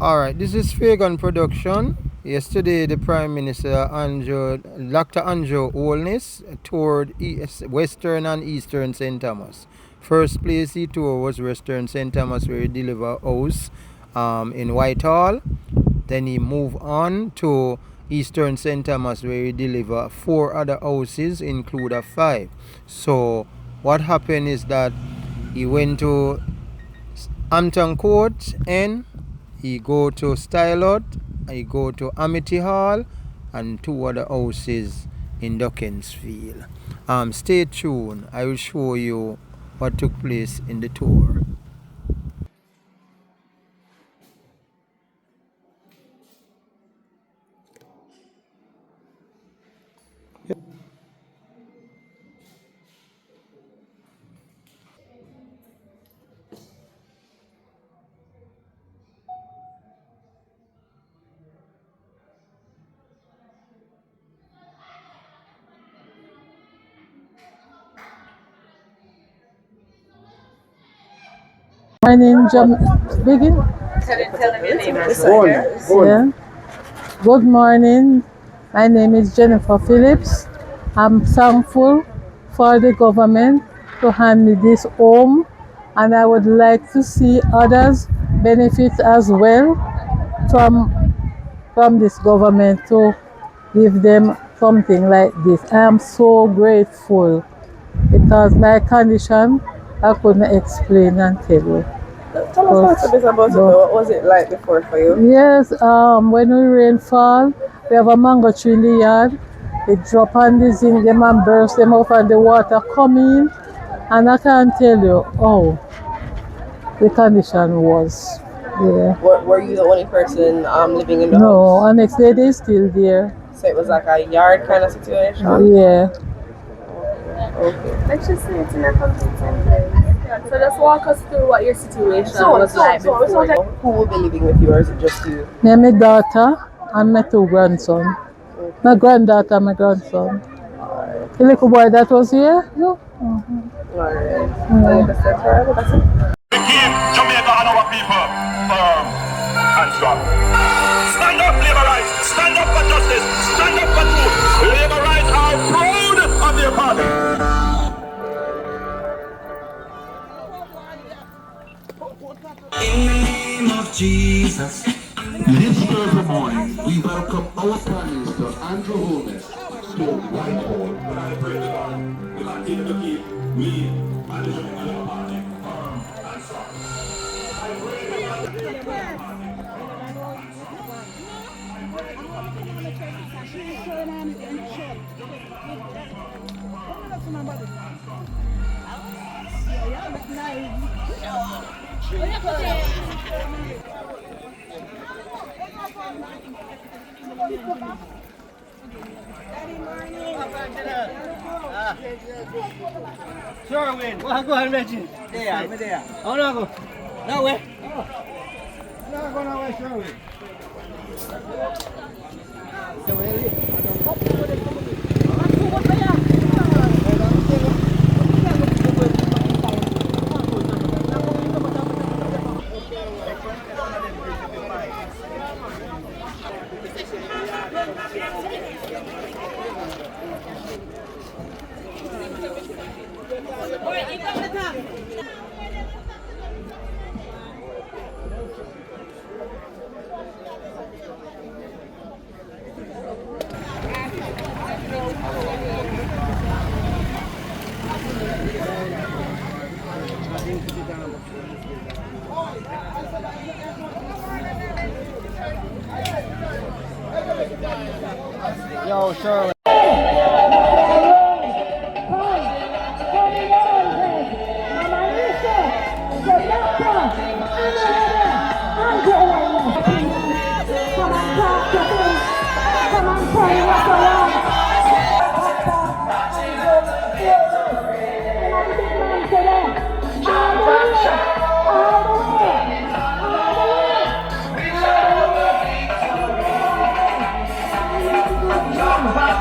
Alright, this is Fagan Production. Yesterday, the Prime Minister, Dr. Andrew Holness, toured Western and Eastern St. Thomas. First place he toured was Western St. Thomas, where he delivered a house in Whitehall. Then he moved on to Eastern St. Thomas, where he delivered 4 other houses, including 5. So, what happened is that he went to Hampton Court and he go to Styot, he go to Amity Hall, and 2 other houses in Duckensfield. Stay tuned. I will show you what took place in the tour. My name begin. Yeah. Good morning. My name is Jennifer Phillips. I'm thankful for the government to hand me this home, and I would like to see others benefit as well from this government to give them something like this. I am so grateful because my condition I couldn't explain and tell you. Tell us a bit about it. What was it like before for you? Yes, when we rainfall, we have a mango tree in the yard. It drop on the zinc them and burst them off and the water come in. And I can't tell you how the condition was there. Were you the only person living in the house? No, and next day they still there. So it was like a yard kind of situation? Yeah. Okay. Let's just say it's in a complete sentence. So just walk us through what your situation was like before. Who will be living with you, or is it just you? Me and my daughter and my 2 grandsons. Okay. My granddaughter and my grandson. Alright. The little boy that was here? No. Alright. That's it. We keep Jamaica and our people firm and strong. Stand up, labor rights. Stand up for justice. Stand up for truth. Labor rights are proud of their party. In the name of Jesus. This Thursday morning, we welcome our Prime Minister, Andrew Holness, to Whitehall. I pray to God, we continue to keep me and the Jamaican Labour Party firm and strong. I pray to God. Sherwin, well, go ahead and mention. There, over there. Oh, no, go. No way. No, go no way, Sherwin. Yo, Shirley. Jump back,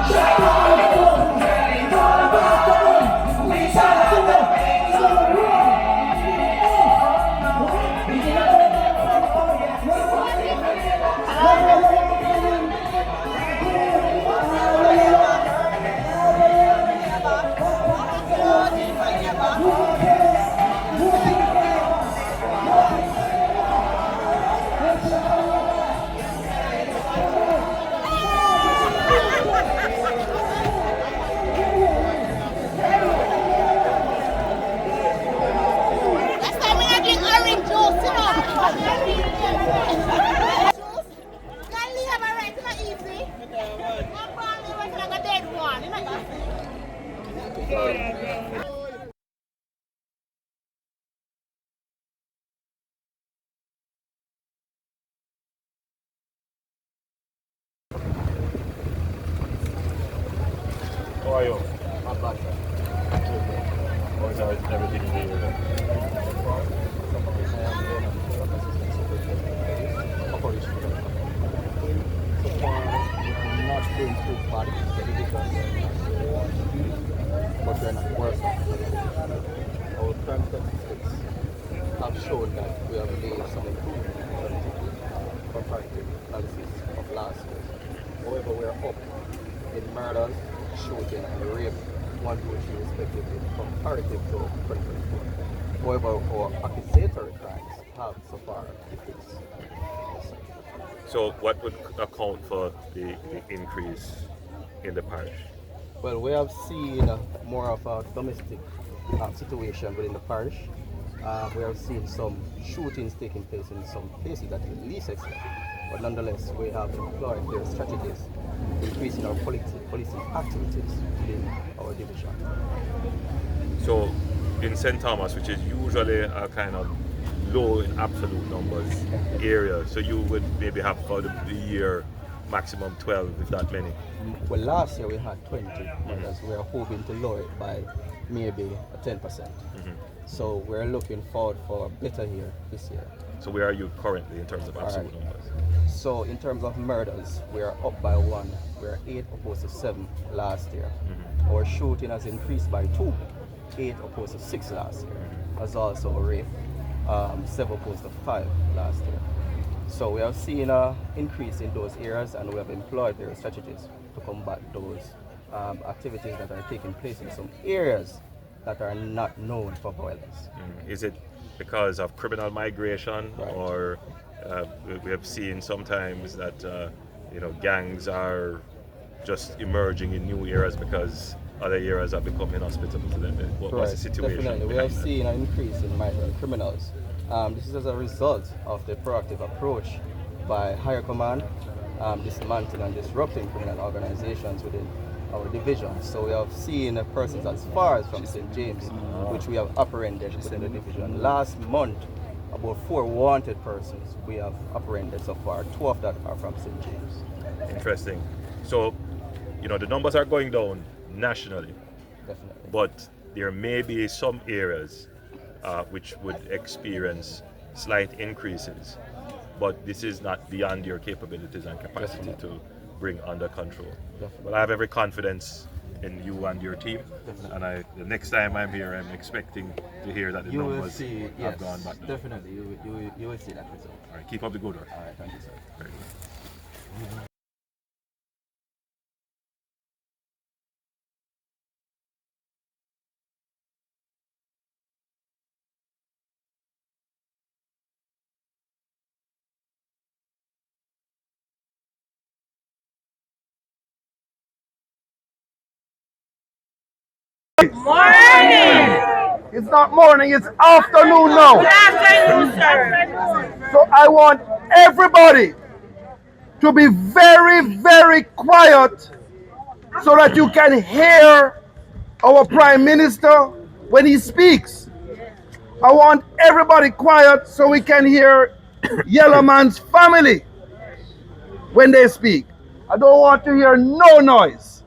How are you? Not bad, sir. How is everything in the area? So far, we're not doing too bad. The division but we're not worse. Our crime statistics have shown that we have made some improvement in terms of comparative analysis of last year. However, we are up in murders, shooting, and rape, 1, 2, 3 respectively, comparative to 2024. However, our accusatory crimes have so far decreased. So what would account for the increase in the parish? Well, we have seen more of a domestic situation within the parish. We have seen some shootings taking place in some places that is least expected. But nonetheless, we have employed their strategies, increasing our policing activities within our division. So in St. Thomas, which is usually a kind of low in absolute numbers area, so you would maybe have for the year maximum 12, if not many. Well, last year we had 20, whereas we are hoping to lower it by maybe 10%. So we're looking forward for a better year this year. So where are you currently in terms of absolute numbers? So in terms of murders, we are up by 1. We are 8 opposed to 7 last year. Our shooting has increased by 2, 8 opposed to 6 last year. As also a rape, 7 opposed to 5 last year. So we have seen an increase in those areas, and we have employed various strategies to combat those activities that are taking place in some areas that are not known for violence. Is it because of criminal migration, or we have seen sometimes that gangs are just emerging in new areas because other areas are becoming inhospitable to them? What's the situation? Definitely, we have seen an increase in migrant criminals. This is as a result of the proactive approach by higher command, dismantling and disrupting criminal organizations within our division. So we have seen persons as far as from St. James, which we have apprehended within the division. Last month, about 4 wanted persons we have apprehended so far. 2 of that are from St. James. Interesting. So, the numbers are going down nationally. Definitely. But there may be some areas which would experience slight increases. But this is not beyond your capabilities and capacity to bring under control. Well, I have every confidence in you and your team. And the next time I'm here, I'm expecting to hear that the numbers have gone back. Definitely, you will see that result. All right, keep up the good work. All right, thank you, sir. Very good. It's not morning, it's afternoon now. Good afternoon, sir. So I want everybody to be very, very quiet so that you can hear our Prime Minister when he speaks. I want everybody quiet so we can hear Yellowman's family when they speak. I don't want to hear no noise.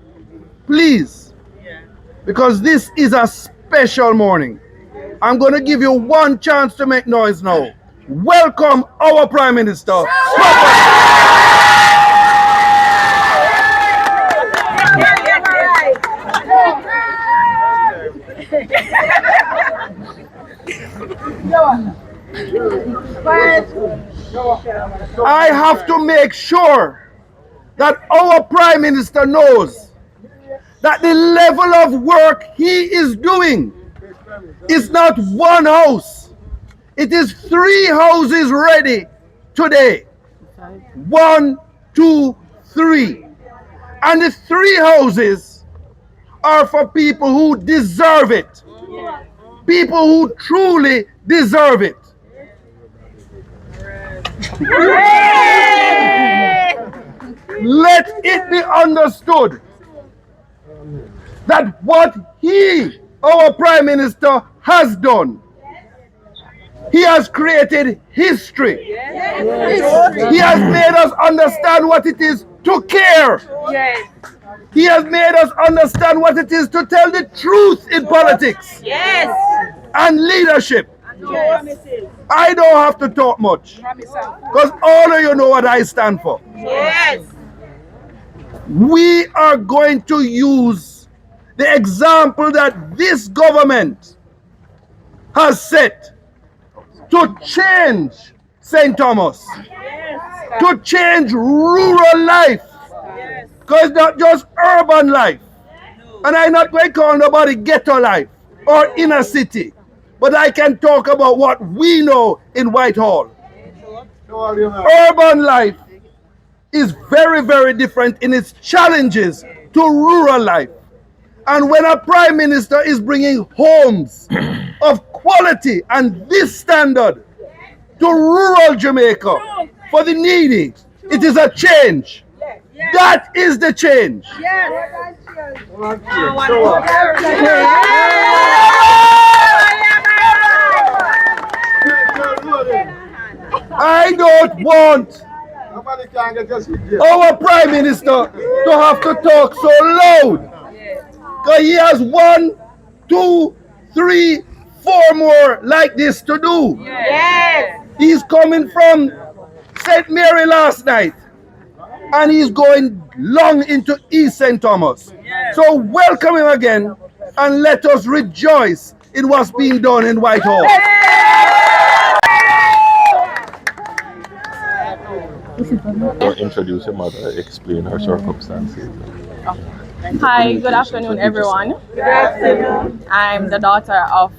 Please. Because this is a special morning. I'm going to give you one chance to make noise now. Welcome our Prime Minister. I have to make sure that our Prime Minister knows that the level of work he is doing is not one house. It is 3 houses ready today. 1, 2, 3. And the 3 houses are for people who deserve it. People who truly deserve it. Let it be understood that what he, our Prime Minister, has done, he has created history. He has made us understand what it is to care. He has made us understand what it is to tell the truth in politics. Yes. And leadership. Yes. I don't have to talk much, because all of you know what I stand for. Yes. We are going to use the example that this government has set to change St. Thomas, to change rural life, because it's not just urban life. And I'm not going to call nobody ghetto life or inner city, but I can talk about what we know in Whitehall. Urban life is very, very different in its challenges to rural life. And when a prime minister is bringing homes of quality and this standard to rural Jamaica for the needy, it is a change. That is the change. I don't want our prime minister to have to talk so loud, because he has 1, 2, 3, 4 more like this to do. Yes. He's coming from St. Mary last night, and he's going long into East St. Thomas. So welcome him again, and let us rejoice in what's being done in Whitehall. Introduce your mother, explain her circumstances. Hi, good afternoon, everyone. Good afternoon. I'm the daughter of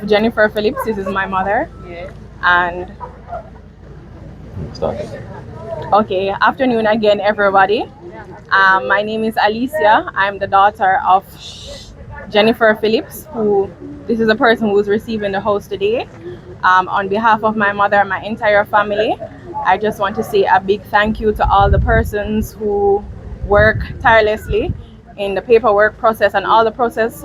Jennifer Phillips. This is my mother. And okay, afternoon again, everybody. My name is Alicia. I'm the daughter of Jennifer Phillips, this is the person who's receiving the house today. On behalf of my mother and my entire family, I just want to say a big thank you to all the persons who work tirelessly in the paperwork process and all the process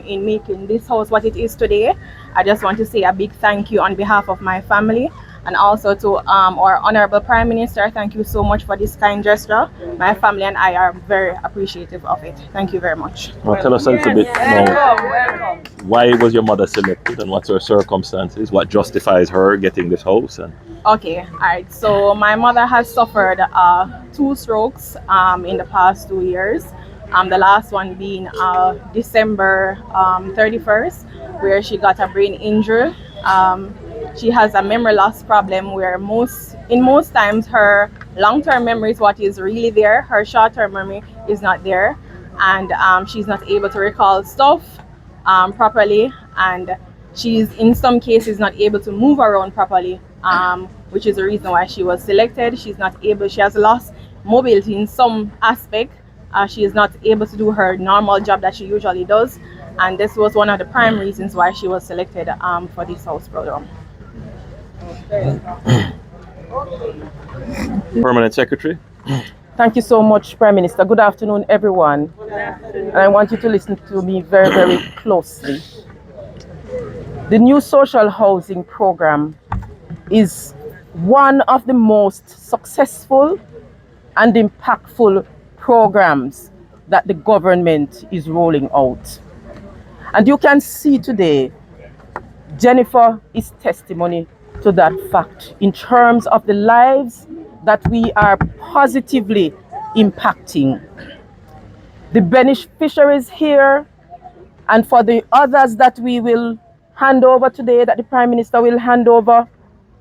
in making this house what it is today. I just want to say a big thank you on behalf of my family, and also to our Honorable Prime Minister. Thank you so much for this kind gesture. My family and I are very appreciative of it. Thank you very much. Well, tell us a little bit now, why was your mother selected and what's her circumstances? What justifies her getting this house? Okay, all right. So my mother has suffered 2 strokes in the past 2 years. The last one being December 31st, where she got a brain injury. She has a memory loss problem where most times her long-term memory is what is really there. Her short-term memory is not there, and she's not able to recall stuff properly, and she's in some cases not able to move around properly, which is the reason why she was selected. She has lost mobility in some aspect. She is not able to do her normal job that she usually does, and this was one of the prime reasons why she was selected for this house program. Permanent Secretary. Thank you so much, Prime Minister. Good afternoon, everyone. And I want you to listen to me very, very closely. The new social housing program is one of the most successful and impactful programs that the government is rolling out. And you can see today, Jennifer is testimony to that fact in terms of the lives that we are positively impacting. The beneficiaries here, and for the others that we will hand over today, that the Prime Minister will hand over,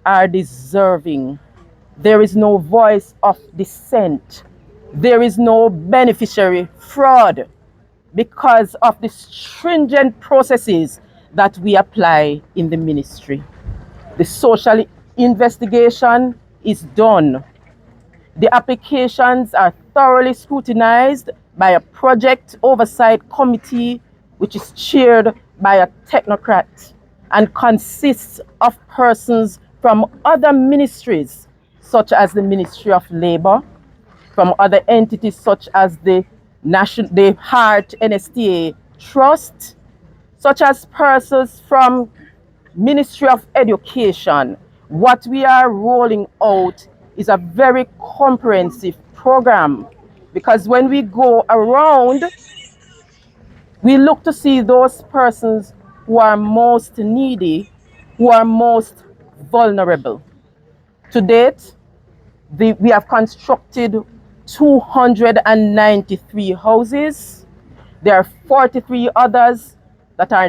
are deserving. There is no voice of dissent. There is no beneficiary fraud because of the stringent processes that we apply in the ministry. The social investigation is done. The applications are thoroughly scrutinized by a project oversight committee, which is chaired by a technocrat and consists of persons from other ministries, such as the Ministry of Labor, from other entities such as the Heart NSTA Trust, such as persons from Ministry of Education. What we are rolling out is a very comprehensive program Because when we go around, we look to see those persons who are most needy, who are most vulnerable. To date, we have constructed 293 houses. There are 43 others that are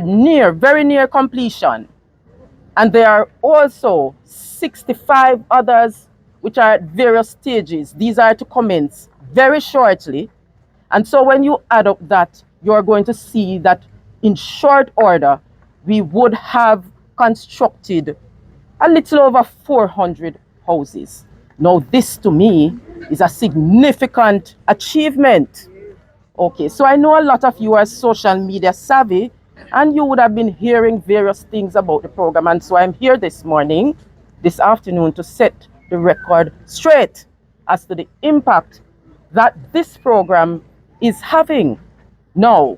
very near completion. And there are also 65 others which are at various stages. These are to commence very shortly. And so when you add up that, you're going to see that in short order, we would have constructed a little over 400 houses. Now, this to me is a significant achievement. Okay, so I know a lot of you are social media savvy and you would have been hearing various things about the program. And so I'm here this afternoon, to set the record straight as to the impact that this program is having. Now,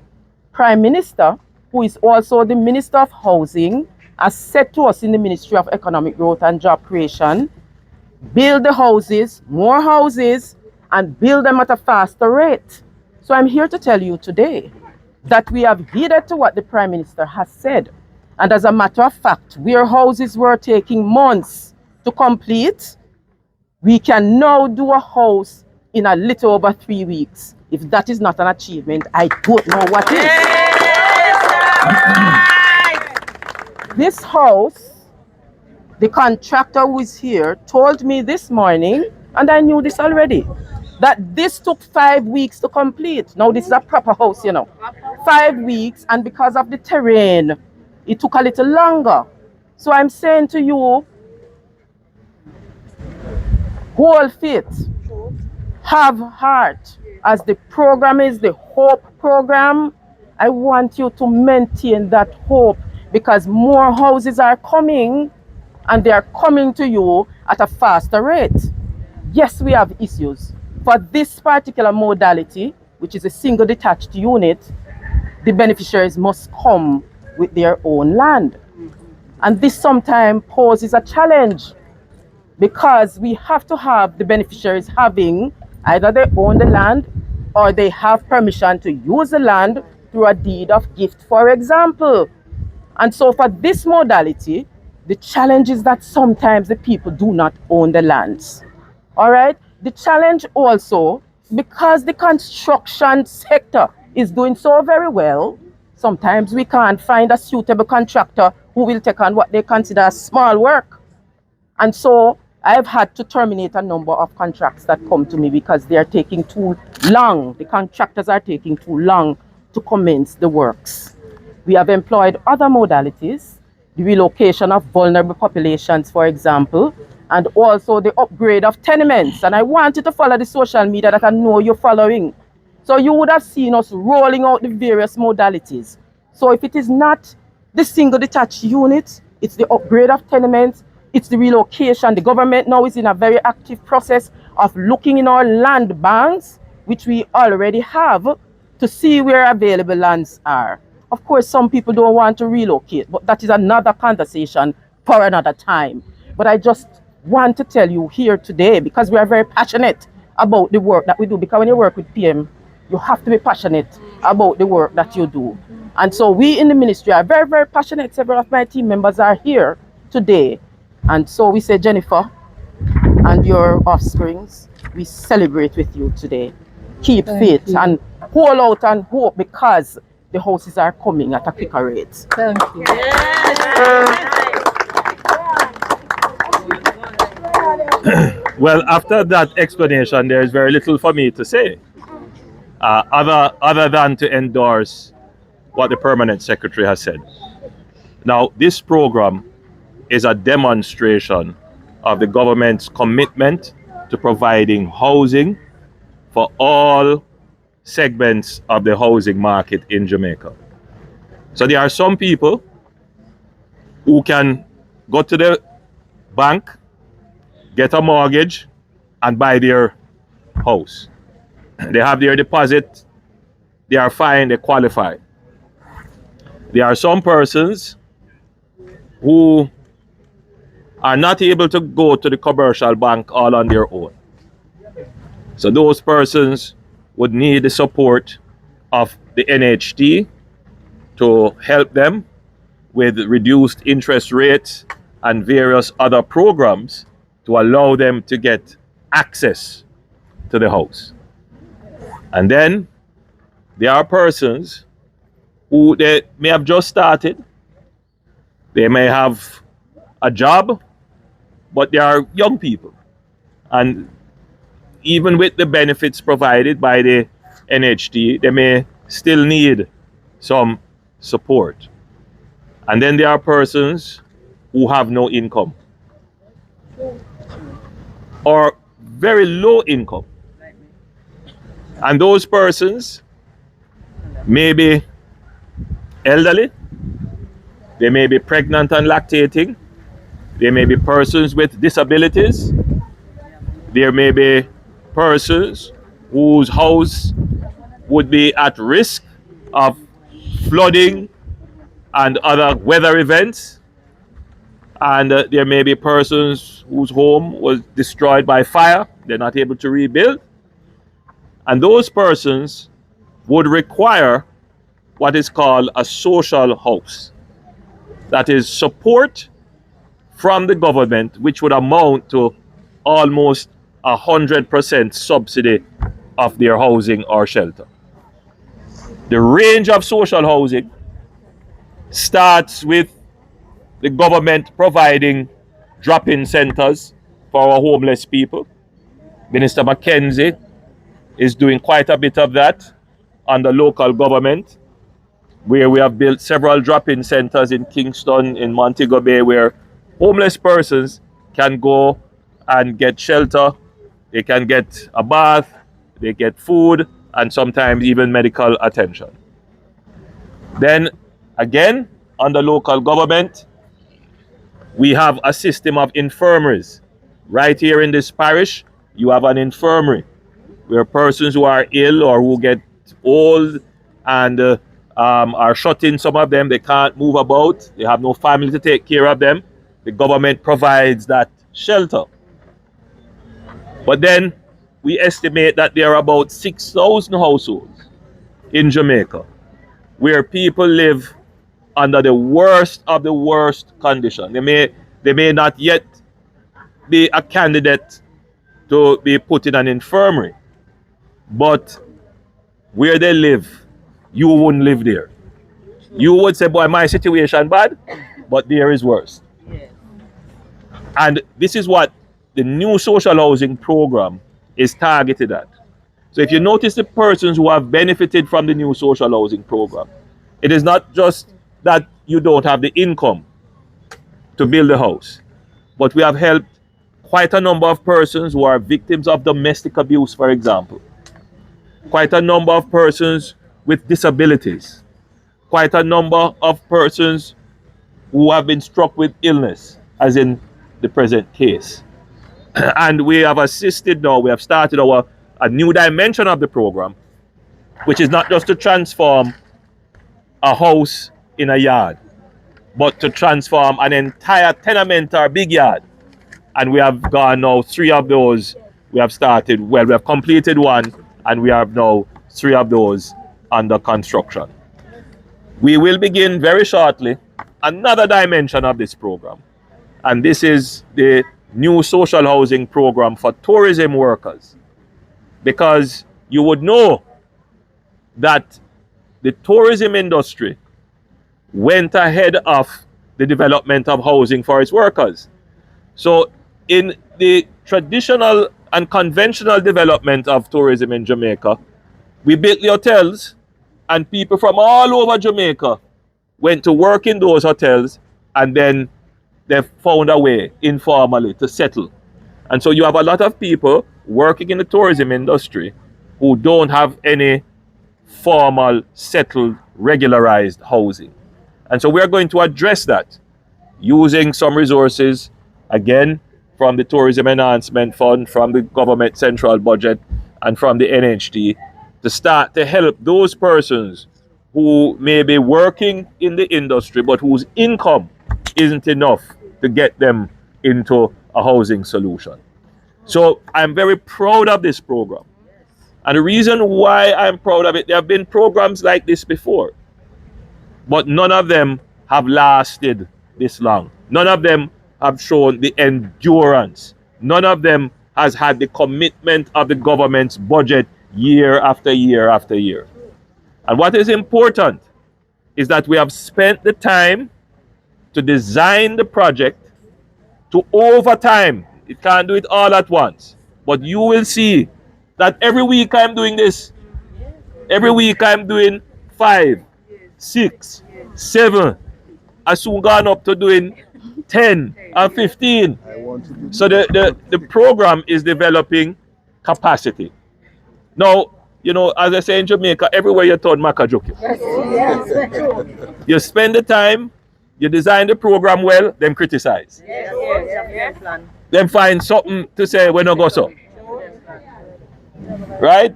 Prime Minister, who is also the Minister of Housing, has said to us in the Ministry of Economic Growth and Job Creation, build the houses, more houses, and build them at a faster rate. So I'm here to tell you today that we have heeded to what the Prime Minister has said. And as a matter of fact, where houses were taking months to complete, we can now do a house in a little over 3 weeks. If that is not an achievement, I don't know what is. This house, the contractor who is here told me this morning, and I knew this already, that this took 5 weeks to complete. Now this is a proper house, 5 weeks, and because of the terrain, it took a little longer. So I'm saying to you, hold faith, have heart. As the program is the Hope program, I want you to maintain that hope, because more houses are coming and they are coming to you at a faster rate. Yes, we have issues. For this particular modality, which is a single detached unit, the beneficiaries must come with their own land. And this sometimes poses a challenge, because we have to have the beneficiaries having either they own the land or they have permission to use the land through a deed of gift, for example. And so for this modality, the challenge is that sometimes the people do not own the lands. All right? The challenge also, because the construction sector is doing so very well, sometimes we can't find a suitable contractor who will take on what they consider small work. And so I've had to terminate a number of contracts that come to me because they are taking too long. The contractors are taking too long to commence the works. We have employed other modalities, the relocation of vulnerable populations, for example, and also the upgrade of tenements. And I want you to follow the social media that I know you're following. So you would have seen us rolling out the various modalities. So if it is not the single detached unit, it's the upgrade of tenements, it's the relocation. The government now is in a very active process of looking in our land banks, which we already have, to see where available lands are. Of course, some people don't want to relocate, but that is another conversation for another time. But I just want to tell you here today, because we are very passionate about the work that we do, because when you work with PM, you have to be passionate about the work that you do. And so we in the ministry are very, very passionate. Several of my team members are here today. And so we say, Jennifer and your offsprings, we celebrate with you today. Keep faith and hold out and hope, because the houses are coming at a quicker rate. Thank you. Well, after that explanation, there is very little for me to say, other than to endorse what the permanent secretary has said. Now, this program is a demonstration of the government's commitment to providing housing for all segments of the housing market in Jamaica. So there are some people who can go to the bank, get a mortgage, and buy their house. They have their deposit, they are fine, they qualify. There are some persons who are not able to go to the commercial bank all on their own. So those persons would need the support of the NHT to help them with reduced interest rates and various other programs to allow them to get access to the house. And then there are persons who they may have just started, they may have a job, but they are young people. And even with the benefits provided by the NHT, they may still need some support. And then there are persons who have no income or very low income. And those persons may be elderly, they may be pregnant and lactating, they may be persons with disabilities, there may be persons whose house would be at risk of flooding and other weather events, and there may be persons whose home was destroyed by fire, they're not able to rebuild, and those persons would require what is called a social house. That is support from the government, which would amount to almost 100% subsidy of their housing or shelter. The range of social housing starts with the government providing drop-in centers for our homeless people. Minister Mackenzie is doing quite a bit of that under local government, where we have built several drop-in centers in Kingston, in Montego Bay, where homeless persons can go and get shelter, they can get a bath, they get food, and sometimes even medical attention. Then again, under local government, we have a system of infirmaries. Right here in this parish, you have an infirmary where persons who are ill or who get old and are shut in, some of them, they can't move about, they have no family to take care of them. The government provides that shelter. But then we estimate that there are about 6,000 households in Jamaica where people live under the worst of the worst condition. They may not yet be a candidate to be put in an infirmary, but where they live, you wouldn't live there. You would say, boy, my situation bad, but there is worse. And this is what the new social housing program is targeted at. So if you notice the persons who have benefited from the new social housing program, it is not just that you don't have the income to build a house, but we have helped quite a number of persons who are victims of domestic abuse, for example. Quite a number of persons with disabilities. Quite a number of persons who have been struck with illness, as in the present case. And we have assisted now, we have started a new dimension of the program, which is not just to transform a house in a yard, but to transform an entire tenement or big yard. And we have gone now 3 of those. We have started, well, we have completed 1, and we have now 3 of those under construction. We will begin very shortly another dimension of this program. And this is the new social housing program for tourism workers. Because you would know that the tourism industry went ahead of the development of housing for its workers. So in the traditional and conventional development of tourism in Jamaica, we built the hotels, and people from all over Jamaica went to work in those hotels, and then they found a way informally to settle. And so you have a lot of people working in the tourism industry who don't have any formal, settled, regularized housing. And so we're going to address that using some resources, again, from the Tourism Enhancement Fund, from the government central budget, and from the NHT, to start to help those persons who may be working in the industry but whose income isn't enough to get them into a housing solution. So I'm very proud of this program. And the reason why I'm proud of it, there have been programs like this before, but none of them have lasted this long. None of them have shown the endurance. None of them has had the commitment of the government's budget year after year after year. And what is important is that we have spent the time to design the project to over time. It can't do it all at once. But you will see that every week I'm doing this. Every week I'm doing 5, 6, 7. I soon gone up to doing 10 and 15. So the program is developing capacity. Now, you know, as I say in Jamaica, everywhere you turn, Makajuki. You spend the time, you design the program well, then criticize. Then find something to say when I go so. Right?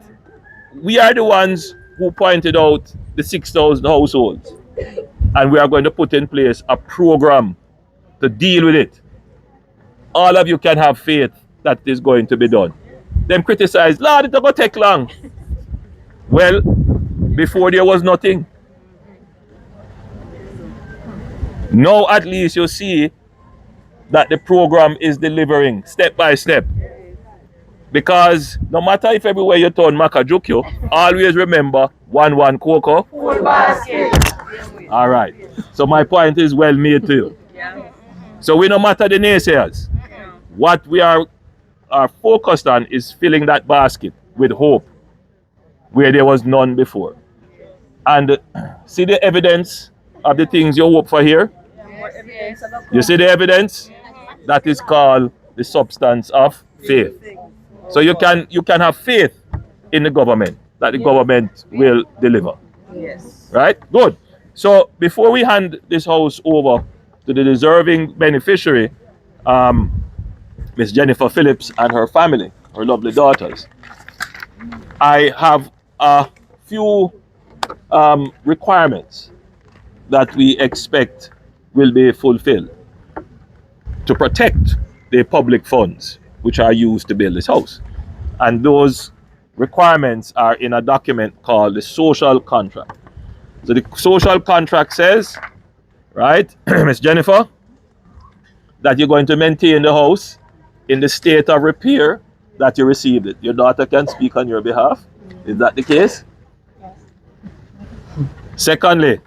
We are the ones who pointed out the 6,000 households. And we are going to put in place a program to deal with it. All of you can have faith that it is going to be done. Them criticize, Lord, it's going to take long. Well, before there was nothing. Now at least you see that the program is delivering step by step. Because no matter if everywhere you turn Makajukyo, always remember 1-1 Cocoa. Full basket. All right. So my point is well made to you. So we no matter the naysayers. What we are focused on is filling that basket with hope where there was none before. And see the evidence of the things you hope for here? You see the evidence? That is called the substance of faith. So you can have faith in the government, that the government will deliver. Yes. Right? Good. So before we hand this house over to the deserving beneficiary, Miss Jennifer Phillips and her family, her lovely daughters, I have a few requirements that we expect will be fulfilled to protect the public funds which are used to build this house. And those requirements are in a document called the social contract. So the social contract says, right, Miss Jennifer, that you're going to maintain the house in the state of repair that you received it. Your daughter can speak on your behalf. Is that the case? Secondly,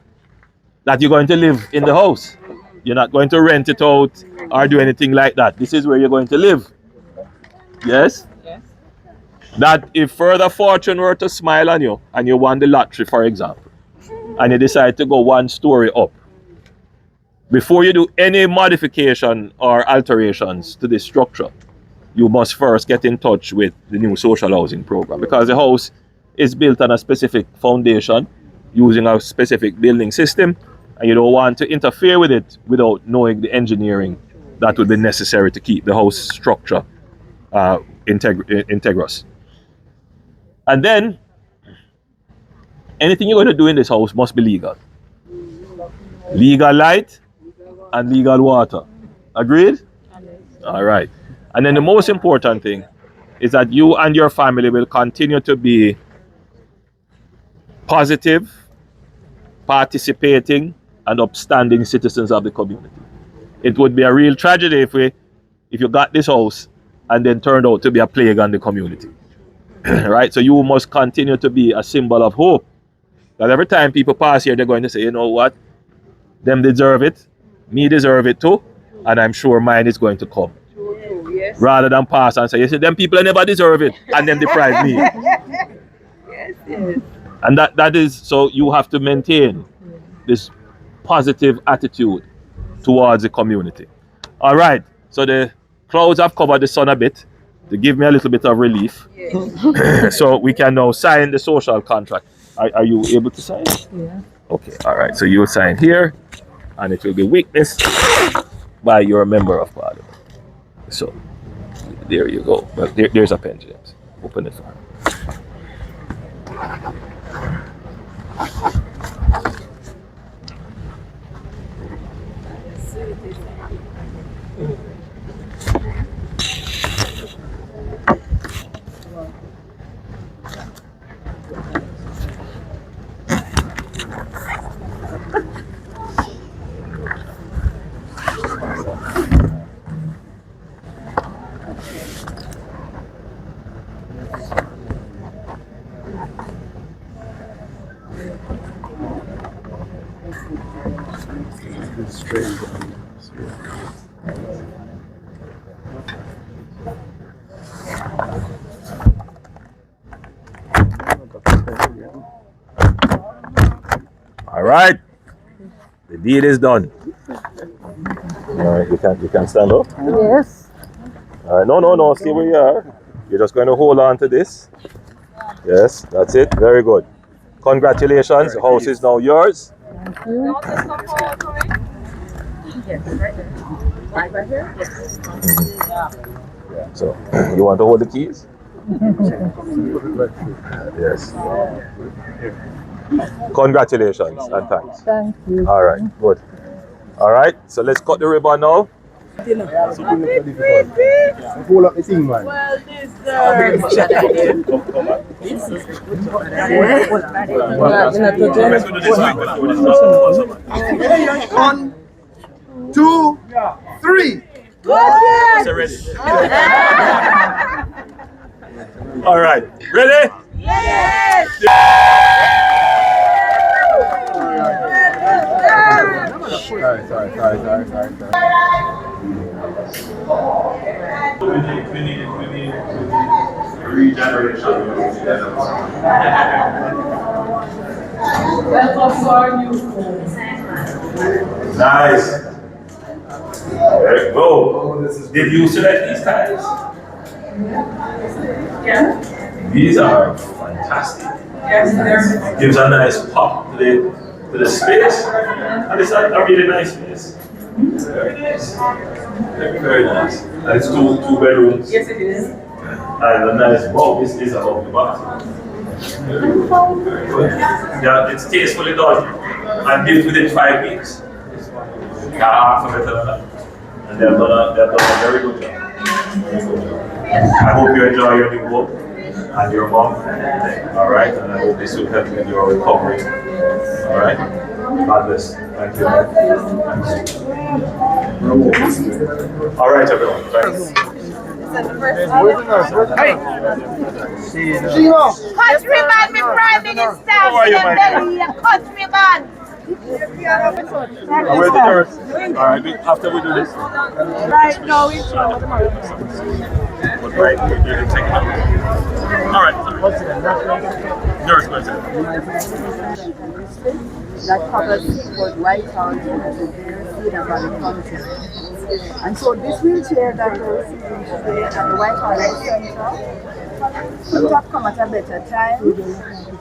that you're going to live in the house. You're not going to rent it out or do anything like that. This is where you're going to live. Yes? Yes. That if further fortune were to smile on you and you won the lottery, for example, and you decide to go 1 story up, before you do any modification or alterations to this structure, you must first get in touch with the new social housing program, because the house is built on a specific foundation using a specific building system, and you don't want to interfere with it without knowing the engineering that would be necessary to keep the house structure integrous. And then anything you're going to do in this house must be legal. Legal light and legal water. Agreed? All right. And then the most important thing is that you and your family will continue to be positive, participating, and upstanding citizens of the community. It would be a real tragedy if you got this house and then turned out to be a plague on the community. Right? So you must continue to be a symbol of hope. That every time people pass here, they're going to say, you know what? Them deserve it. Me deserve it too. And I'm sure mine is going to come. Yes. Rather than pass and say, you see, them people never deserve it. And then deprive me. Yes, yes. And that is, so you have to maintain this positive attitude towards the community. All right. So the clouds have covered the sun a bit to give me a little bit of relief. Yes. So we can now sign the social contract. Are you able to sign? Yeah. Okay. All right. So you'll sign here, and it will be witnessed by your member of parliament. So there you go. Well, there's a pen, James. Open it for her. All right, the deed is done. All right, you can stand up. Yes. All right, no, stay where you are. You're just going to hold on to this. Yes, that's it. Very good. Congratulations. The house is now yours. Thank you. Right here? So, you want to hold the keys? Yes. Congratulations and thanks. Thank you. All right, good. All right, so let's cut the ribbon now. Pull up the thing, man. Well, this One, two, three. All right, ready? Yes! Sorry. We need regeneration. Nice. There you go. Did you select these tiles? Yeah. These are fantastic. Yes, It gives a nice pop to the space, and it's a really nice space. Very nice. Very nice. And it's two bedrooms. Yes, it is. And a nice wow, this is a lovely bathroom. Very good. Yeah, it's tastefully done and built within 5 weeks. Yeah, half of it and they've done a very good job. I hope you enjoy your new home and your mom. All right, and I hope this will help with your recovery. All right. God bless. Thank you. All right, everyone. Thanks. Cut ribbon, me Prime Minister! How are you, my dear? Cut ribbon! Where's the nurse? All right, after we do this. Right now, it's Right, you can take it out. All right. Nurse, go ahead. That covers was White House and the Resedients Valley Council. And so this wheelchair that we're receiving today at the White House Center could have come at a better time.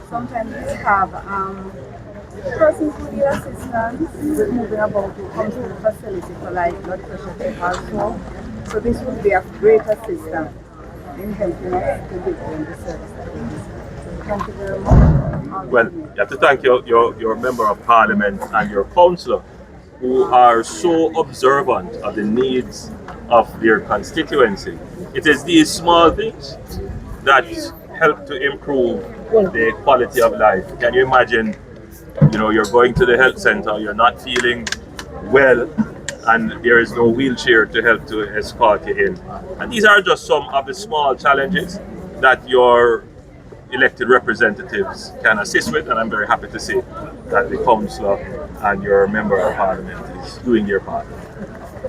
Sometimes we have persons who need assistance with moving about to come to the facility for like blood pressure check also. So this would be a great assistance in helping us to give them the service that we need. Thank you very much. Well, you have to thank your member of parliament and your councillor who are so observant of the needs of their constituency. It is these small things that help to improve the quality of life. Can you imagine, you're going to the health center, you're not feeling well, and there is no wheelchair to help to escort you in. And these are just some of the small challenges that your elected representatives can assist with, and I'm very happy to see that the councillor and your member of parliament is doing their part.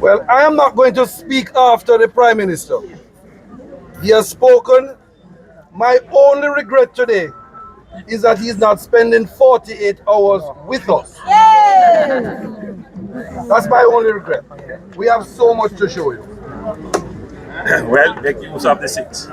Well, I am not going to speak after the Prime Minister. He has spoken. My only regret today is that he's not spending 48 hours with us. That's my only regret. We have so much to show you. Well, make use of the 6.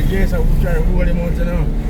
Jason, we're trying to roll him out now.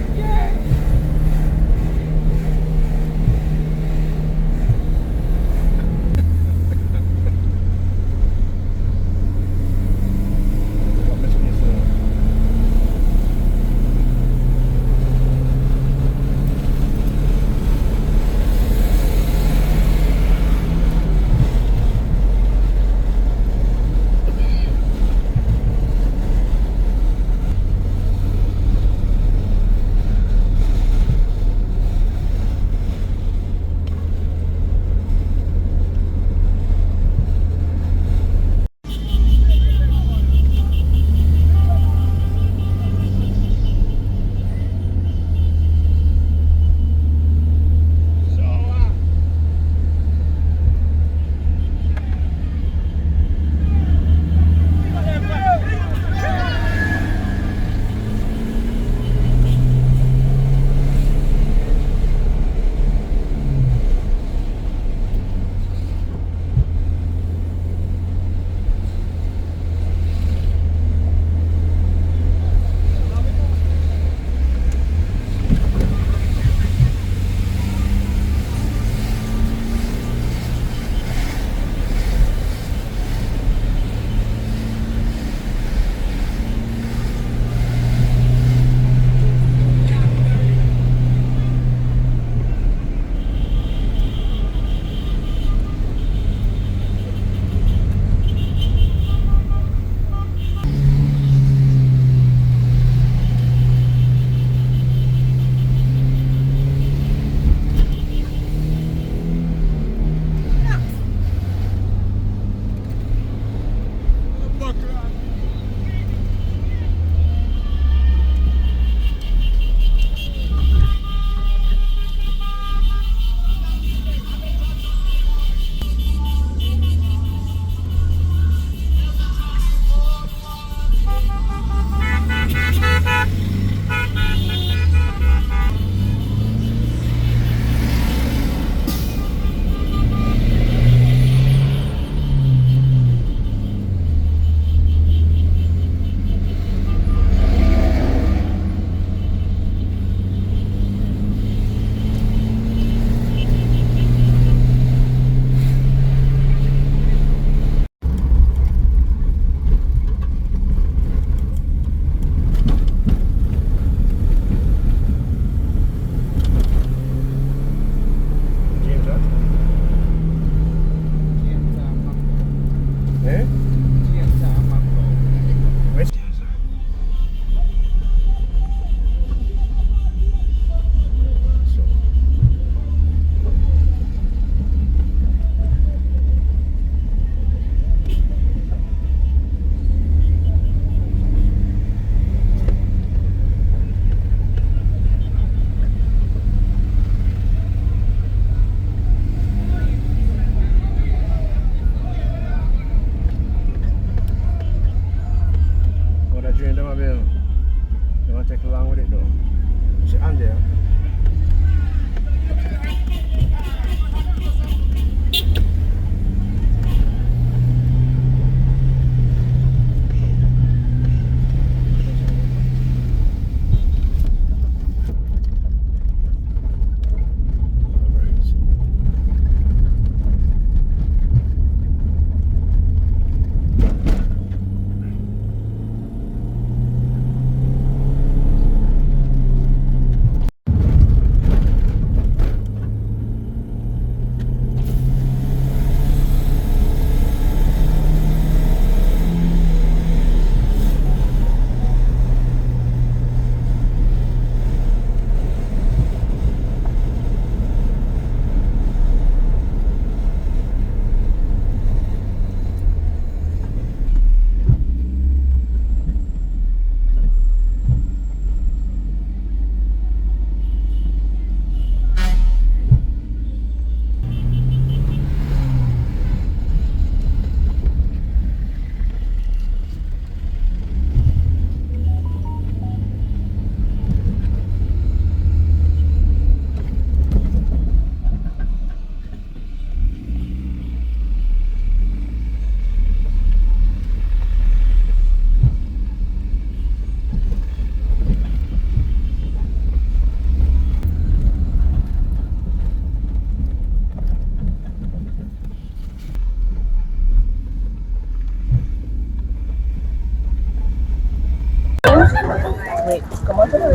Right,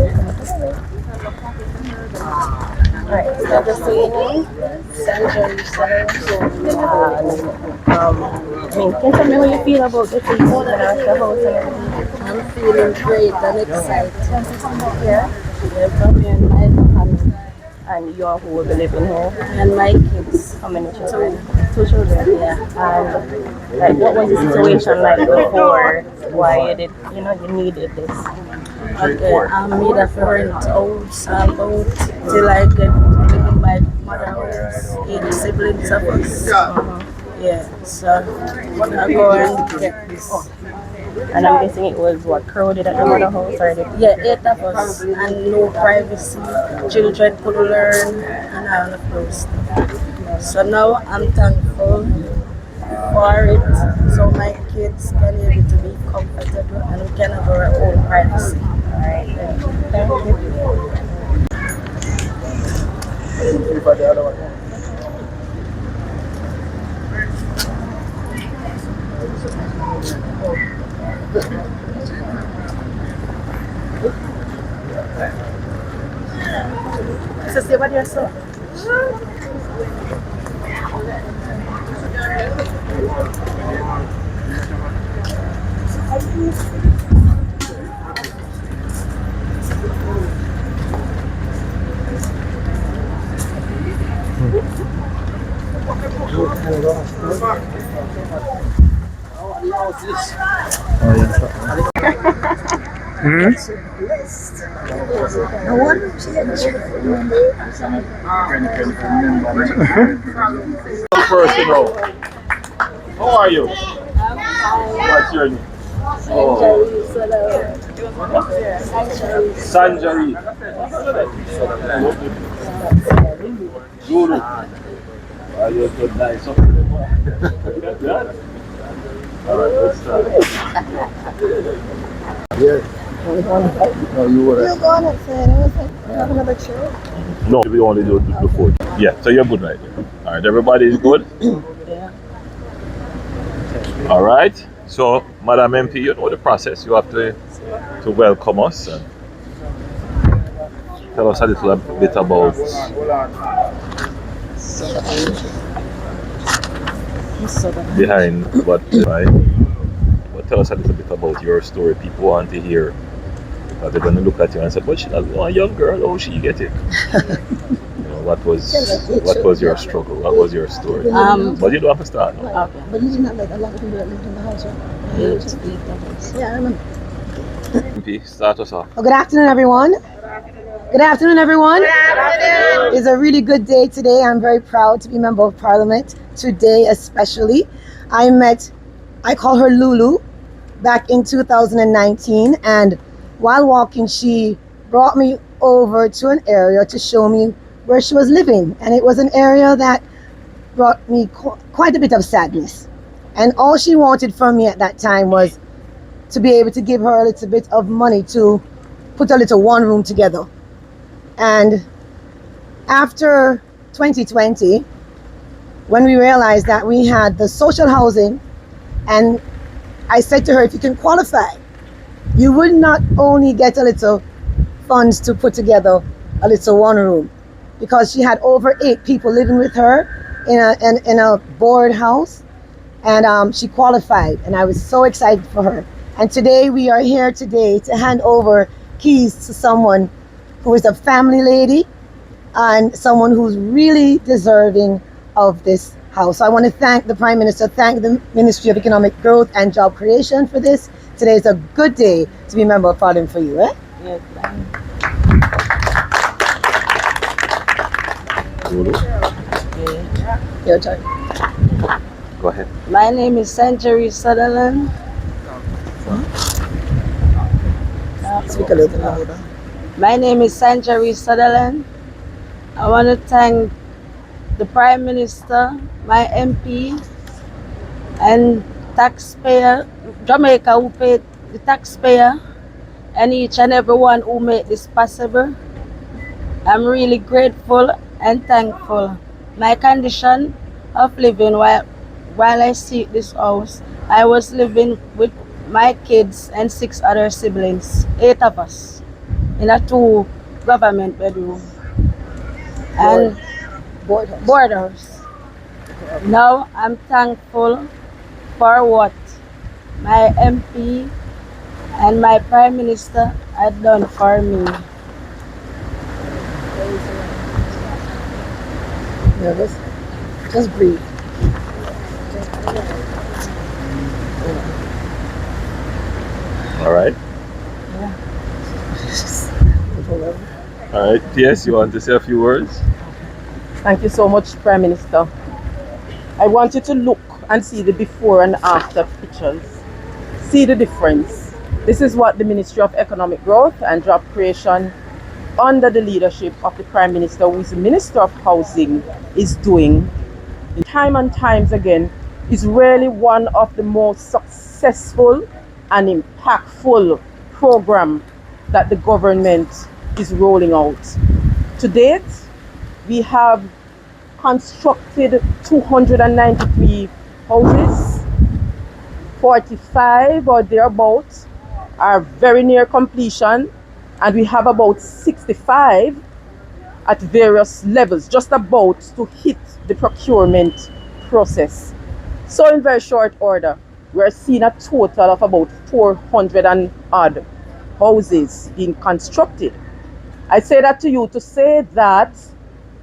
so just so you know, Sanjie, can you tell me how you feel about the things out the house and everything? I'm feeling great and excited. Yeah? Yeah, from me and my family. And you are who will be living here? And my kids. How many children? Two children, yeah. And like, what was the situation like before? Why you did, you needed this? Okay, I'm made of rent out till I get live in my mother's 8 siblings of us. Yeah, so I go and get this. And I'm guessing it was what, crowded at the mother house or the... Yeah, 8 of us and no privacy. Children could learn and all of those stuff. So now I'm thankful for it, so my kids can be able to be comfortable and we can have our own privacy. Alright, thank you. So say what you're saying. Personal. How are you? What's your name? Sanjie. Zulu. Are you a good guy? Alright, let's start. Yeah. No, you were. You're going outside. I was like, have another chair? No, we only do the food. Yeah, so you're good right there. Alright, everybody is good? Yeah. Alright, so Madam MP, you know the process. You have to welcome us and tell us a little bit about behind what, right? But tell us a little bit about your story. People want to hear. They're going to look at you and say, but she's a young girl, how she get it? What was your struggle? What was your story? But you don't have to start now. Okay. But you didn't have like a lot of people that lived in the house, right? Yeah, I remember. MP, start us off. Well, good afternoon, everyone. Good afternoon, everyone. Good afternoon. It's a really good day today. I'm very proud to be a member of Parliament today, especially. I call her Lulu, back in 2019, and while walking, she brought me over to an area to show me where she was living, and it was an area that brought me quite a bit of sadness. And all she wanted from me at that time was to be able to give her a little bit of money to put a little one room together. And after 2020, when we realized that we had the social housing, and I said to her, if you can qualify, you will not only get a little funds to put together a little one room, because she had over 8 people living with her in a board house, and she qualified, and I was so excited for her. And today we are here today to hand over keys to someone who is a family lady and someone who's really deserving of this house. So I want to thank the Prime Minister, thank the Ministry of Economic Growth and Job Creation for this. Today is a good day to be a member of Parliament for you, eh? Yes, Your turn. Go ahead. my name is Sanjie Sutherland. Speak a little louder. My name is Sanjie Sutherland. I want to thank the Prime Minister, my MP, and taxpayer, Jamaica, who paid the taxpayer, and each and everyone who made this possible. I'm really grateful and thankful. My condition of living while I seek this house, I was living with my kids and 6 other siblings, 8 of us in a 2 government bedroom and board house. Now I'm thankful for what my MP and my Prime Minister had done for me. Nervous? Just breathe. All right. All right. Yes, you want to say a few words? Thank you so much, Prime Minister. I want you to look and see the before and after pictures. See the difference. This is what the Ministry of Economic Growth and Job Creation under the leadership of the Prime Minister, who is the Minister of Housing, is doing. Time and times again, is really one of the most successful and impactful program that the government is rolling out. To date, we have constructed 293 houses, 45 or thereabouts are very near completion, and we have about 65 at various levels, just about to hit the procurement process. So in very short order, we're seeing a total of about 400 and odd houses being constructed. I say that to you to say that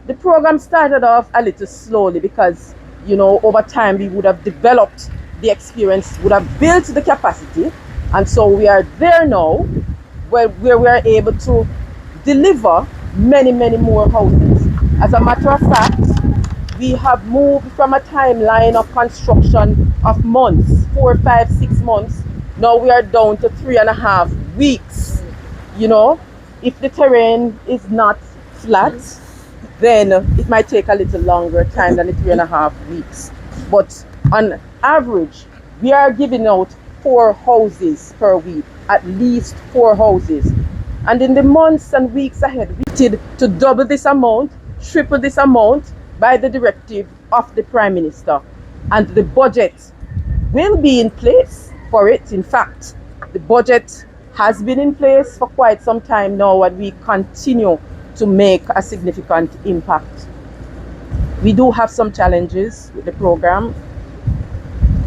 the program started off a little slowly because, you know, over time we would have developed the experience, would have built the capacity, and so we are there now where we are able to deliver many more houses. As a matter of fact, we have moved from a timeline of construction of months, 4, 5, 6 months. Now we are down to 3.5 weeks. You know, if the terrain is not flat, then it might take a little longer time than the 3.5 weeks. But on average, we are giving out 4 houses per week, at least 4 houses. And in the months and weeks ahead, we need to double this amount, triple this amount by the directive of the Prime Minister. And the budget will be in place for it. In fact, the budget has been in place for quite some time now, and we continue to make a significant impact. We do have some challenges with the program.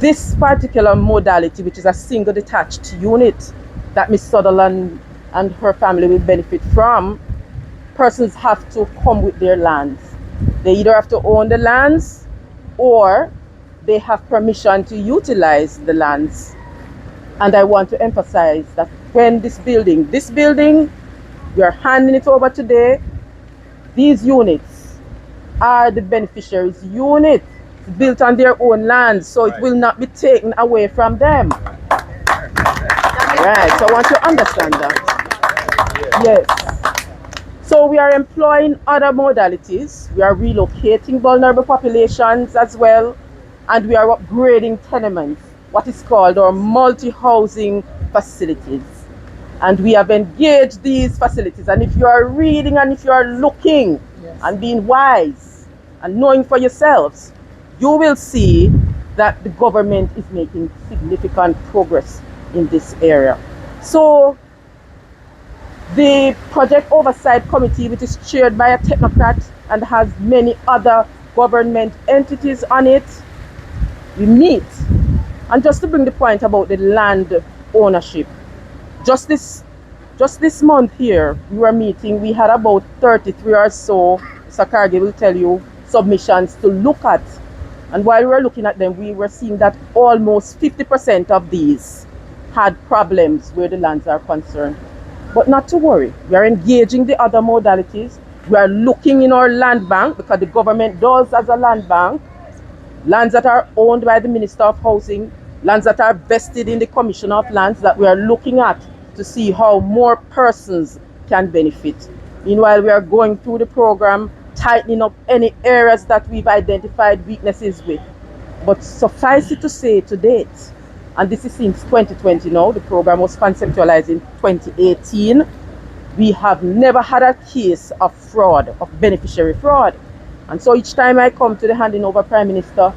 This particular modality, which is a single detached unit that Ms. Sutherland and her family will benefit from, persons have to come with their lands. They either have to own the lands or they have permission to utilize the lands. And I want to emphasize that when this building, we are handing it over today, these units are the beneficiaries' units built on their own lands, so it will not be taken away from them. Right, so I want you to understand that. Yes. So we are employing other modalities. We are relocating vulnerable populations as well, and we are upgrading tenements, what is called our multi-housing facilities. And we have engaged these facilities. And if you are reading and if you are looking and being wise and knowing for yourselves, you will see that the government is making significant progress in this area. So the Project Oversight Committee, which is chaired by a technocrat and has many other government entities on it, we meet. And just to bring the point about the land ownership, just this month here, we were meeting, we had about 33 or so, Sakargi will tell you, submissions to look at. And while we were looking at them, we were seeing that almost 50% of these had problems where the lands are concerned. But not to worry, we are engaging the other modalities. We are looking in our land bank, because the government does as a land bank, lands that are owned by the Minister of Housing, lands that are vested in the Commission of Lands, that we are looking at to see how more persons can benefit. Meanwhile, we are going through the program, tightening up any areas that we've identified weaknesses with. But suffice it to say, to date, and this is since 2020 now, the program was conceptualized in 2018, we have never had a case of fraud, of beneficiary fraud. And so each time I come to the handing over Prime Minister,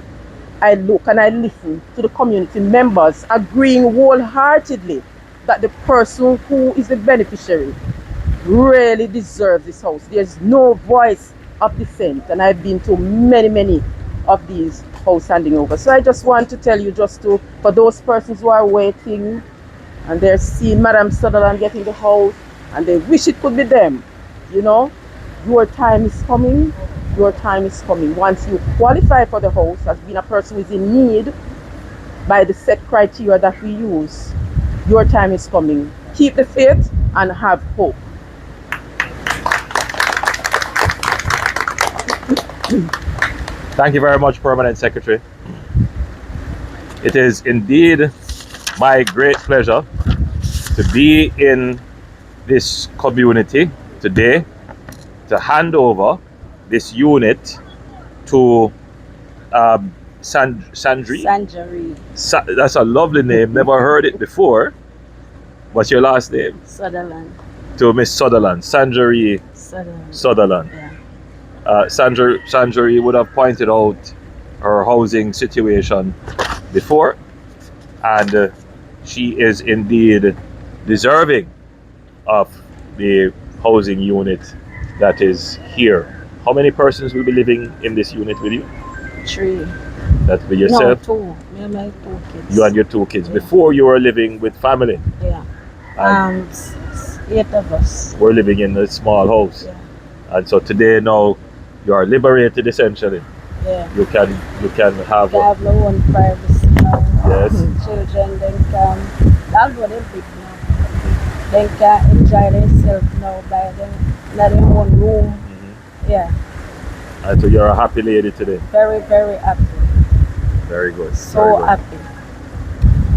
I look and I listen to the community members agreeing wholeheartedly that the person who is the beneficiary really deserve this house. There's no voice of dissent, and I've been to many of these house handing over. So I just want to tell you, for those persons who are waiting and they're seeing Madam Sutherland getting the house and they wish it could be them, you know, your time is coming. Your time is coming. Once you qualify for the house as being a person who is in need by the set criteria that we use, your time is coming. Keep the faith and have hope. Thank you very much, Permanent Secretary. It is indeed my great pleasure to be in this community today to hand over this unit to Sanjie. That's a lovely name. Never heard it before. What's your last name? Sutherland. To Miss Sutherland. Sanjie Sutherland. Yeah. Sanjie would have pointed out her housing situation before, and she is indeed deserving of the housing unit that is here. How many persons will be living in this unit with you? 3. That will be yourself? No, 2. Me and my 2 kids. You and your 2 kids. Yeah. Before you were living with family? Yeah. And 8 of us. we're living in a small house. Yeah. And so today now you are liberated essentially. Yeah. You can have They have their own privacy now. Yes. Children, they can, that's what they're big now. They can enjoy themselves now by them in their own room. Mm-hmm. Yeah. And so you're a happy lady today. Very, very happy. Very good. So Very good. happy.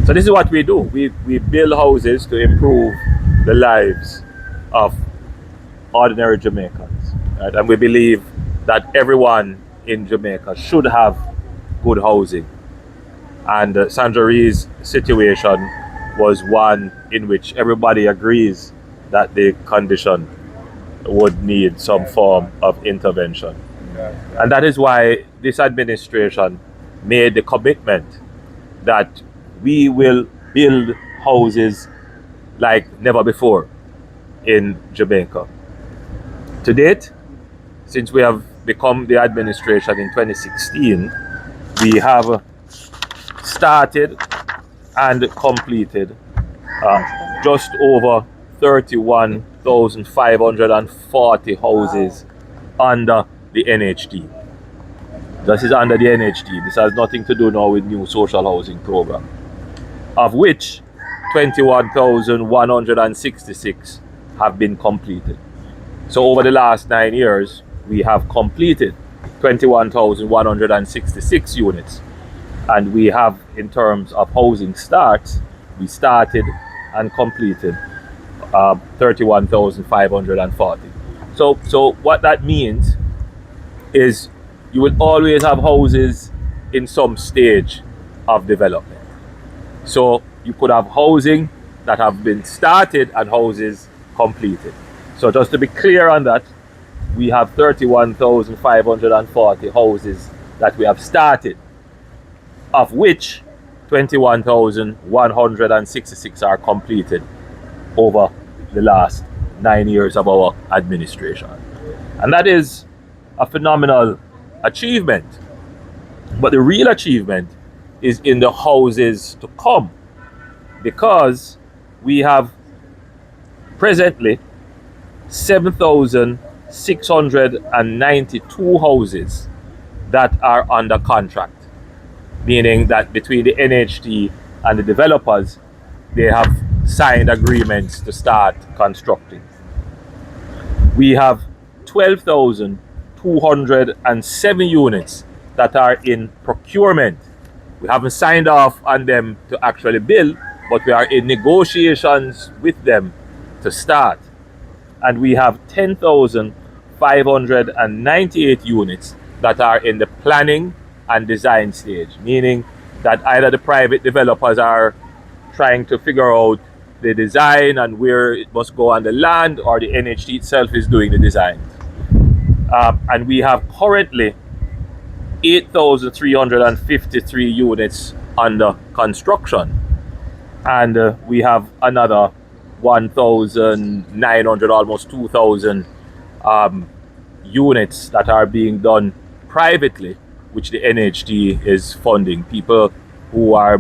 So this is what we do. We build houses to improve the lives of ordinary Jamaicans. Right? And we believe that everyone in Jamaica should have good housing. And Sanjie's situation was one in which everybody agrees that the condition would need some form of intervention. And that is why this administration made the commitment that we will build houses like never before in Jamaica. To date, since we have become the administration in 2016, we have started and completed just over 31,540 houses under the NHD. This is under the NHD. This has nothing to do now with new social housing program, of which 21,166 have been completed. So over the last 9 years, we have completed 21,166 units. And we have, in terms of housing starts, we started and completed 31,540. So what that means is you will always have houses in some stage of development. So you could have housing that have been started and houses completed. So just to be clear on that, we have 31,540 houses that we have started, of which 21,166 are completed over the last 9 years of our administration. And that is a phenomenal achievement. But the real achievement is in the houses to come, because we have presently 7,692 houses that are under contract, meaning that between the NHD and the developers, they have signed agreements to start constructing. We have 12,207 units that are in procurement. We haven't signed off on them to actually build, but we are in negotiations with them to start. And we have 10,598 units that are in the planning and design stage, meaning that either the private developers are trying to figure out the design and where it must go on the land, or the NHD itself is doing the design. And we have currently 8,353 units under construction. And we have another 1,900, almost 2,000 units that are being done privately, which the NHT is funding. People who are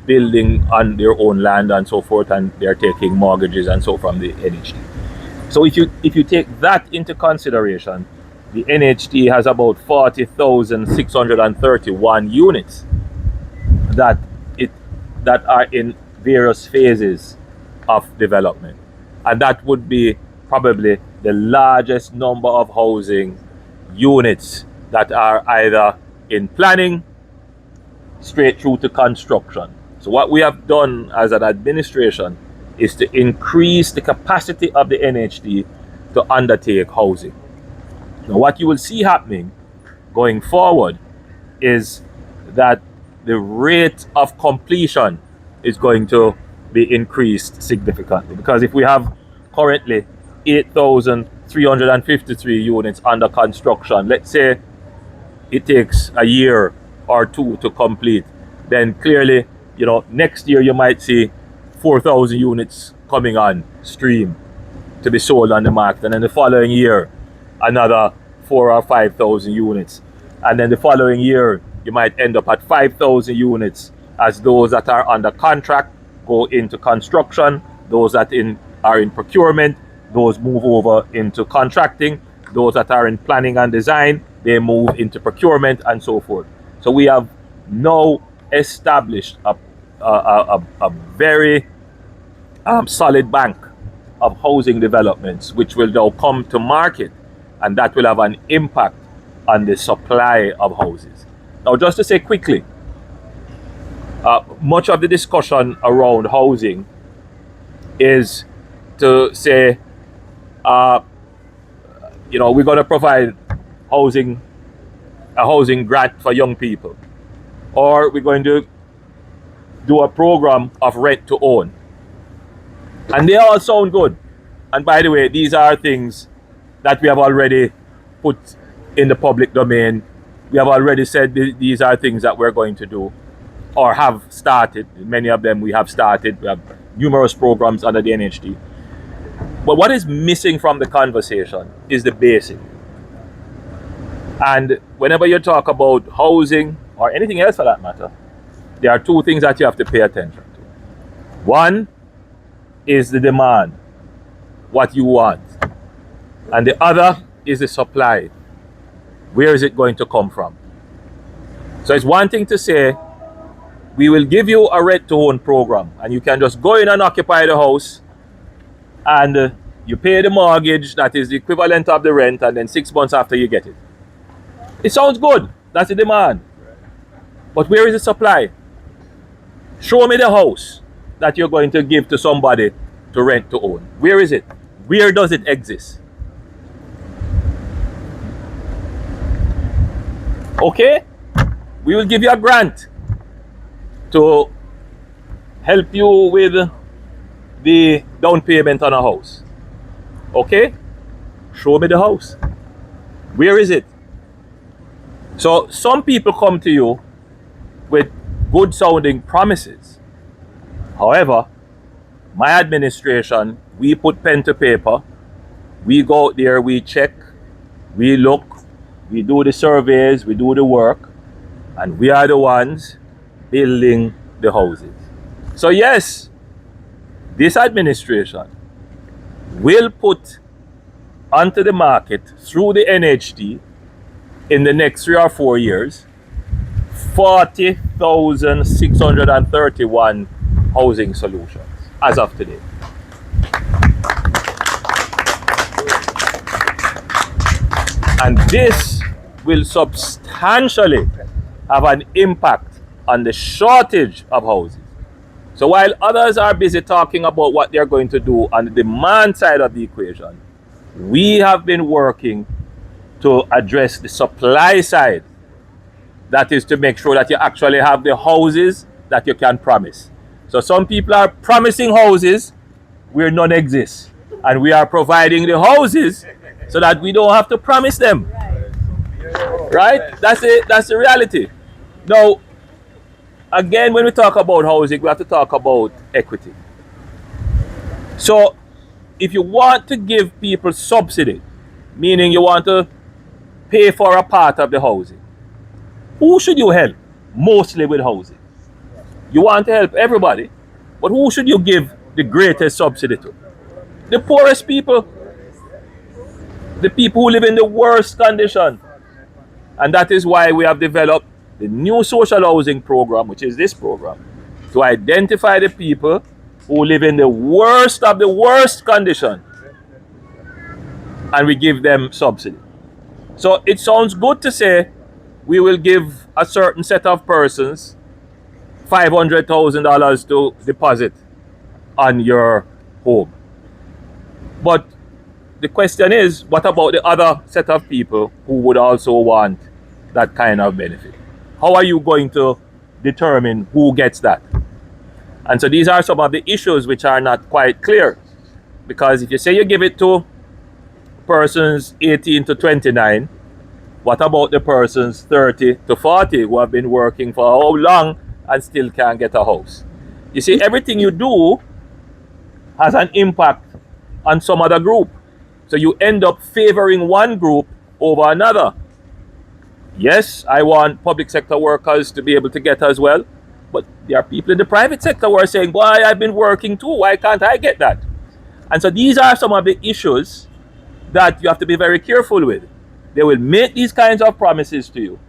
building on their own land and so forth, and they're taking mortgages and so from the NHT. So if you take that into consideration, the NHT has about 40,631 units that are in various phases of development, and that would be probably the largest number of housing units that are either in planning straight through to construction. So what we have done as an administration is to increase the capacity of the NHT to undertake housing. Now what you will see happening going forward is that the rate of completion is going to be increased significantly, because if we have currently 8,353 units under construction, let's say it takes a year or two to complete, then clearly, next year you might see 4,000 units coming on stream to be sold on the market, and then the following year another 4,000 or 5,000 units, and then the following year you might end up at 5,000 units as those that are under contract go into construction, those that are in procurement, those move over into contracting, those that are in planning and design, they move into procurement, and so forth. So we have now established a very solid bank of housing developments which will now come to market, and that will have an impact on the supply of houses. Now, just to say quickly, much of the discussion around housing is to say, we're going to provide a housing grant for young people, or we're going to do a program of rent to own. And they all sound good. And by the way, these are things that we have already put in the public domain. We have already said these are things that we're going to do or have started. Many of them we have started. We have numerous programs under the NHT. But what is missing from the conversation is the basic. And whenever you talk about housing or anything else for that matter, there are two things that you have to pay attention to. One is the demand, what you want. And the other is the supply. Where is it going to come from? So it's one thing to say, we will give you a rent to own program, and you can just go in and occupy the house, and you pay the mortgage that is the equivalent of the rent, and then 6 months after you get it. It sounds good. That's the demand. But where is the supply? Show me the house that you're going to give to somebody to rent to own. Where is it? Where does it exist? Okay? We will give you a grant to help you with the down payment on a house. Okay? Show me the house. Where is it? So some people come to you with good sounding promises. However, my administration, we put pen to paper, we go out there, we check, we look, we do the surveys, we do the work, and we are the ones building the houses. So yes, this administration will put onto the market through the NHT in the next 3 or 4 years 40,631 housing solutions as of today. And this will substantially have an impact on the shortage of houses. So while others are busy talking about what they're going to do on the demand side of the equation, we have been working to address the supply side. That is to make sure that you actually have the houses that you can promise. So some people are promising houses where none exists, and we are providing the houses so that we don't have to promise them. Right? That's the reality. Now, again, when we talk about housing, we have to talk about equity. So if you want to give people subsidy, meaning you want to pay for a part of the housing, who should you help? Mostly with housing. You want to help everybody, but who should you give the greatest subsidy to? The poorest people, the people who live in the worst condition. And that is why we have developed the new social housing program, which is this program, to identify the people who live in the worst of the worst condition, and we give them subsidy. So it sounds good to say we will give a certain set of persons $500,000 to deposit on your home. But the question is, what about the other set of people who would also want that kind of benefit? How are you going to determine who gets that? And so these are some of the issues which are not quite clear. Because if you say you give it to persons 18 to 29, what about the persons 30 to 40 who have been working for how long and still can't get a house? You see, everything you do has an impact on some other group. So you end up favoring one group over another. Yes, I want public sector workers to be able to get as well, but there are people in the private sector who are saying, why, I've been working too, why can't I get that? And so these are some of the issues that you have to be very careful with. They will make these kinds of promises to you,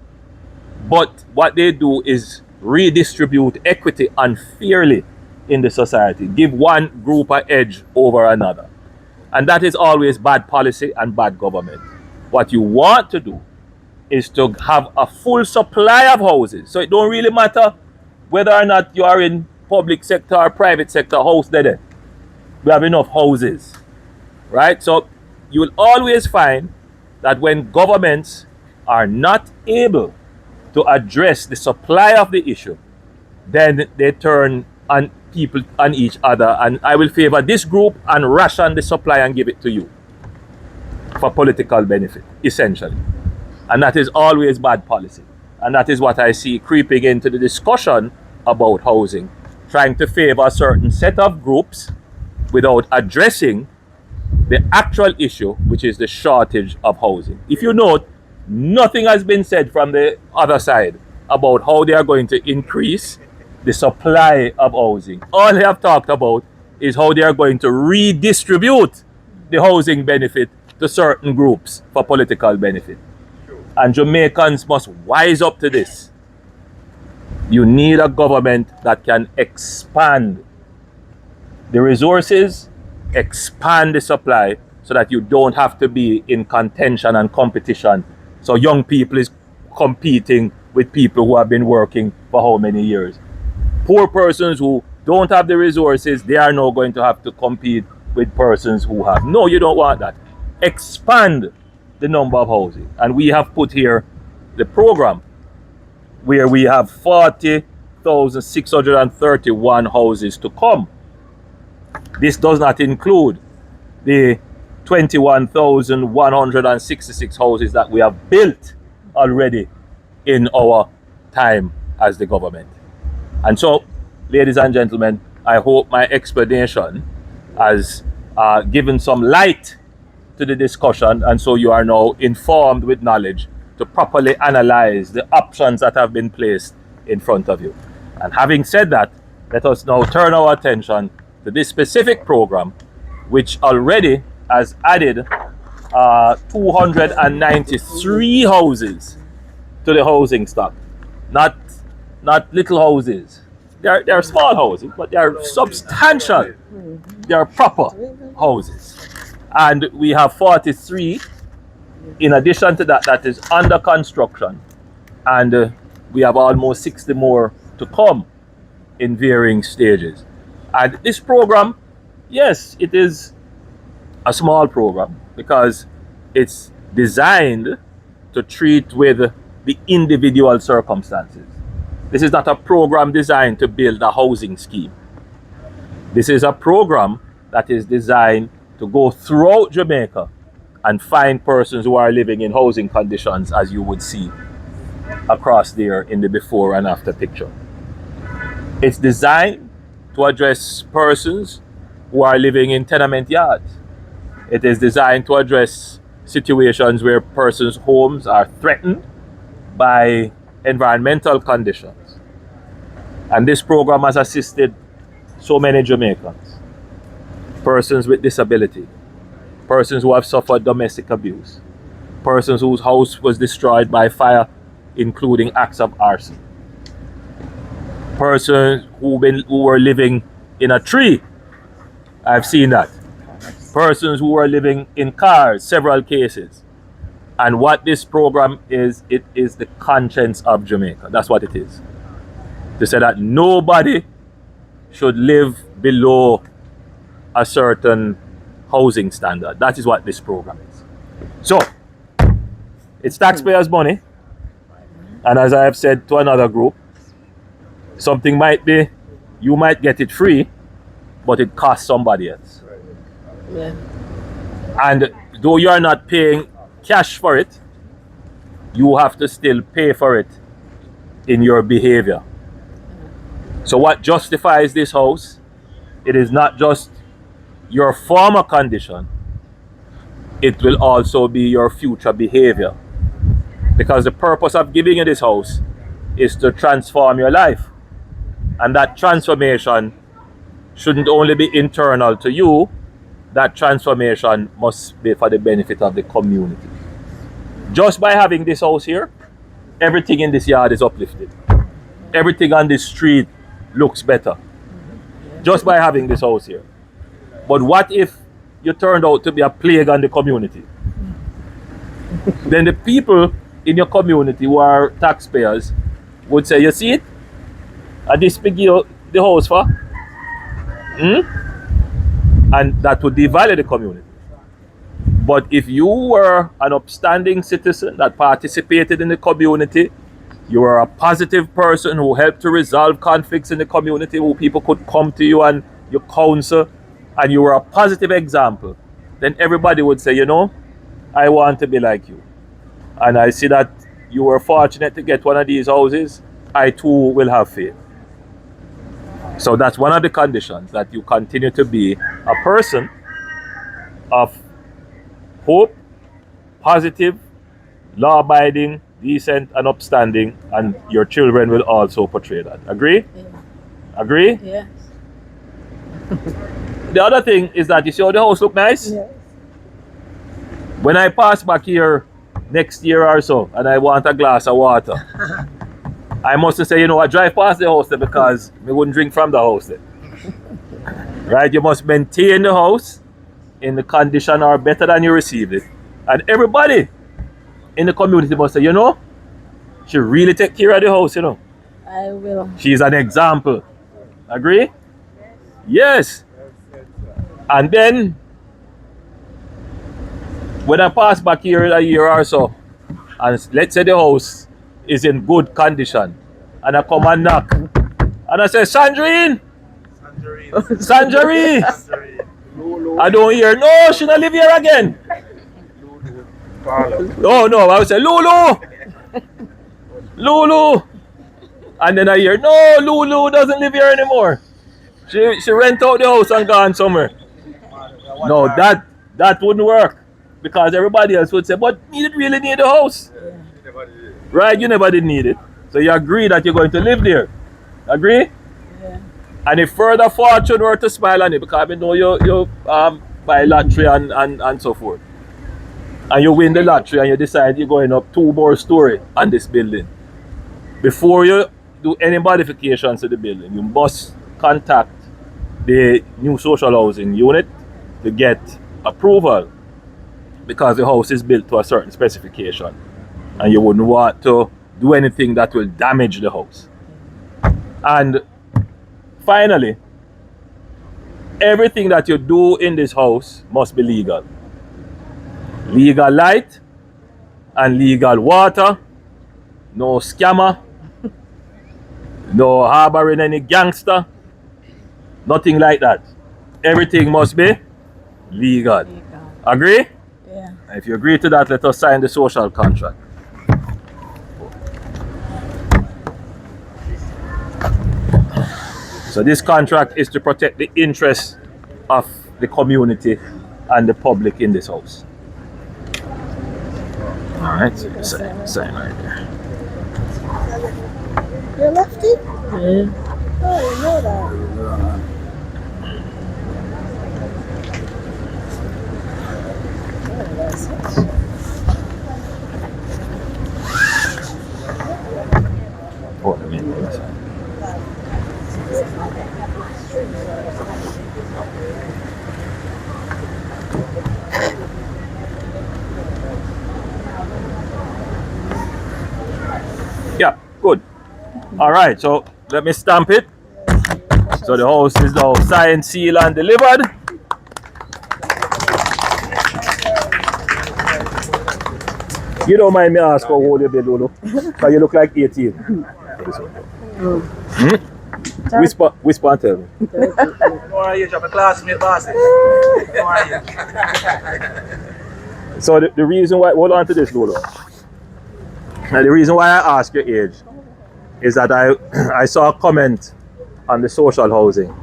but what they do is redistribute equity unfairly in the society, give one group an edge over another. And that is always bad policy and bad government. What you want to do is to have a full supply of houses. So it don't really matter whether or not you are in public sector or private sector, house there. We have enough houses, right? So you will always find that when governments are not able to address the supply of the issue, then they turn on people on each other, and I will favor this group and ration the supply and give it to you for political benefit, essentially. And that is always bad policy. And that is what I see creeping into the discussion about housing, trying to favor a certain set of groups without addressing the actual issue, which is the shortage of housing. If you note, nothing has been said from the other side about how they are going to increase the supply of housing. All they have talked about is how they are going to redistribute the housing benefit to certain groups for political benefit. And Jamaicans must wise up to this. You need a government that can expand the resources, expand the supply, so that you don't have to be in contention and competition. So young people is competing with people who have been working for how many years. Poor persons who don't have the resources, they are now going to have to compete with persons who have. No, you don't want that. Expand the number of housing. And we have put here the program where we have 40,631 houses to come. This does not include the 21,166 houses that we have built already in our time as the government. And so, ladies and gentlemen, I hope my explanation has given some light to the discussion, and so you are now informed with knowledge to properly analyze the options that have been placed in front of you. And having said that, let us now turn our attention to this specific program, which already has added 293 houses to the housing stock. Not little houses. They are small houses, but they are substantial. They are proper houses. And we have 43 in addition to that is under construction. And we have almost 60 more to come in varying stages. And this program, yes, it is a small program because it's designed to treat with the individual circumstances. This is not a program designed to build a housing scheme. This is a program that is designed to go throughout Jamaica and find persons who are living in housing conditions as you would see across there in the before and after picture. It's designed to address persons who are living in tenement yards. It is designed to address situations where persons' homes are threatened by environmental conditions. And this program has assisted so many Jamaicans, persons with disability, persons who have suffered domestic abuse, persons whose house was destroyed by fire, including acts of arson, persons who were living in a tree. I've seen that. Persons who were living in cars, several cases. And what this program is, it is the conscience of Jamaica. That's what it is. To say that nobody should live below a certain housing standard. That is what this program is. So, it's taxpayers' money. And as I have said to another group, something might be, you might get it free, but it costs somebody else. Yeah. And though you are not paying cash for it, you have to still pay for it in your behavior. So what justifies this house, it is not just your former condition, it will also be your future behavior. Because the purpose of giving you this house is to transform your life. And that transformation shouldn't only be internal to you, that transformation must be for the benefit of the community. Just by having this house here, everything in this yard is uplifted. Everything on this street looks better. Just by having this house here. But what if you turned out to be a plague on the community? Then the people in your community who are taxpayers would say, you see it? And this big you the house for? And that would devalue the community. But if you were an upstanding citizen that participated in the community, you were a positive person who helped to resolve conflicts in the community, who people could come to you and you counsel, and you were a positive example, then everybody would say, you know, I want to be like you. And I see that you were fortunate to get one of these houses. I too will have faith. So that's one of the conditions, that you continue to be a person of hope, positive, law-abiding, decent, and upstanding, and your children will also portray that. Agree? Yeah. Agree? Yes. The other thing is that you see how the house look nice? Yes. When I pass back here next year or so, and I want a glass of water, I must say, you know, I drive past the house there because we wouldn't drink from the house there. Right? You must maintain the house in the condition or better than you received it. And everybody in the community must say, you know, she really take care of the house, you know. I will. She's an example. Agree? Yes. And then, when I pass back here a year or so, and let's say the house is in good condition, and I come and knock, and I say, Sandrine! Sanjie! I don't hear, no, she don't live here again. No, I would say, Lulu! Lulu! And then I hear, no, Lulu doesn't live here anymore. She rent out the house and gone somewhere. No, that wouldn't work. Because everybody else would say, but you didn't really need the house. Right, you never did need it. So you agree that you're going to live there. Agree? Yeah. And if further fortune were to smile on it, because I know you buy lottery and so forth, and you win the lottery and you decide you're going up 2 more stories on this building, before you do any modifications to the building, you must contact the new social housing unit to get approval, because the house is built to a certain specification and you wouldn't want to do anything that will damage the house. And finally, everything that you do in this house must be legal. Legal light and legal water. No scammer. No harboring any gangster. Nothing like that. Everything must be legal. Agree? Yeah. If you agree to that, let us sign the social contract. So this contract is to protect the interests of the community and the public in this house. All right, so you sign right there. You're lefty? Yeah. Oh, I know that. Oh, I mean, yeah, good. All right, so let me stamp it. So the house is now signed, sealed, and delivered. You don't mind me ask how old you be, Lulu? Because you look like 18. Whisper and tell me. How are you? I'm a classmate, boss. How are you? So the reason why, hold on to this, Lulu. Now the reason why I ask your age is that I saw a comment on the social housing,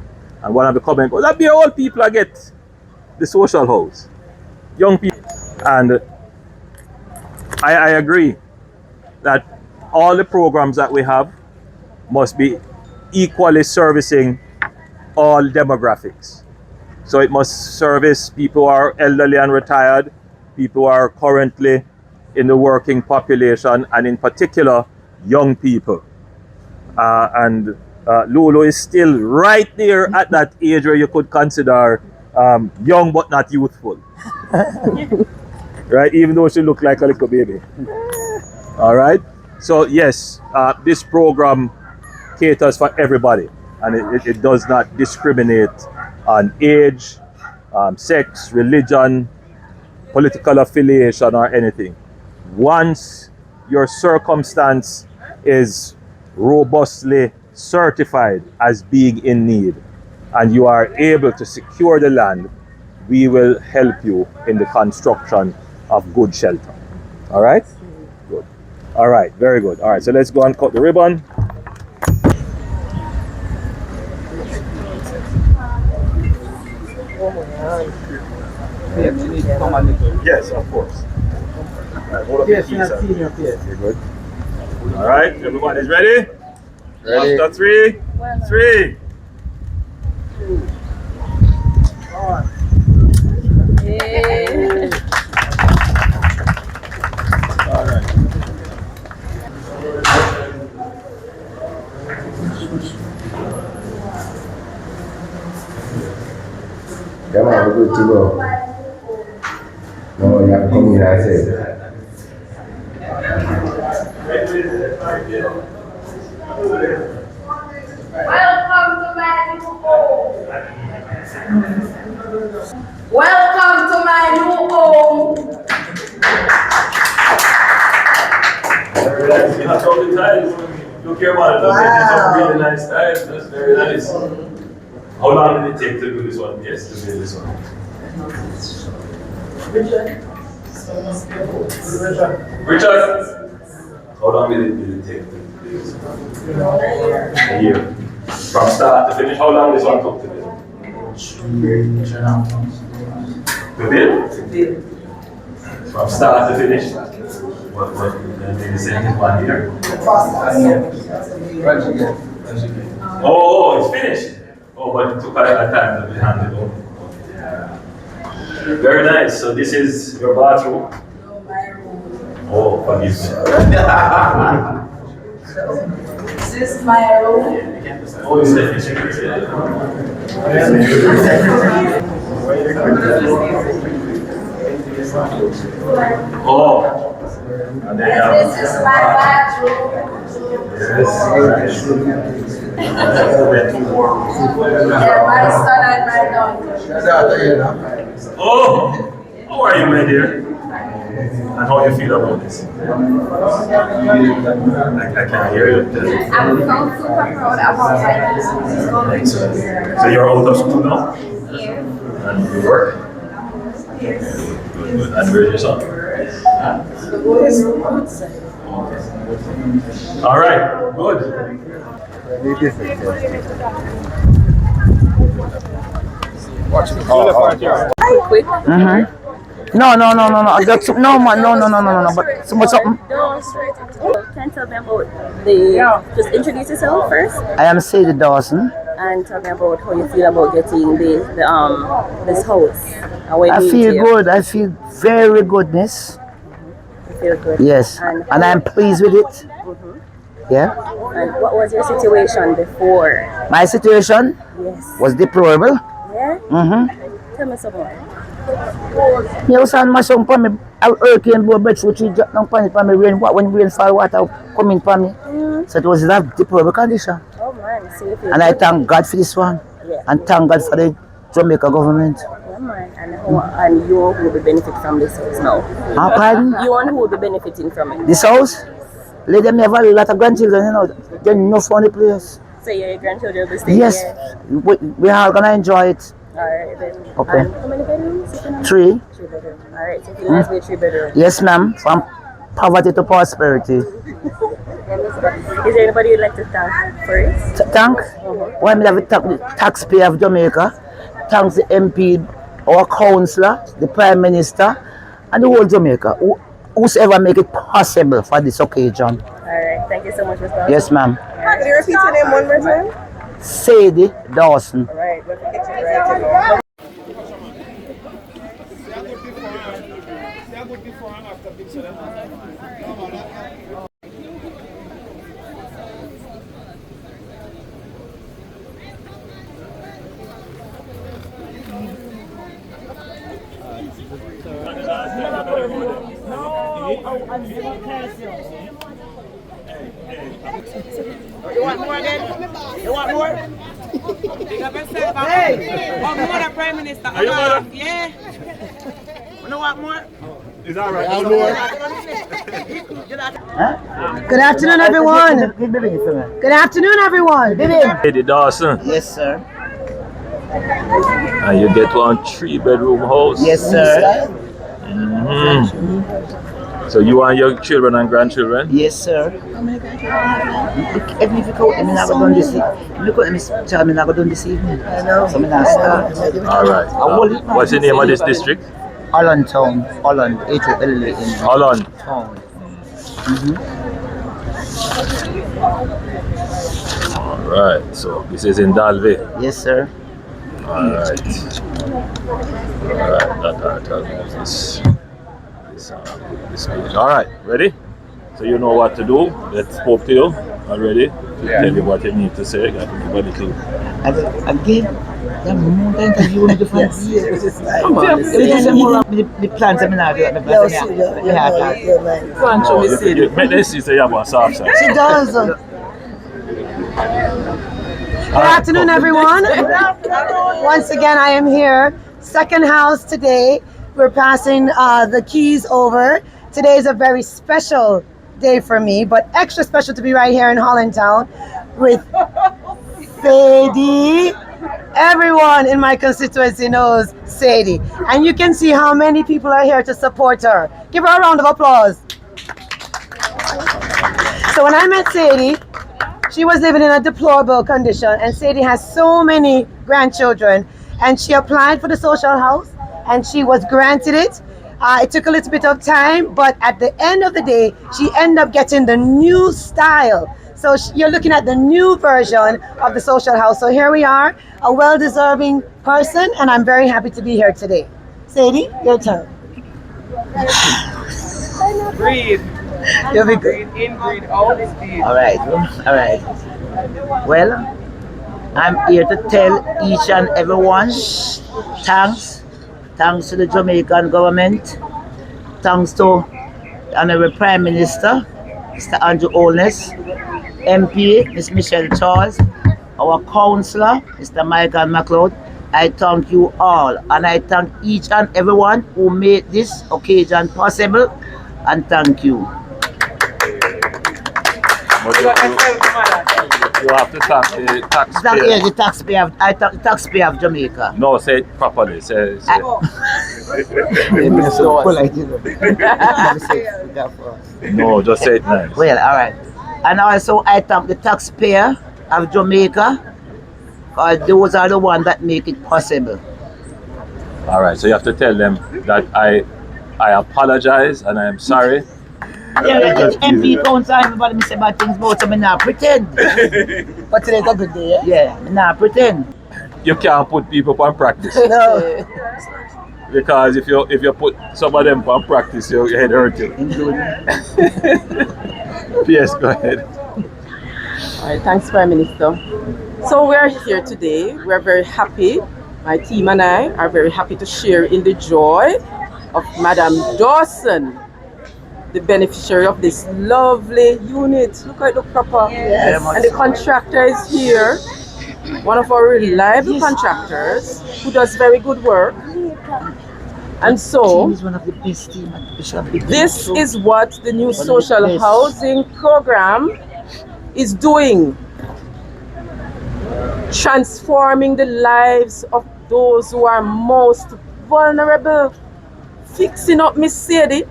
and one of the comments was that be old people that get the social house, young people, and I agree that all the programs that we have must be equally servicing all demographics. So it must service people who are elderly and retired, people who are currently in the working population, and in particular, young people. And Lulu is still right there at that age where you could consider young but not youthful. Right? Even though she looked like a little baby. All right? So yes, this program caters for everybody, and it does not discriminate on age, sex, religion, political affiliation, or anything. Once your circumstance is robustly certified as being in need and you are able to secure the land, we will help you in the construction of good shelter. All right? Good. All right, very good. All right, so let's go and cut the ribbon. Yes, of course. Right, hold up your keys, sir. You're good. All right, everybody's ready? Ready. After three. 3. Yeah. All right. Come on, we're good to go. No, you have to come in and say. Welcome to my new home. Welcome to my new home. Very nice. You have all the tiles. Look here, man. It's a really nice tiles. That's very nice. How long did it take to do this one? Yes, to build this one. Richard. How long did it take to do this one? A year. From start to finish, how long this one took to build? 2 years. To build? From start to finish? What did you say is 1 year? Oh, it's finished. Oh, but it took a time to be handed over. Very nice. So this is your bathroom. Oh, forgive me. This is my room. Oh, it's definitely. Oh, and then This is my bathroom. Yeah, my son and my daughter. Oh, how are you, my dear? And how you feel about this? I can't hear you. I'm so super proud about my Excellent. So you're out of school now? Here. And you work? Yes. Good. And where's your son? All right, good. Watch it. Quick. Mm-hmm. No. That's, no, man. No. But something. Can you tell me about the? Just introduce yourself first. I am Sadi Dawson. And tell me about how you feel about getting this house. And when I you feel here. good. I feel very good, miss. You feel good. Yes. And I'm pleased with it. Yeah. And what was your situation before? My situation Yes. was deplorable. Yeah. Mm-hmm. Tell me some more. Me was on my son for me. A hurricane blow breadfruit tree drop down on it for me. When rain fall, water come in for me. So it was that deplorable condition. Oh man, so you feel And I good? thank God for this one. Yeah. And thank God for the Jamaica government. Yeah, man. And you will be benefit from this house now. Pardon? You want who will be benefiting from it? This house? Let them have a lot of grandchildren, you know. They're no funny place. So your grandchildren will be staying Yes. here? We are gonna enjoy it. Alright then. Okay. And how many bedrooms? 3. 3 bedrooms. Alright, so it has to be 3 bedrooms. Yes, ma'am. From poverty to prosperity. Is there anybody you'd like to thank first? Thank? Why me have to thank the taxpayer of Jamaica, thanks the MP, our councillor, the Prime Minister, and the whole Jamaica, whosoever make it possible for this occasion. Alright, thank you so much, Mr. Dawson. Yes, ma'am. Can you repeat your name one more time? Sadi Dawson. Alright, let's get you right. You want more then? You want more? Big up yourself. Hey! Want more than Prime Minister? Are you more? Yeah. You don't want more? Is that right? Good afternoon, everyone. Good afternoon, everyone. Sadi Dawson. Yes, sir. And you get 3 bedroom house. Yes, sir. So you and your children and grandchildren? Yes, sir. How many grandchildren? Even if you count them, I never done this evening. Look at me, child, I never done this evening. I know. So I not start. All right. What's the name of this district? Holland Town. Holland. H-O-L-L-A-N. Holland. Town. All right. So this is in Dalvey. Yes, sir. All right. I'll move this page. All right, ready? So you know what to do. Let's spoke to you already. Yeah. Tell you what you need to say. Got to give a little. Again, more than you want to find. Come on, the plans I'm not doing. Make them see say you have a soft side. She does. Good afternoon, everyone. Once again, I am here. Second house today. We're passing the keys over. Today is a very special day for me, but extra special to be right here in Holland Town with Sadie. Everyone in my constituency knows Sadie. And you can see how many people are here to support her. Give her a round of applause. So when I met Sadie, she was living in a deplorable condition, and Sadie has so many grandchildren, and she applied for the social house and she was granted it. It took a little bit of time, but at the end of the day, she ended up getting the new style. So you're looking at the new version of the social house. So here we are, a well-deserving person, and I'm very happy to be here today. Sadie, your turn. Breathe. You'll be good. Breathe in, breathe out. All right. Well, I'm here to tell each and everyone thanks to the Jamaican government, thanks to Honorable Prime Minister, Mr. Andrew Holness, MP, Ms. Michelle Charles, our councillor, Mr. Michael McLeod. I thank you all, and I thank each and everyone who made this occasion possible, and thank you. You have to thank the taxpayer. Yeah, the taxpayer. I thank the taxpayer of Jamaica. No, say it properly. Say. No, just say it nice. Well, all right. And also, I thank the taxpayer of Jamaica, because those are the ones that make it possible. All right, so you have to tell them that I apologize and I am sorry. Yeah, MP council, everybody me say bad things about me now pretend. But today's a good day, yeah? Yeah, nah pretend. You can't put people on practice. No. Because if you put some of them on practice, your head hurt you. Yes, go ahead. All right, thanks, Prime Minister. So we are here today. We are very happy. My team and I are very happy to share in the joy of Madam Dawson, the beneficiary of this lovely unit. Look at it look proper. Yes. And the contractor is here, one of our reliable contractors who does very good work. And so, this is what the new social housing program is doing. Transforming the lives of those who are most vulnerable. Fixing up Miss Sadie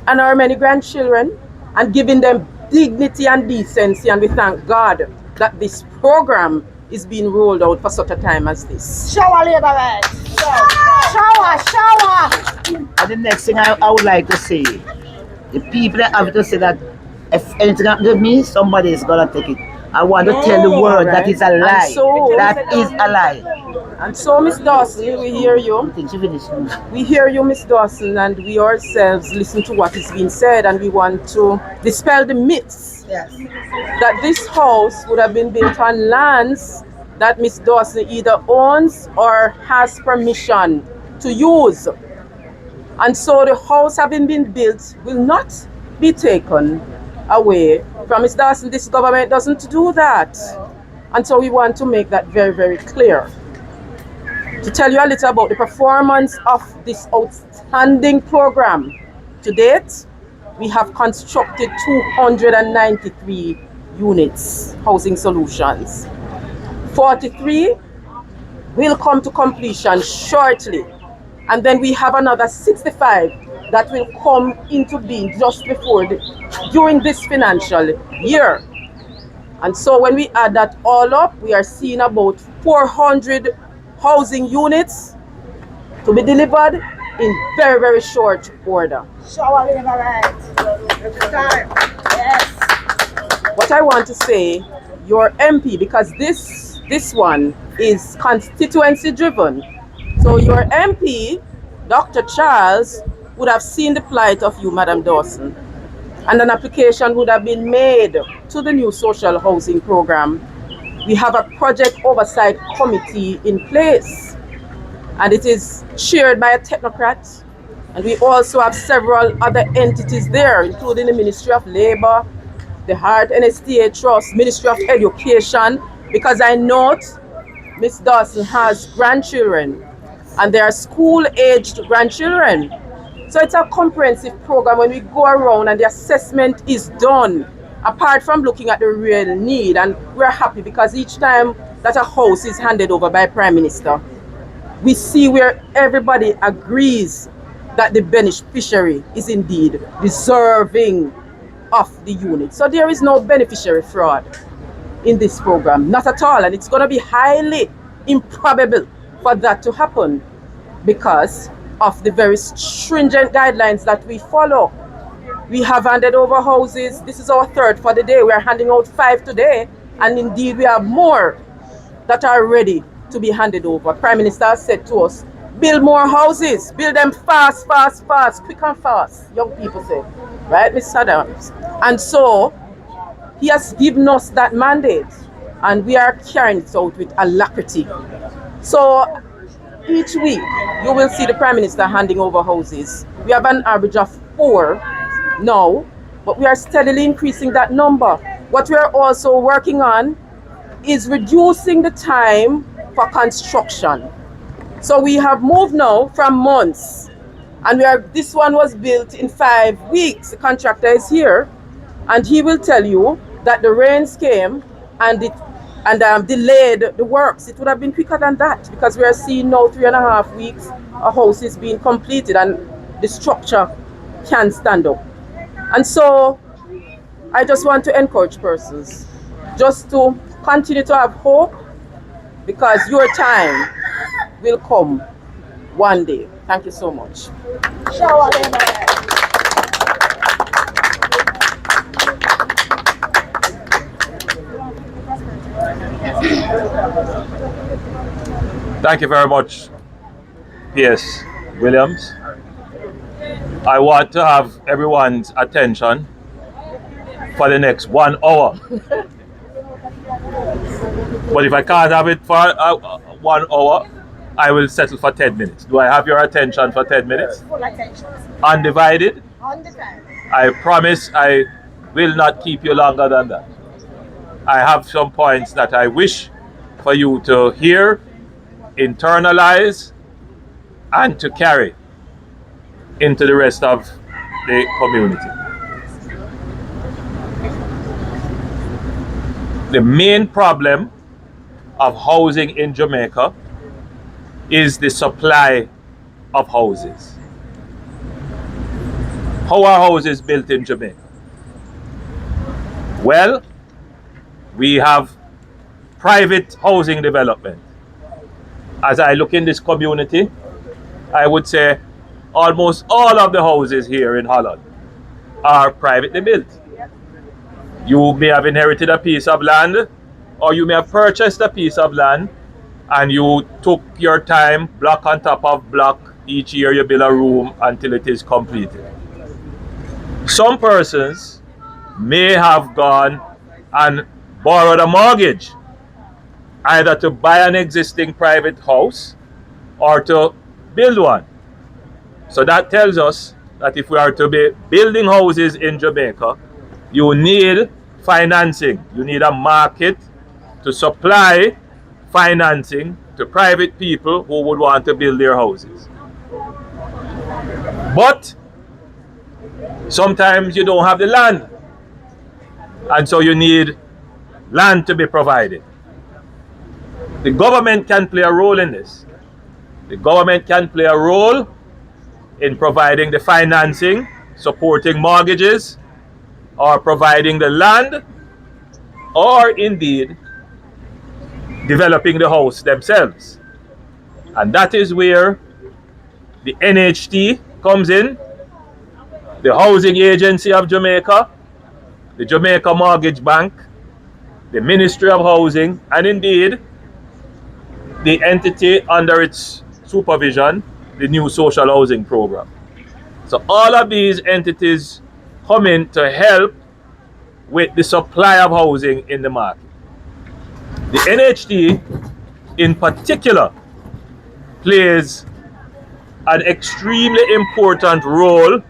and our many grandchildren and giving them dignity and decency. And we thank God that this program is being rolled out for such a time as this. Shower, labor rights. Shower. And the next thing I would like to say, the people that have to say that if anything happens to me, somebody is gonna take it. I want to tell the world that is a lie. That is a lie. And so, Miss Dawson, we hear you. We hear you, Miss Dawson, and we ourselves listen to what is being said, and we want to dispel the myths that this house would have been built on lands that Miss Dawson either owns or has permission to use. And so the house having been built will not be taken away from Miss Dawson. This government doesn't do that. And so we want to make that very, very clear. To tell you a little about the performance of this outstanding program. To date, we have constructed 293 units, housing solutions. 43 will come to completion shortly. And then we have another 65 that will come into being just during this financial year. And so when we add that all up, we are seeing about 400 housing units to be delivered in very, very short order. Shower, labor rights. Yes. What I want to say, your MP, because this one is constituency driven. So your MP, Dr. Charles, would have seen the plight of you, Madam Dawson, and an application would have been made to the new social housing program. We have a project oversight committee in place, and it is chaired by a technocrat. And we also have several other entities there, including the Ministry of Labor, the Heart NSTA Trust, Ministry of Education, because I note Miss Dawson has grandchildren, and they are school-aged grandchildren. So it's a comprehensive program when we go around and the assessment is done, apart from looking at the real need. And we're happy because each time that a house is handed over by Prime Minister, we see where everybody agrees that the beneficiary is indeed deserving of the unit. So there is no beneficiary fraud in this program, not at all. And it's going to be highly improbable for that to happen because of the very stringent guidelines that we follow. We have handed over houses. This is our third for the day. We are handing out 5 today, and indeed we have more that are ready to be handed over. Prime Minister has said to us, build more houses, build them fast, quick and fast, young people say, right, Mr. Adams? And so he has given us that mandate, and we are carrying it out with alacrity. So each week, you will see the Prime Minister handing over houses. We have an average of 4 now, but we are steadily increasing that number. What we are also working on is reducing the time for construction. So we have moved now from months, and this one was built in 5 weeks. The contractor is here, and he will tell you that the rains came and delayed the works. It would have been quicker than that because we are seeing now 3.5 weeks a house is being completed and the structure can stand up. And so I just want to encourage persons just to continue to have hope because your time will come one day. Thank you so much. Thank you very much, P.S. Williams. I want to have everyone's attention for the next 1 hour. But if I can't have it for 1 hour, I will settle for 10 minutes. Do I have your attention for 10 minutes? Full attention. Undivided? Undivided. I promise I will not keep you longer than that. I have some points that I wish for you to hear, internalize, and to carry into the rest of the community. The main problem of housing in Jamaica is the supply of houses. How are houses built in Jamaica? Well, we have private housing development. As I look in this community, I would say almost all of the houses here in Holland are privately built. You may have inherited a piece of land, or you may have purchased a piece of land, and you took your time, block on top of block. Each year you build a room until it is completed. Some persons may have gone and borrowed a mortgage, either to buy an existing private house or to build one. So that tells us that if we are to be building houses in Jamaica, you need financing. You need a market to supply financing to private people who would want to build their houses. But sometimes you don't have the land, and so you need land to be provided. The government can play a role in this. The government can play a role in providing the financing, supporting mortgages, or providing the land, or indeed developing the house themselves. And that is where the NHT comes in, the Housing Agency of Jamaica, the Jamaica Mortgage Bank, the Ministry of Housing, and indeed the entity under its supervision, the new social housing program. So all of these entities come in to help with the supply of housing in the market. The NHT in particular plays an extremely important role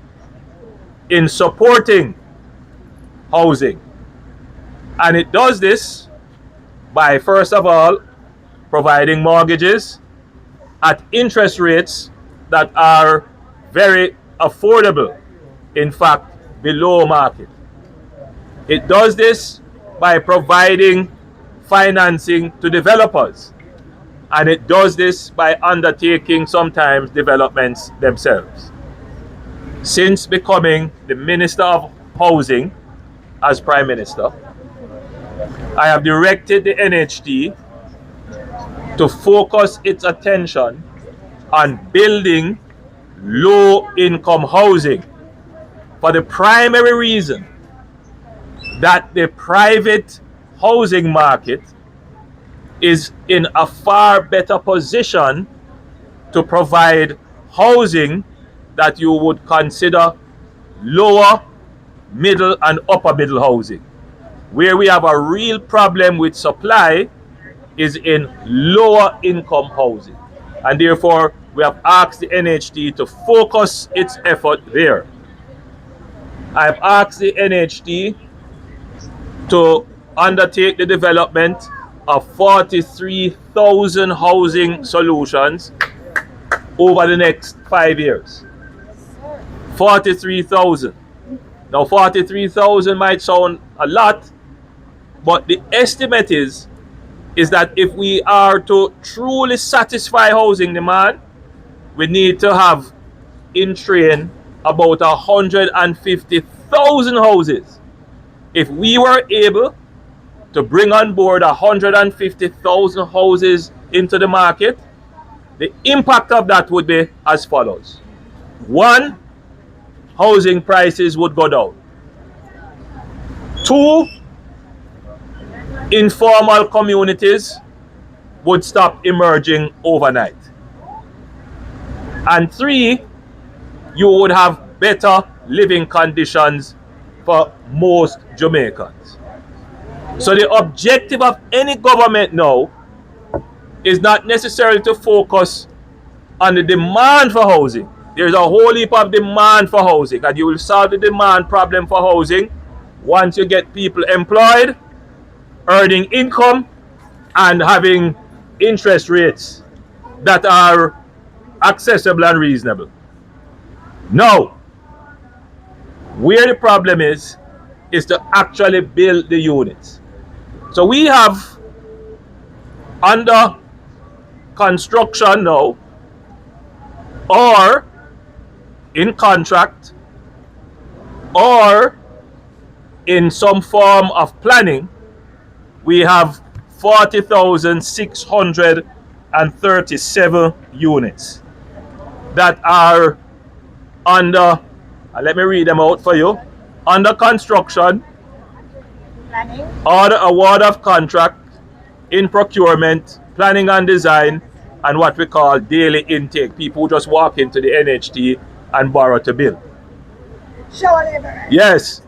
in supporting housing. And it does this by, first of all, providing mortgages at interest rates that are very affordable, in fact, below market. It does this by providing financing to developers, and it does this by undertaking sometimes developments themselves. Since becoming the Minister of Housing as Prime Minister, I have directed the NHT to focus its attention on building low-income housing for the primary reason that the private housing market is in a far better position to provide housing that you would consider lower, middle, and upper middle housing. Where we have a real problem with supply is in lower income housing. And therefore, we have asked the NHT to focus its effort there. I have asked the NHT to undertake the development of 43,000 housing solutions over the next 5 years. 43,000. Now 43,000 might sound a lot, but the estimate is that if we are to truly satisfy housing demand, we need to have in train about 150,000 houses. If we were able to bring on board 150,000 houses into the market, The impact of that would be as follows. One, housing prices would go down. Two, informal communities would stop emerging overnight. And three, you would have better living conditions for most Jamaicans. So the objective of any government now is not necessarily to focus on the demand for housing. There's a whole heap of demand for housing, and you will solve the demand problem for housing once you get people employed, earning income, and having interest rates that are accessible and reasonable. Now, where the problem is to actually build the units. So we have under construction now, or in contract, or in some form of planning, we have 40,637 units that are under, let me read them out for you, under construction, order award of contract, in procurement, planning and design, and what we call daily intake. People who just walk into the NHT and borrow to build. Yes.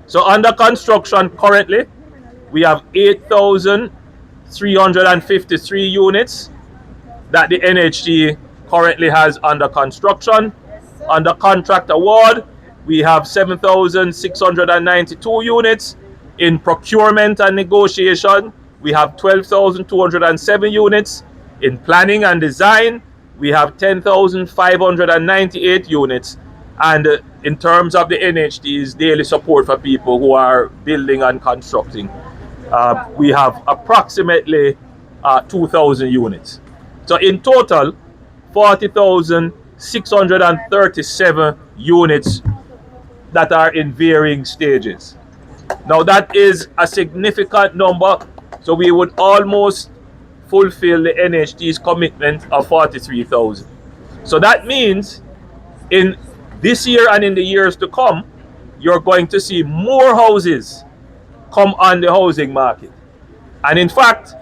So under construction currently, we have 8,353 units that the NHT currently has under construction. Under contract award, we have 7,692 units. In procurement and negotiation, we have 12,207 units. In planning and design, we have 10,598 units. And in terms of the NHT's daily support for people who are building and constructing, we have approximately 2,000 units. So in total, 40,637 units that are in varying stages. Now that is a significant number, so we would almost fulfill the NHT's commitment of 43,000. So that means in this year and in the years to come, you're going to see more houses come on the housing market. And in fact,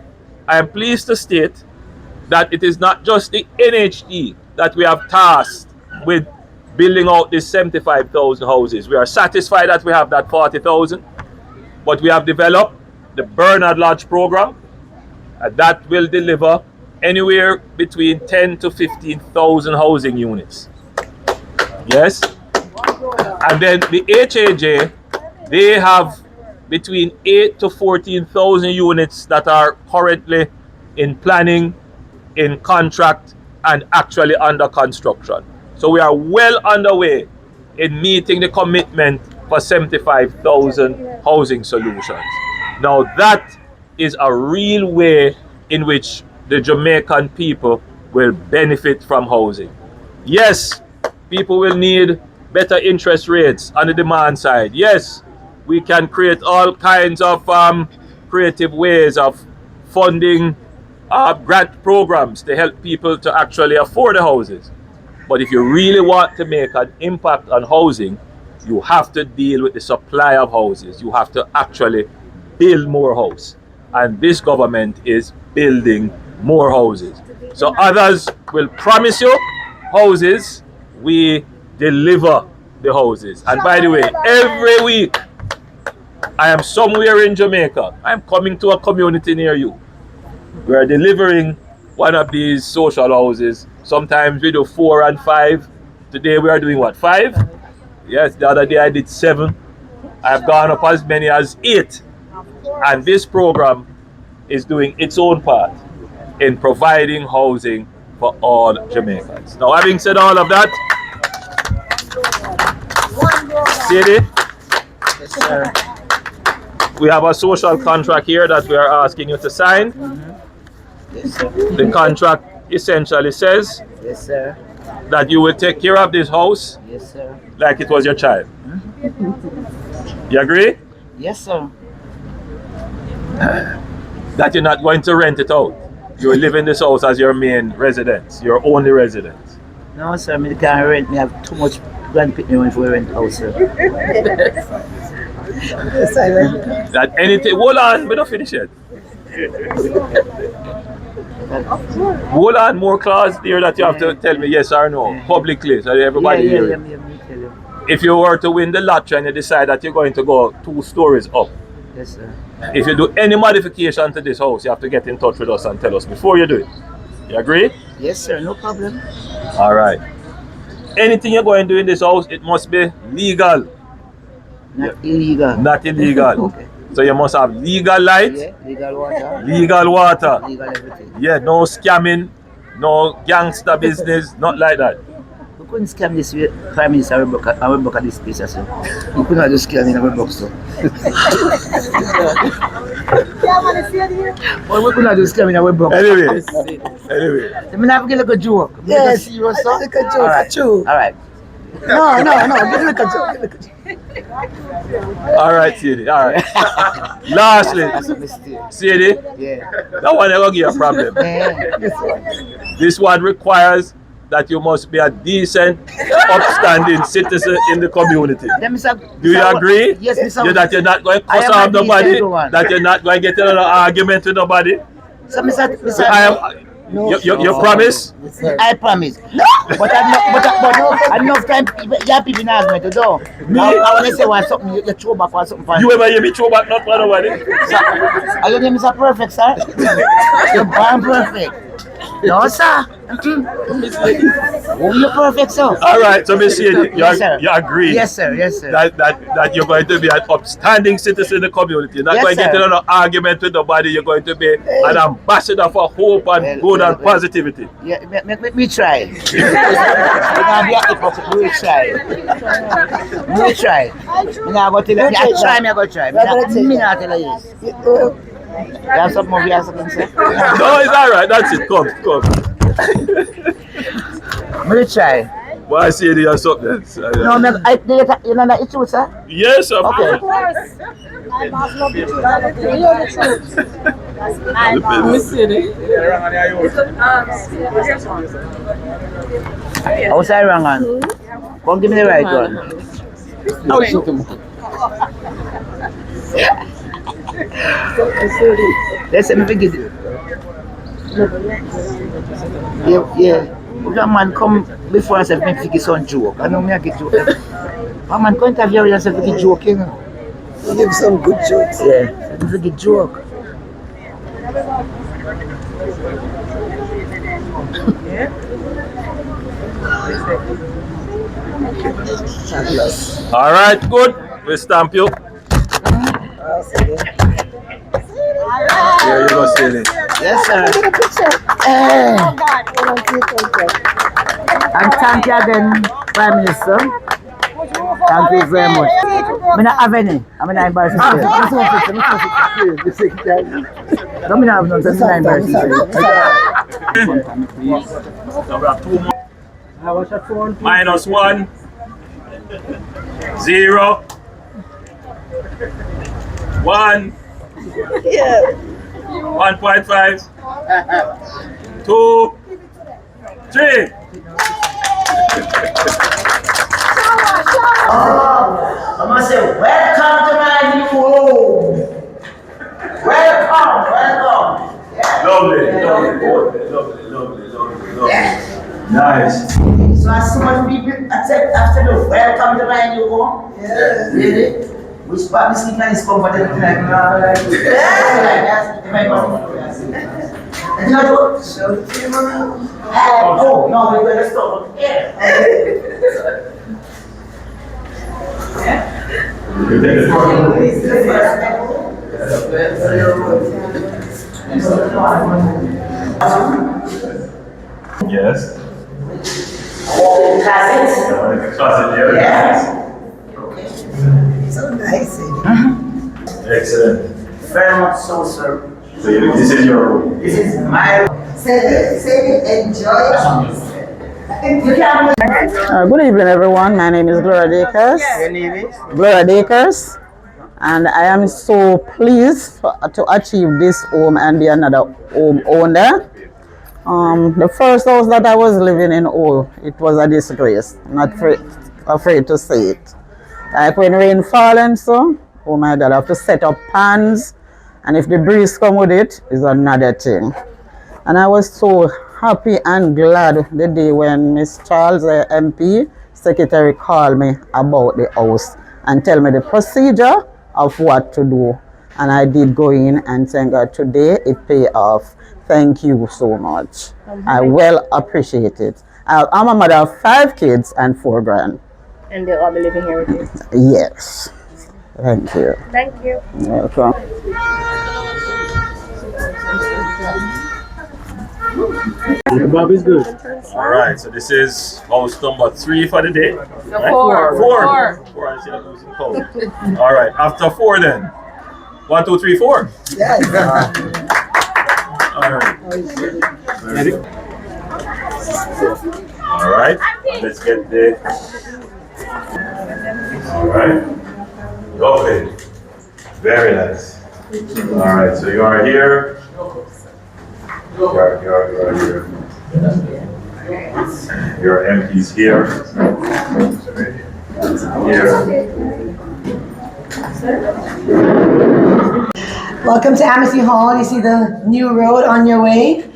I am pleased to state that it is not just the NHT that we have tasked with building out these 75,000 houses. We are satisfied that we have that 40,000, but we have developed the Bernard Lodge program, and that will deliver anywhere between 10 to 15,000 housing units. Yes? And then the HAJ, they have between 8 to 14,000 units that are currently in planning, in contract, and actually under construction. So we are well underway in meeting the commitment for 75,000 housing solutions. Now that is a real way in which the Jamaican people will benefit from housing. Yes, people will need better interest rates on the demand side. Yes, we can create all kinds of creative ways of funding grant programs to help people to actually afford the houses. But if you really want to make an impact on housing, you have to deal with the supply of houses. You have to actually build more houses. And this government is building more houses. So others will promise you houses, we deliver the houses. And by the way, every week I am somewhere in Jamaica. I'm coming to a community near you. We are delivering one of these social houses. Sometimes we do 4 and 5. Today we are doing what, 5? Yes, the other day I did 7. I've gone up as many as 8. And this program is doing its own part in providing housing for all Jamaicans. Now, having said all of that, Sadi, Yes, sir. we have a social contract here that we are asking you to sign. Yes, sir. The contract essentially says Yes, sir. that you will take care of this house Yes, sir. like it was your child. You agree? Yes, sir. That you're not going to rent it out. You live in this house as your main residence, your only residence. No, sir, I can't rent. I have too much grandpicking money for rent house, sir. Yes, I rent. That anything, hold on, we don't finish yet. Hold on, more clause there that you have to tell me yes or no, publicly, so everybody hear it. If you were to win the lottery and you decide that you're going to go 2 stories up, yes, sir. If you do any modification to this house, you have to get in touch with us and tell us before you do it. You agree? Yes, sir, no problem. All right. Anything you're going to do in this house, it must be legal. Not illegal. Not illegal. Okay. So you must have legal light, Legal water. legal water. Legal everything. Yeah, no scamming, no gangster business, not like that. We couldn't scam this way. Prime Minister, I will book at this place as well. We could not just scam in our box, so. Well, we could not just scam in our box. Anyway. I mean, I have to get like a joke. Yes, serious, sir? like a joke, true. All right. No, give me like a joke. All right, Sadi. All right. Lastly, Sadi. Yeah. That one never give you a problem. This one requires that you must be a decent, upstanding citizen in the community. Do you agree? Yes, Mr. That you're not going to cuss off nobody, that you're not going to get in an argument with nobody? So, Mr. You promise? I promise. No! But enough time, people in argument to do. Me? I want to say something, you throw back or something. You ever hear me throw back not for nobody? Are your name is perfect, sir? You're born perfect. No, sir. You're perfect, sir. All right, so Miss Sadi, you agree? Yes, sir. Yes, sir. That you're going to be an upstanding citizen in the community. You're not going to get in an argument with nobody. You're going to be an ambassador for hope and good and positivity. Yeah, make me try. We try. We try. I'm going to try. I'm going to try. You have something more you have something to say? No, it's all right. That's it. Come. I'm going to try. Why say you have something? No, you know that it's true, sir? Yes, of course. I must love the truth. You know the truth. How's I wrong on? Come give me the right one. How is it? Let's see me forget it. Yeah. That man come before us and make figure some joke. I know me I get joke. That man can't have yourself to get joke, you know. You give some good jokes. Yeah, you forget joke. All right, good. We stamp you. Here you go, Sadi. Yes, sir. And thank you again, Prime Minister. Thank you very much. I'm not have any. I'm not embarrassed. I'm not have none. I'm not embarrassed. -1 0 1 1.5 2 3 I must say, welcome to my new home. Welcome. Lovely. Nice. So as so much people accept after the welcome to my new home. Yes. Really? Which part is sleeping is comfortable tonight? And you know what? Oh, no, we're going to stop here. Yes. Closet. Closet there. Yes. So nice. Excellent. Very much so, sir. So this is your room. This is my Say enjoy. Good evening, everyone. My name is Gloria Dakers. Gloria Dakers. And I am so pleased to achieve this home and be another home owner. The first house that I was living in, it was a disgrace. I'm not afraid to say it. Like when rain fall and so, oh my God, I have to set up pans, and if the breeze come with it, is another thing. And I was so happy and glad the day when Miss Charles, the MP, secretary, called me about the house and tell me the procedure of what to do. And I did go in, and thank God today it paid off. Thank you so much. I well appreciate it. I'm a mother of 5 kids and 4 grand. And they'll all be living here with you? Yes. Thank you. Thank you. You're welcome. Bobby's good. All right, so this is house number 3 for the day. No, right? 4. 4. I see that losing count. All right, after 4 then. 1, 2, 3, 4. Yes. All right. Ready? All right. Let's get the. All right. Okay. Very nice. All right. So you are here. You are here. Your MP's here. Welcome to Amnesty Hall. You see the new road on your way.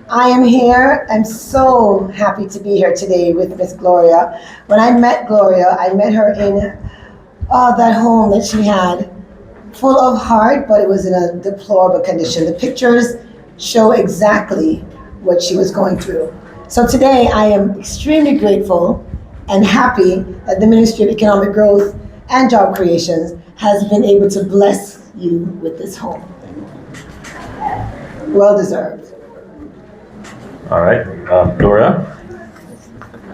I am here. I'm so happy to be here today with Miss Gloria. When I met Gloria, I met her in that home that she had, full of heart, but it was in a deplorable condition. The pictures show exactly what she was going through. So today I am extremely grateful and happy that the Ministry of Economic Growth and Job Creations has been able to bless you with this home. Well deserved. All right, Gloria,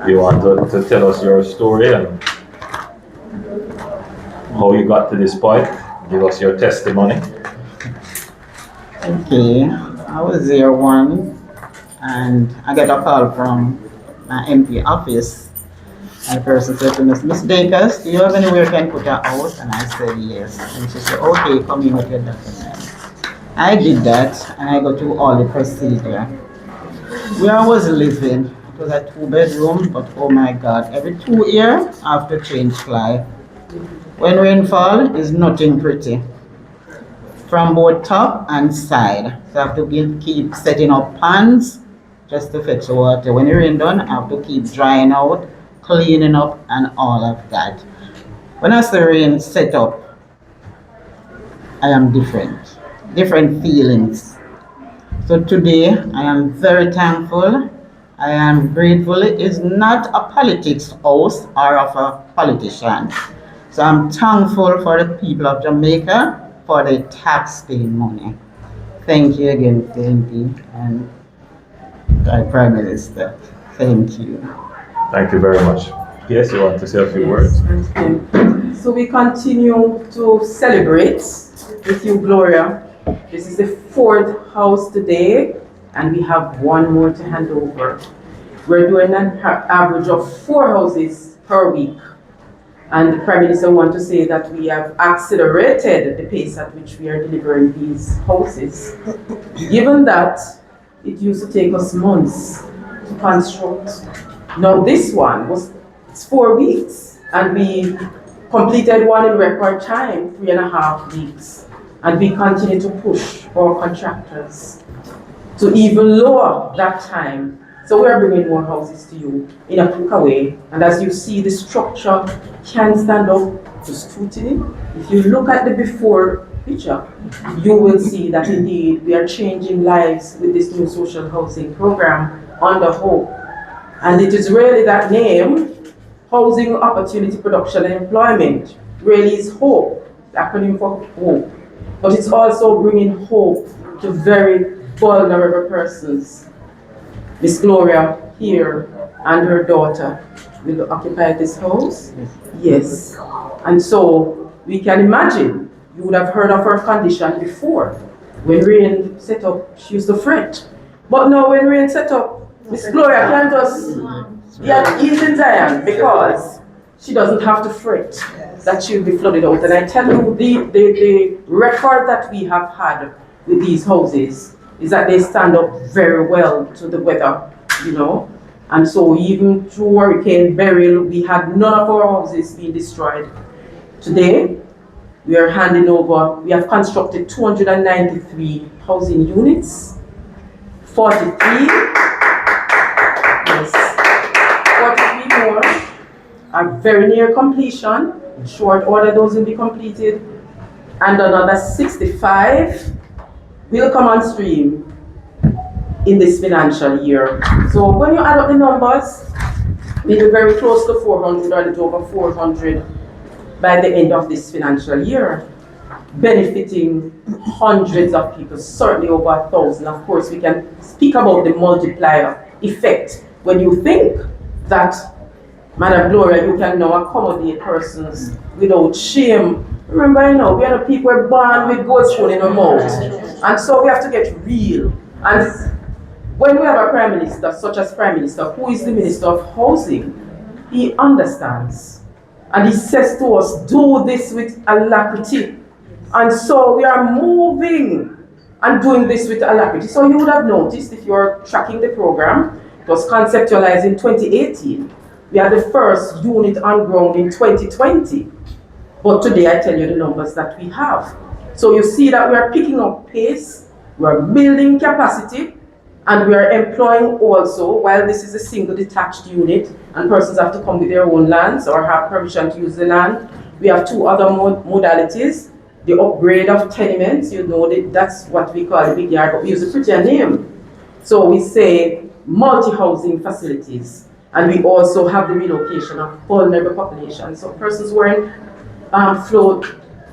you want to tell us your story and how you got to this point? Give us your testimony. Okay, I was there one, and I got a call from my MP office. And the person said to me, Miss Dakers, do you have anywhere you can put her out? And I said yes. And she said, okay, come in with your documents. I did that, and I got through all the procedure. Where I was living, it was a 2-bedroom, but oh my God, every 2 years I have to change fly. When rainfall is nothing pretty, from both top and side. So I have to keep setting up pans just to fetch the water. When the rain done, I have to keep drying out, cleaning up, and all of that. When I say rain set up, I am different feelings. So today, I am very thankful. I am grateful. It is not a politics house or of a politician. So I'm thankful for the people of Jamaica for the tax-paying money. Thank you again, MP and the Prime Minister. Thank you. Thank you very much. Yes, you want to say a few words? So we continue to celebrate with you, Gloria. This is the 4th house today, and we have 1 more to hand over. We're doing an average of 4 houses per week. And the Prime Minister wants to say that we have accelerated the pace at which we are delivering these houses. Given that it used to take us months to construct, now this one it's 4 weeks, and we completed one in record time, 3.5 weeks. And we continue to push our contractors to even lower that time. So we are bringing more houses to you in a quicker way. And as you see, the structure can stand up to scrutiny. If you look at the before picture, you will see that indeed we are changing lives with this new social housing program under hope. And it is really that name, Housing Opportunity Production and Employment, really is hope, the acronym for hope. But it's also bringing hope to very vulnerable persons. Miss Gloria here and her daughter will occupy this house. Yes. And so we can imagine, you would have heard of her condition before. When rain set up, she used to fret. But now when rain set up, Miss Gloria can just get easy in Zion because she doesn't have to fret. that she'll be flooded out. And I tell you, the record that we have had with these houses is that they stand up very well to the weather, you know. And so even through Hurricane Beryl, we had none of our houses being destroyed. Today, we are handing over, we have constructed 293 housing units, 43 more are very near completion. In short order, those will be completed. And another 65 will come on stream in this financial year. So when you add up the numbers, we'll be very close to 400 or a little over 400 by the end of this financial year, benefiting hundreds of people, certainly over 1,000. Of course, we can speak about the multiplier effect when you think that, Madam Gloria, you can now accommodate persons without shame. Remember, you know, we are the people who are born with goat's food in our mouth. And so we have to get real. And when we have a Prime Minister, such as Prime Minister, who is the Minister of Housing, he understands. And he says to us, do this with alacrity. And so we are moving and doing this with alacrity. So you would have noticed, if you're tracking the program, it was conceptualized in 2018. We had the first unit on ground in 2020. But today I tell you the numbers that we have. So you see that we are picking up pace, we are building capacity, and we are employing also, while this is a single detached unit, and persons have to come with their own lands or have permission to use the land, we have two other modalities. The upgrade of tenements, you know, that's what we call the big yard, but we use a prettier name. So we say multi-housing facilities. And we also have the relocation of vulnerable populations. So persons who are in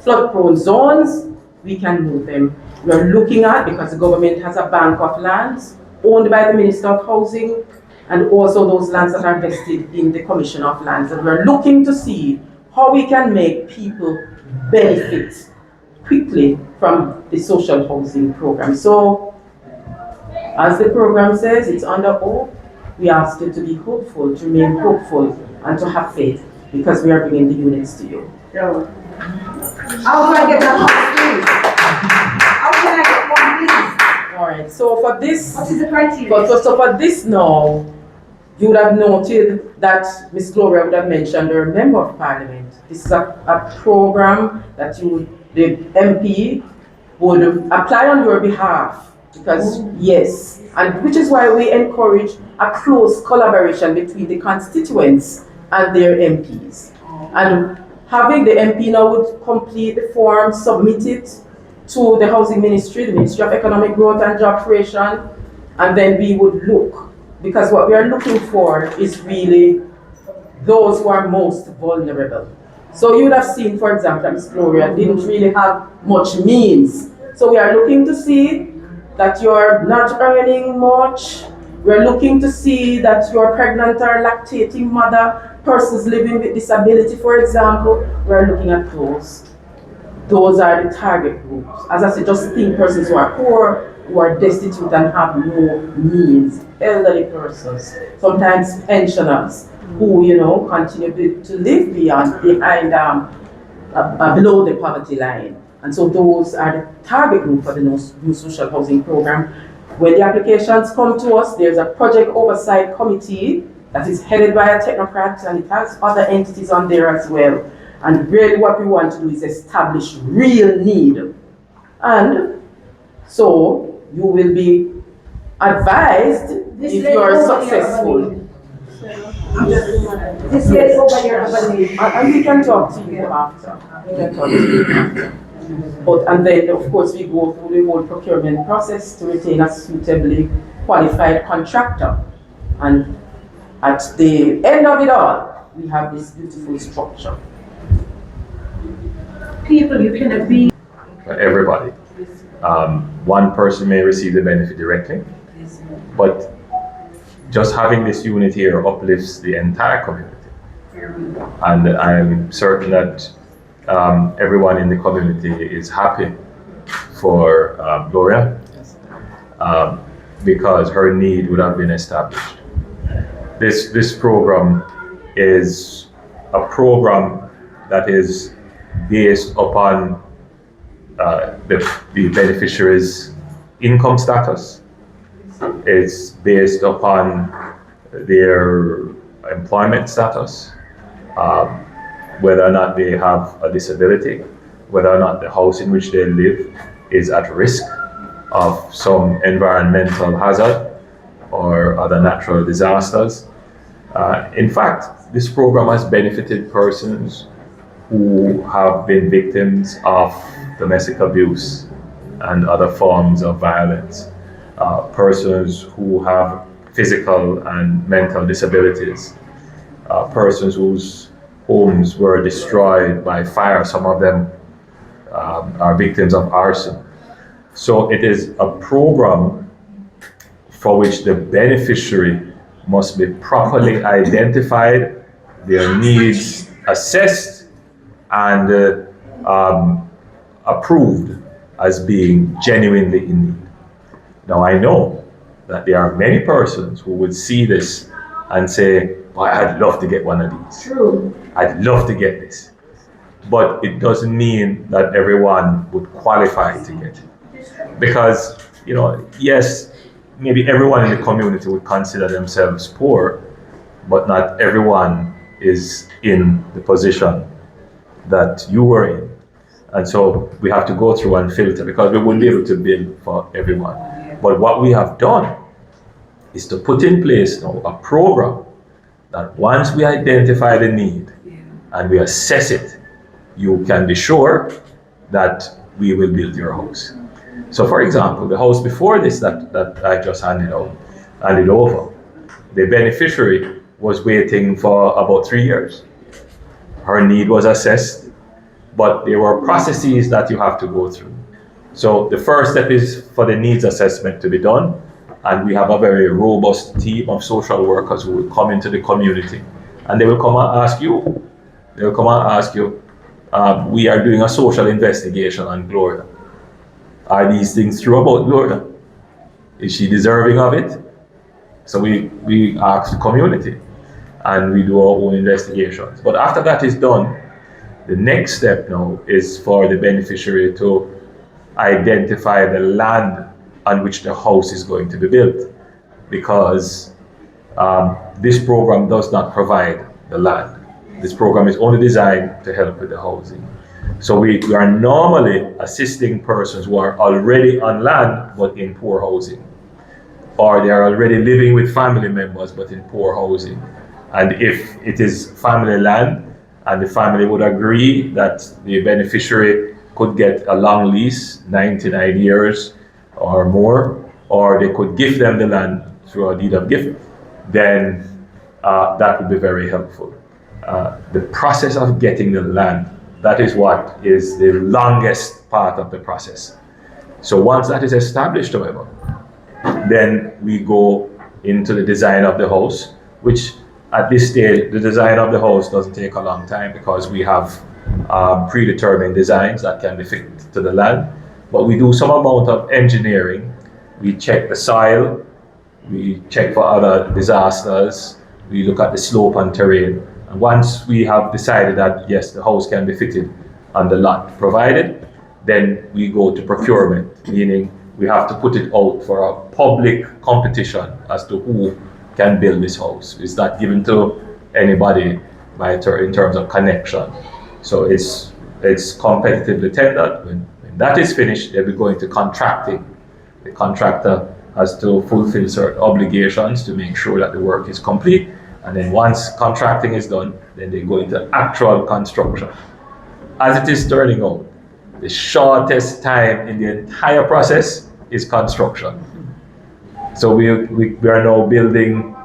flood-prone zones, we can move them. We are looking at, because the government has a bank of lands owned by the Minister of Housing, and also those lands that are vested in the Commission of Lands. And we're looking to see how we can make people benefit quickly from the social housing program. So, as the program says, it's under hope. We ask you to be hopeful, to remain hopeful, and to have faith, because we are bringing the units to you. How can I get that one, please? How can I get one, please? All right. So for this, what is the criteria? So for this now, you would have noted that Ms. Gloria would have mentioned her Member of Parliament. This is a program that the MP would apply on your behalf. Because yes, and which is why we encourage a close collaboration between the constituents and their MPs. And having the MP now would complete the form, submit it to the Housing Ministry, the Ministry of Economic Growth and Job Creation, and then we would look, because what we are looking for is really those who are most vulnerable. So you would have seen, for example, Ms. Gloria didn't really have much means. So we are looking to see that you're not earning much. We're looking to see that you're pregnant or lactating mother, persons living with disability, for example. We're looking at those. Those are the target groups. As I said, just think persons who are poor, who are destitute and have no means, elderly persons, sometimes pensioners, who, you know, continue to live below the poverty line. And so those are the target group for the new social housing program. When the applications come to us, there's a project oversight committee that is headed by a technocrat, and it has other entities on there as well. And really what we want to do is establish real need. And so you will be advised if you are successful. This is over here. And we can talk to you after. And then, of course, we go through the whole procurement process to retain a suitably qualified contractor. And at the end of it all, we have this beautiful structure. People, you can be. Everybody. One person may receive the benefit directly, but just having this unit here uplifts the entire community. And I'm certain that everyone in the community is happy for Gloria because her need would have been established. This program is a program that is based upon the beneficiary's income status. It's based upon their employment status, whether or not they have a disability, whether or not the house in which they live is at risk of some environmental hazard or other natural disasters. In fact, this program has benefited persons who have been victims of domestic abuse and other forms of violence, persons who have physical and mental disabilities, persons whose homes were destroyed by fire. Some of them are victims of arson. So it is a program for which the beneficiary must be properly identified, their needs assessed, and approved as being genuinely in need. Now I know that there are many persons who would see this and say, well, I'd love to get one of these. True. I'd love to get this. But it doesn't mean that everyone would qualify to get it. Because, yes, maybe everyone in the community would consider themselves poor, but not everyone is in the position that you were in. And so we have to go through and filter, because we won't be able to build for everyone. But what we have done is to put in place now a program that once we identify the need and we assess it, you can be sure that we will build your house. So for example, the house before this that I just handed over, the beneficiary was waiting for about 3 years. Her need was assessed, but there were processes that you have to go through. So the first step is for the needs assessment to be done, and we have a very robust team of social workers who will come into the community, and they will come and ask you, we are doing a social investigation on Gloria. Are these things true about Gloria? Is she deserving of it? So we ask the community and we do our own investigations. But after that is done, the next step now is for the beneficiary to identify the land on which the house is going to be built, because this program does not provide the land. This program is only designed to help with the housing. So we are normally assisting persons who are already on land but in poor housing, or they are already living with family members but in poor housing. And if it is family land and the family would agree that the beneficiary could get a long lease, 99 years or more, or they could give them the land through a deed of gift, then that would be very helpful. The process of getting the land, that is what is the longest part of the process. So once that is established, however, then we go into the design of the house, which at this stage, the design of the house doesn't take a long time because we have predetermined designs that can be fit to the land. But we do some amount of engineering. We check the soil, we check for other disasters, we look at the slope and terrain. And once we have decided that, yes, the house can be fitted on the lot provided, then we go to procurement, meaning we have to put it out for a public competition as to who can build this house. It's not given to anybody in terms of connection. So it's competitively tendered. When that is finished, then we go into contracting. The contractor has to fulfill certain obligations to make sure that the work is complete. And then once contracting is done, then they go into actual construction. As it is turning out, the shortest time in the entire process is construction. So we are now building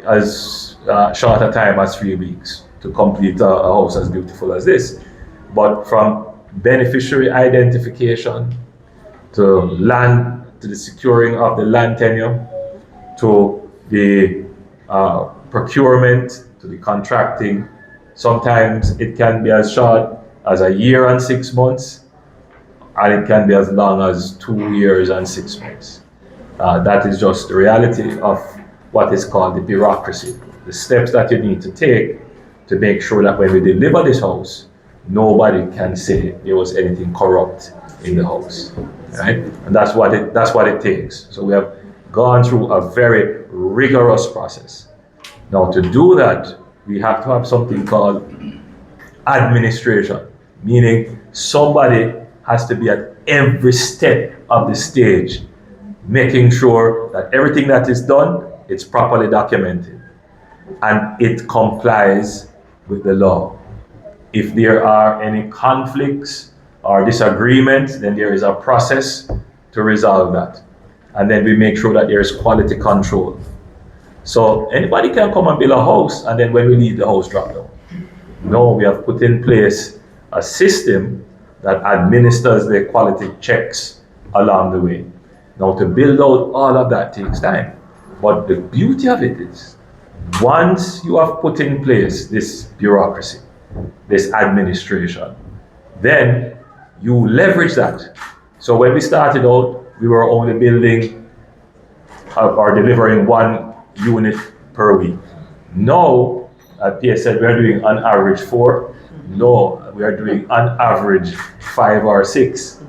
as short a time as 3 weeks to complete a house as beautiful as this. But from beneficiary identification to land, to the securing of the land tenure, to the procurement, to the contracting, sometimes it can be as short as 1 year and 6 months, and it can be as long as 2 years and 6 months. That is just the reality of what is called the bureaucracy, the steps that you need to take to make sure that when we deliver this house, nobody can say there was anything corrupt in the house, right? And that's what it takes. So we have gone through a very rigorous process. Now, to do that, we have to have something called administration, meaning somebody has to be at every step of the stage, making sure that everything that is done, it's properly documented and it complies with the law. If there are any conflicts or disagreements, then there is a process to resolve that. And then we make sure that there is quality control. So anybody can come and build a house, and then when we leave, the house drop down. No, we have put in place a system that administers the quality checks along the way. Now, to build out all of that takes time. But the beauty of it is, once you have put in place this bureaucracy, this administration, then you leverage that. So when we started out, we were only building or delivering 1 unit per week. Now, as Pierre said, we are doing on average 4. No, we are doing on average 5 or 6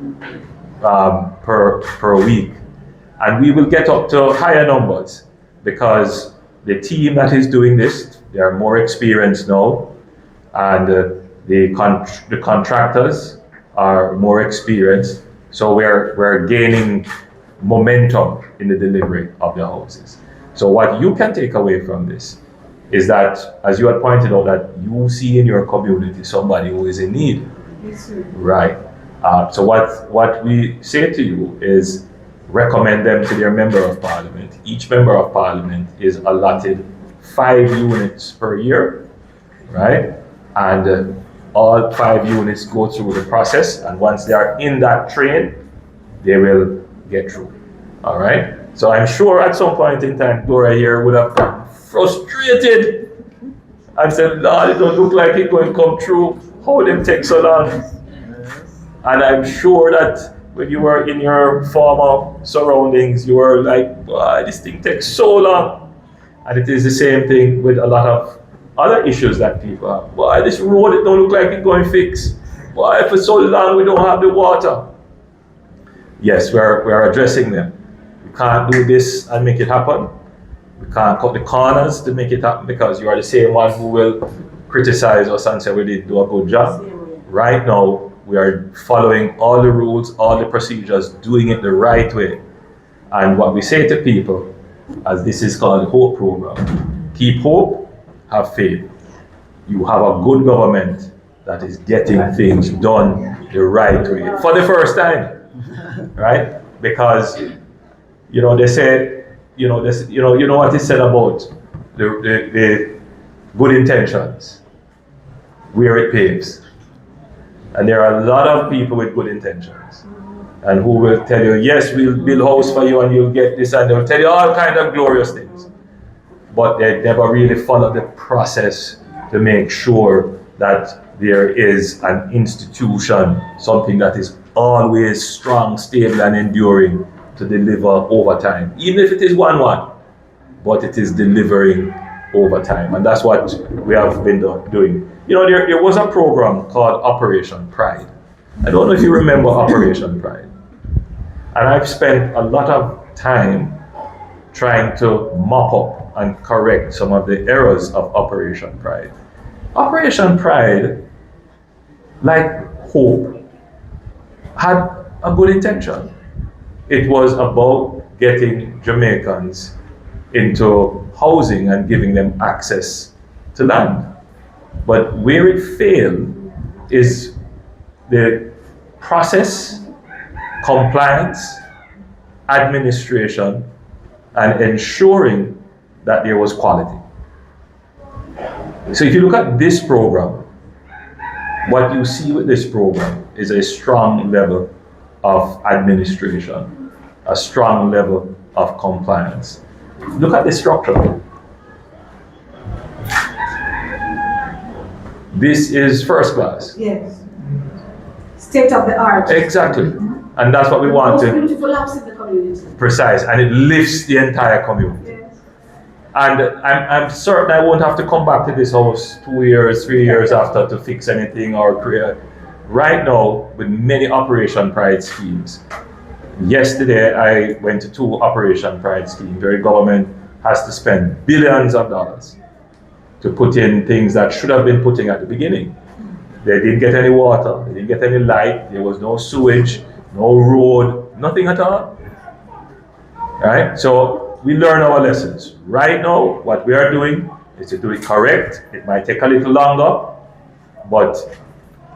per week. And we will get up to higher numbers because the team that is doing this, they are more experienced now, and the contractors are more experienced. So we're gaining momentum in the delivery of the houses. So what you can take away from this is that, as you had pointed out, that you see in your community somebody who is in need. Right. So what we say to you is recommend them to their member of parliament. Each member of parliament is allotted 5 units per year, right? And all 5 units go through the process, and once they are in that train, they will get through. All right. So I'm sure at some point in time, Gloria here would have gotten frustrated and said, "Lord, it don't look like it's going to come through. How them take so long?" And I'm sure that when you were in your former surroundings, you were like, "Boy, this thing takes so long." And it is the same thing with a lot of other issues that people have. "Boy, this road, it don't look like it's going to fix. Boy, for so long we don't have the water." Yes, we're addressing them. We can't do this and make it happen. We can't cut the corners to make it happen, because you are the same one who will criticize us and say we didn't do a good job. Right now, we are following all the rules, all the procedures, doing it the right way. And what we say to people, as this is called the HOPE program, keep hope, have faith. You have a good government that is getting things done the right way for the first time, right? Because they say, you know what is said about the good intentions, where it pays. And there are a lot of people with good intentions, and who will tell you, "Yes, we'll build a house for you and you'll get this," and they'll tell you all kinds of glorious things. But they never really follow the process to make sure that there is an institution, something that is always strong, stable, and enduring to deliver over time. Even if it is 1-1, but it is delivering over time. And that's what we have been doing. There was a program called Operation Pride. I don't know if you remember Operation Pride. And I've spent a lot of time trying to mop up and correct some of the errors of Operation Pride. Operation Pride, like HOPE, had a good intention. It was about getting Jamaicans into housing and giving them access to land. But where it failed is the process, compliance, administration, and ensuring that there was quality. So if you look at this program, what you see with this program is a strong level of administration, a strong level of compliance. Look at the structure. This is first class. Yes. State of the art. Exactly. And that's what we want to. Beautiful house in the community. Precise. And it lifts the entire community. Yes. And I'm certain I won't have to come back to this house 2 years, 3 years after to fix anything or create. Right now, with many Operation Pride schemes, yesterday I went to 2 Operation Pride schemes where the government has to spend billions of dollars to put in things that should have been put in at the beginning. They didn't get any water, they didn't get any light, there was no sewage, no road, nothing at all. Right? So we learn our lessons. Right now, what we are doing is to do it correct. It might take a little longer, but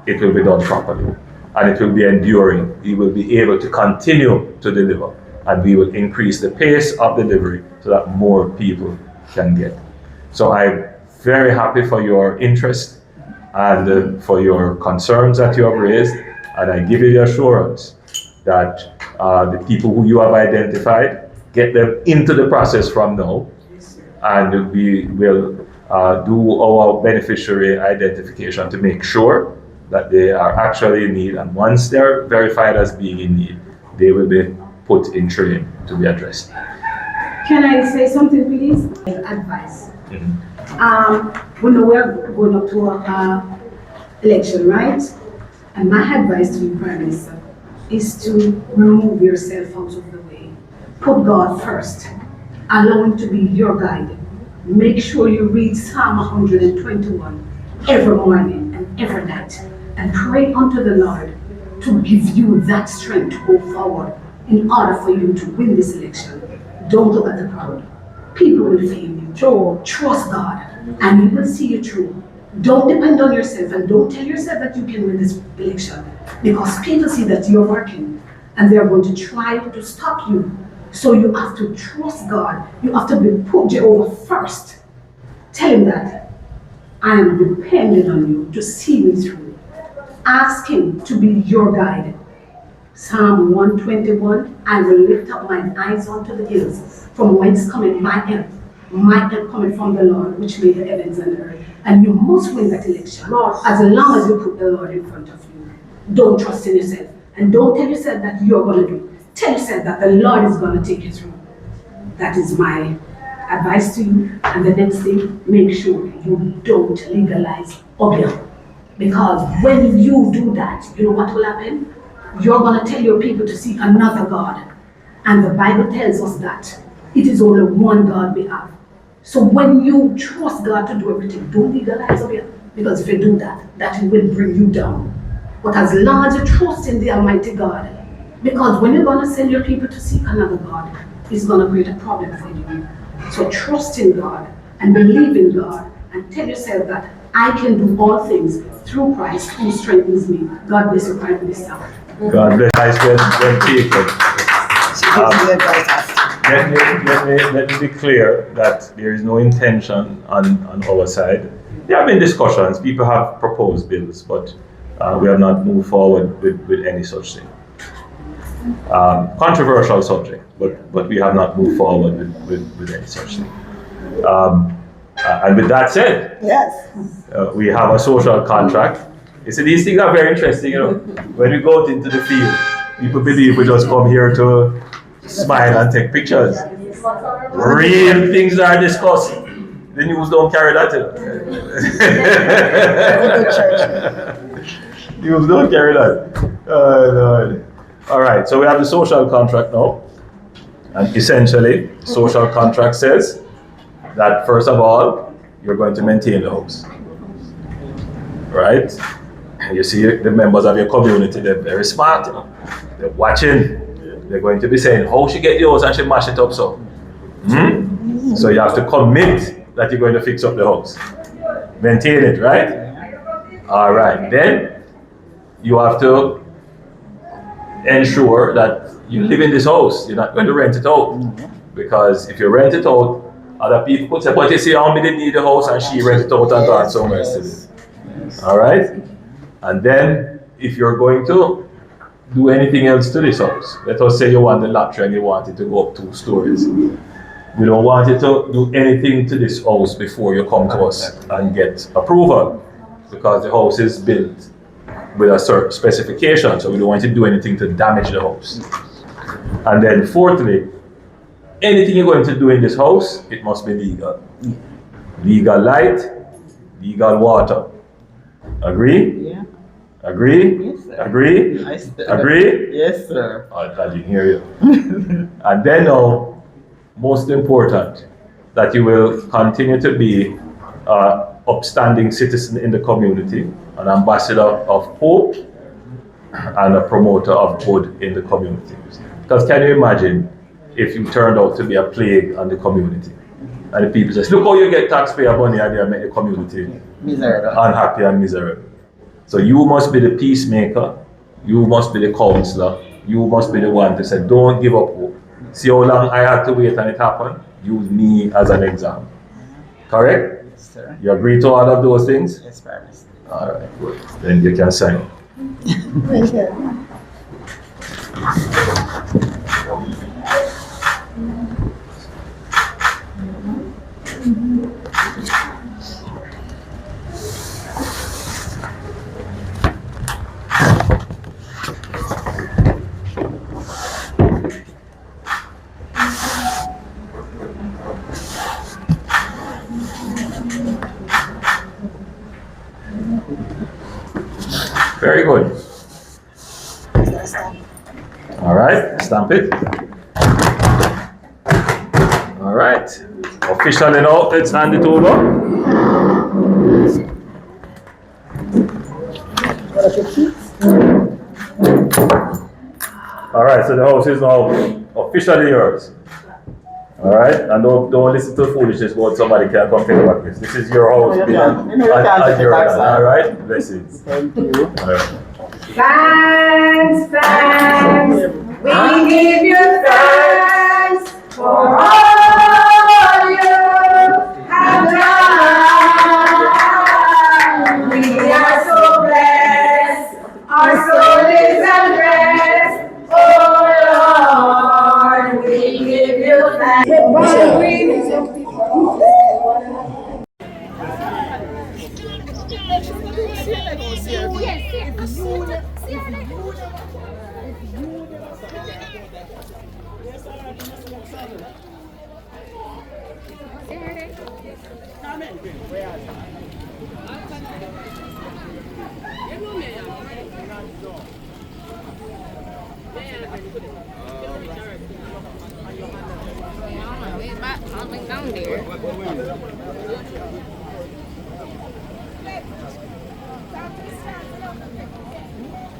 it will be done properly. And it will be enduring. We will be able to continue to deliver. And we will increase the pace of delivery so that more people can get. So I'm very happy for your interest and for your concerns that you have raised. And I give you the assurance that the people who you have identified, get them into the process from now, and we will do our beneficiary identification to make sure that they are actually in need, and once they're verified as being in need, they will be put in training to be addressed. Can I say something, please? Advice. We know we're going up to an election, right? And my advice to you, Prime Minister, is to remove yourself out of the way. Put God first. Allow Him to be your guide. Make sure you read Psalm 121 every morning and every night, and pray unto the Lord to give you that strength to go forward in order for you to win this election. Don't look at the crowd. People will fail you. Trust God, and He will see you through. Don't depend on yourself, and don't tell yourself that you can win this election, because people see that you're working and they're going to try to stop you. So you have to trust God. You have to put Jehovah first. Tell Him that I am dependent on you to see me through. Ask Him to be your guide. Psalm 121, I will lift up my eyes unto the hills, from whence cometh my help. My help coming from the Lord, which made the heavens and earth. And you must win that election, as long as you put the Lord in front of you. Don't trust in yourself, and don't tell yourself that you're going to do it. Tell yourself that the Lord is going to take you through. That is my advice to you. And the next thing, make sure you don't legalize opium. Because when you do that, you know what will happen? You're going to tell your people to seek another God. And the Bible tells us that it is only one God we have. So when you trust God to do everything, don't legalize opium. Because if you do that, that will bring you down. But as long as you trust in the Almighty God, because when you're going to send your people to seek another God, it's going to create a problem for you. So trust in God and believe in God and tell yourself that I can do all things through Christ who strengthens me. God bless you, Prime Minister. God bless you, when people. Let me be clear that there is no intention on our side. There have been discussions, people have proposed bills, but we have not moved forward with any such thing. Controversial subject, but we have not moved forward with any such thing. And with that said, yes, we have a social contract. You see, these things are very interesting, you know. When we go out into the field, people believe we just come here to smile and take pictures. Real things are discussed. The news don't carry that. News don't carry that. No. All right, so we have the social contract now. And essentially, social contract says that first of all, you're going to maintain the house. Right? And you see the members of your community, they're very smart, you know. They're watching. They're going to be saying, how she get the house and she mash it up so? So you have to commit that you're going to fix up the house. Maintain it, right? All right, then you have to ensure that you live in this house. You're not going to rent it out. Because if you rent it out, other people could say, but you see, Ambi didn't need the house and she rented it out and gone somewhere else to live. All right? And then if you're going to do anything else to this house, let us say you want the lottery and you want it to go up 2 stories. We don't want you to do anything to this house before you come to us and get approval, because the house is built with a certain specification, so we don't want you to do anything to damage the house. And then fourthly, anything you're going to do in this house, it must be legal. Legal light, legal water. Agree? Yeah. Agree? Yes, sir. Agree? Agree? Yes, sir. I didn't hear you. And then now, most important, that you will continue to be an upstanding citizen in the community, an ambassador of hope, and a promoter of good in the community. Because can you imagine if you turned out to be a plague on the community? And the people say, look how you get taxpayer money and you make the community Miserable. unhappy and miserable. So you must be the peacemaker, you must be the counselor, you must be the one to say, don't give up hope. See how long I had to wait and it happened? Use me as an example. Correct? Yes, sir. You agree to all of those things? Yes, Prime Minister. All right, good. Then you can sign. Thank you. Very good. All right, stamp it. All right, officially now, let's hand it over. All right, so the house is now officially yours. All right, and don't listen to foolishness about somebody can come take back this. This is your house. No, you can't. And your land. All right, blessings. Thank you. All right. Thanks, thanks. We give you thanks for all you have done. We are so blessed. Our soul is at rest. Oh Lord, we give you thanks.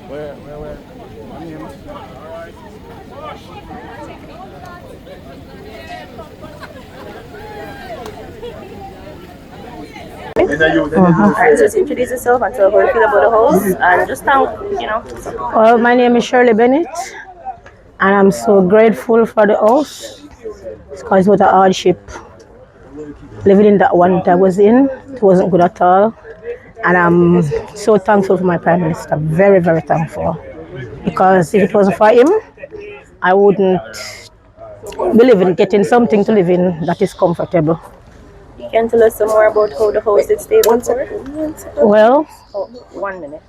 Where? Alright, just introduce yourself and tell how you feel about the house and just thank, Well, my name is Shirley Bennett and I'm so grateful for the house because it was a hardship. Living in that one that I was in, it wasn't good at all. And I'm so thankful for my Prime Minister, very, very thankful. Because if it wasn't for him, I wouldn't be living, getting something to live in that is comfortable. You can tell us some more about how the house is stable for? Well, 1 minute.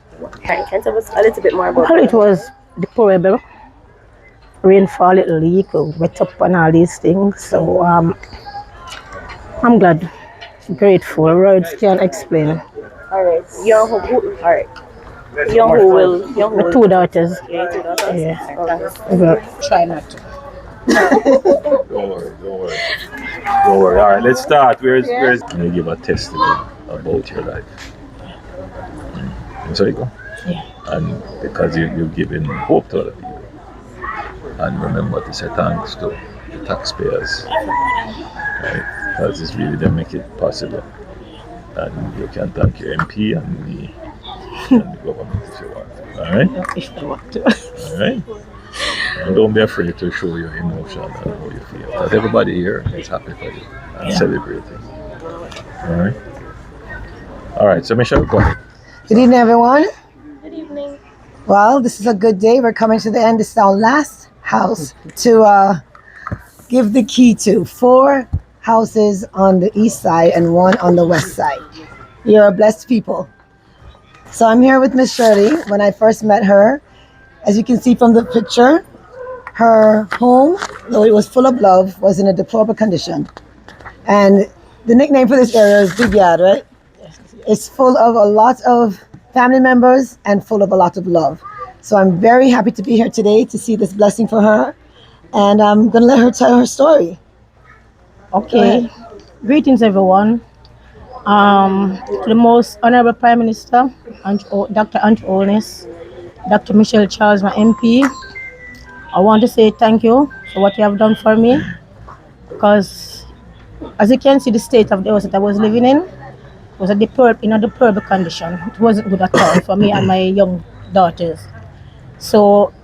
Can you tell us a little bit more about well, it was deplorable. Rainfall, it leak, wet up and all these things. So I'm glad, grateful. Words can't explain. Alright, young who will My two daughters. Yeah, 2 daughters. Yeah. Well, try not to. Don't worry. All right, let's start. Where's Can you give a testimony about your life? So you go. Yeah. And because you're giving hope to other people. And remember to say thanks to the taxpayers. Right? Because it's really them make it possible. And you can thank your MP and the government if you want. Alright? If you want to. Alright? And don't be afraid to show your emotion and how you feel. Because everybody here is happy for you and celebrating. Alright? Alright, so Michelle, go ahead. Good evening, everyone. Good evening. Well, this is a good day. We're coming to the end. This is our last house to give the key to 4 houses on the east side and 1 on the west side. You're a blessed people. So I'm here with Miss Shirley. When I first met her, as you can see from the picture, Her home, though it was full of love, was in a deplorable condition. And the nickname for this area is Big Yard, right? It's full of a lot of family members and full of a lot of love. So I'm very happy to be here today to see this blessing for her. And I'm going to let her tell her story. Okay. Greetings, everyone. To the most honorable Prime Minister, Dr. Holness, Dr. Michelle Charles, my MP, I want to say thank you for what you have done for me. Because, as you can see, the state of the house that I was living in was in a deplorable condition. It wasn't good at all for me and my young daughters. So,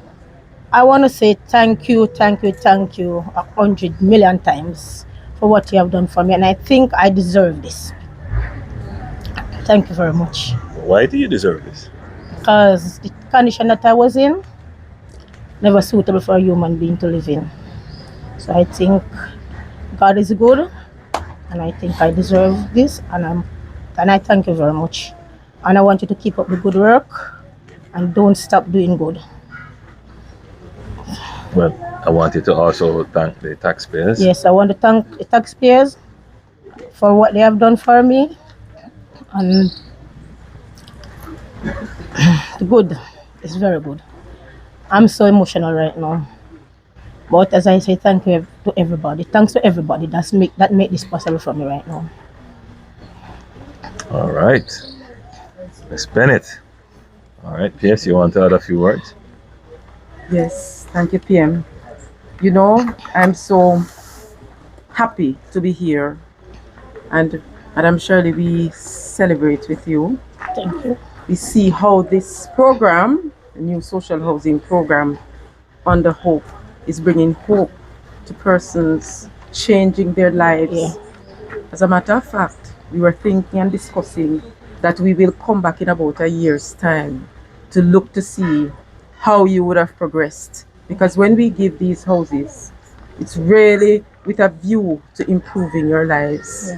I want to say thank you 100 million times for what you have done for me, and I think I deserve this. Thank you very much. Why do you deserve this? Because the condition that I was in never suitable for a human being to live in. So I think God is good, and I think I deserve this, and I thank you very much. And I want you to keep up the good work and don't stop doing good. Well, I want you to also thank the taxpayers. Yes, I want to thank the taxpayers for what they have done for me. And the good is very good. I'm so emotional right now. But as I say, thank you to everybody. Thanks to everybody that make this possible for me right now. All right. Miss Bennett. All right, PS, you want to add a few words? Yes, thank you, PM. You know, I'm so happy to be here, and Madam Shirley, we celebrate with you. Thank you. We see how this program, the new social housing program under Hope, is bringing hope to persons, changing their lives. Yeah. As a matter of fact, we were thinking and discussing that we will come back in about a year's time to look to see how you would have progressed. Because when we give these houses, it's really with a view to improving your lives,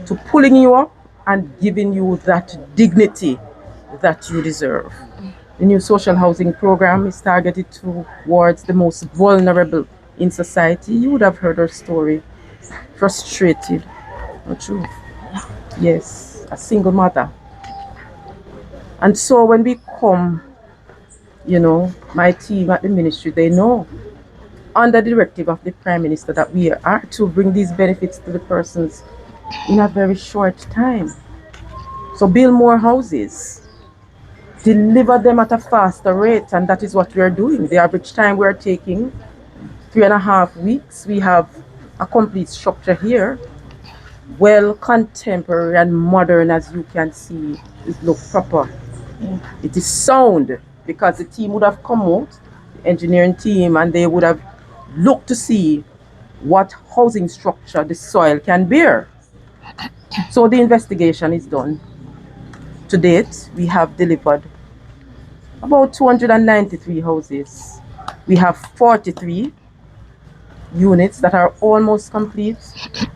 to pulling you up and giving you that dignity that you deserve. The new social housing program is targeted towards the most vulnerable in society. You would have heard her story. Frustrated. Not true. Yes, a single mother. And so when we come, you know, my team at the ministry, they know under the directive of the Prime Minister that we are to bring these benefits to the persons in a very short time. So build more houses, deliver them at a faster rate, and that is what we are doing. The average time we are taking 3.5 weeks. We have a complete structure here, well contemporary and modern, as you can see. It looks proper. It is sound, because the team would have come out, the engineering team, and they would have looked to see what housing structure the soil can bear. So the investigation is done. To date, we have delivered about 293 houses. We have 43 units that are almost complete,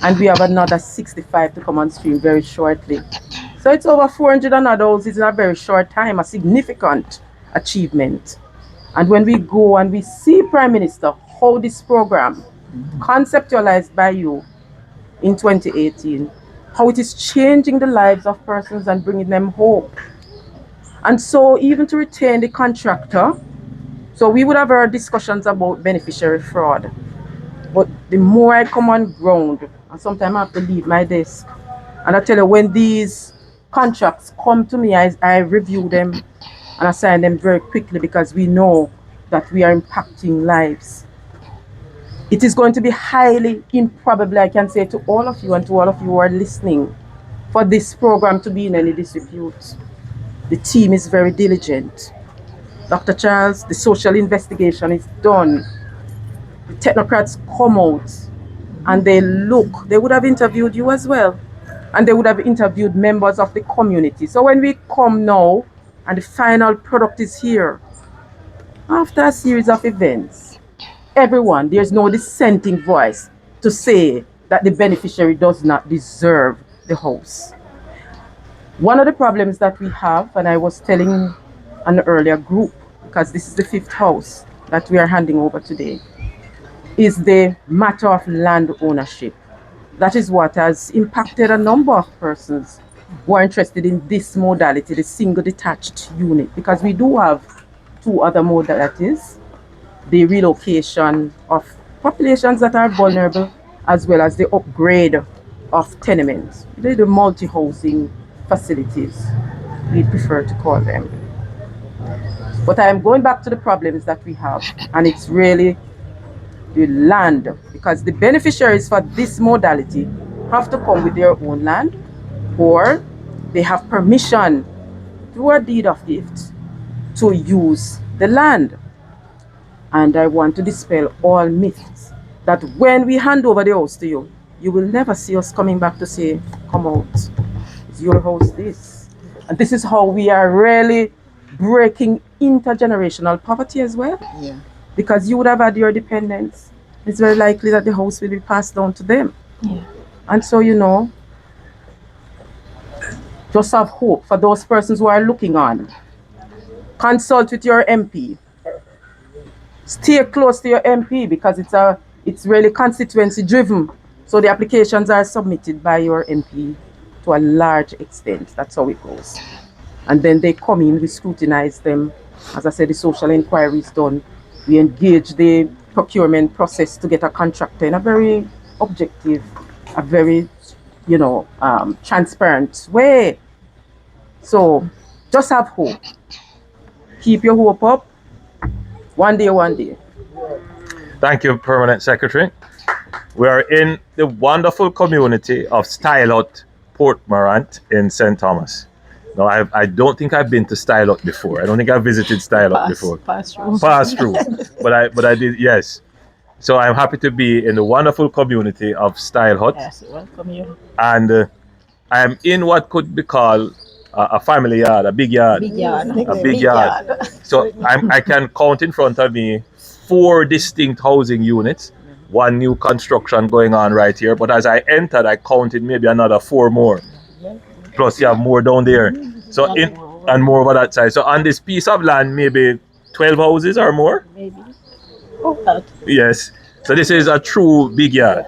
and we have another 65 to come on stream very shortly. So it's over 400 and odd houses in a very short time, a significant achievement. And when we go and we see, Prime Minister, how this program, conceptualized by you in 2018, how it is changing the lives of persons and bringing them hope. And so even to retain the contractor, so we would have our discussions about beneficiary fraud. But the more I come on ground, and sometimes I have to leave my desk, and I tell you, when these contracts come to me, I review them and assign them very quickly, because we know that we are impacting lives. It is going to be highly improbable, I can say to all of you and to all of you who are listening, for this program to be in any disrepute. The team is very diligent. Dr. Charles, the social investigation is done. The technocrats come out and they look. They would have interviewed you as well. And they would have interviewed members of the community. So when we come now and the final product is here, after a series of events, everyone, there's no dissenting voice to say that the beneficiary does not deserve the house. One of the problems that we have, and I was telling an earlier group, because this is the 5th house that we are handing over today, is the matter of land ownership. That is what has impacted a number of persons who are interested in this modality, the single detached unit, because we do have two other modalities, the relocation of populations that are vulnerable, as well as the upgrade of tenements, the multi-housing facilities, we prefer to call them. But I am going back to the problems that we have, and it's really the land, because the beneficiaries for this modality have to come with their own land, or they have permission through a deed of gift to use the land. And I want to dispel all myths that when we hand over the house to you, you will never see us coming back to say, come out, it's your house, this. And this is how we are really breaking intergenerational poverty as well. Yeah. Because you would have had your dependents. It's very likely that the house will be passed down to them. Yeah. And so, you know, just have hope for those persons who are looking on. Consult with your MP. Stay close to your MP, because it's really constituency driven. So the applications are submitted by your MP to a large extent. That's how it goes. And then they come in, we scrutinize them. As I said, the social inquiry is done. We engage the procurement process to get a contractor in a very objective, a very, transparent way. So just have hope. Keep your hope up. One day, one day. Thank you, Permanent Secretary. We are in the wonderful community of Styot, Port Morant in St. Thomas. Now, I don't think I've been to Styot before. I don't think I've visited Styot before. Pass through. But I did, yes. So I'm happy to be in the wonderful community of Styot. Yes, welcome you. And I am in what could be called a family yard, a big yard. Big yard. A big yard. So I can count in front of me 4 distinct housing units, one new construction going on right here. But as I entered, I counted maybe another 4 more. Plus you have more down there. So and more over that side. So on this piece of land, maybe 12 houses or more? Maybe. Oh, yes. So this is a true big yard.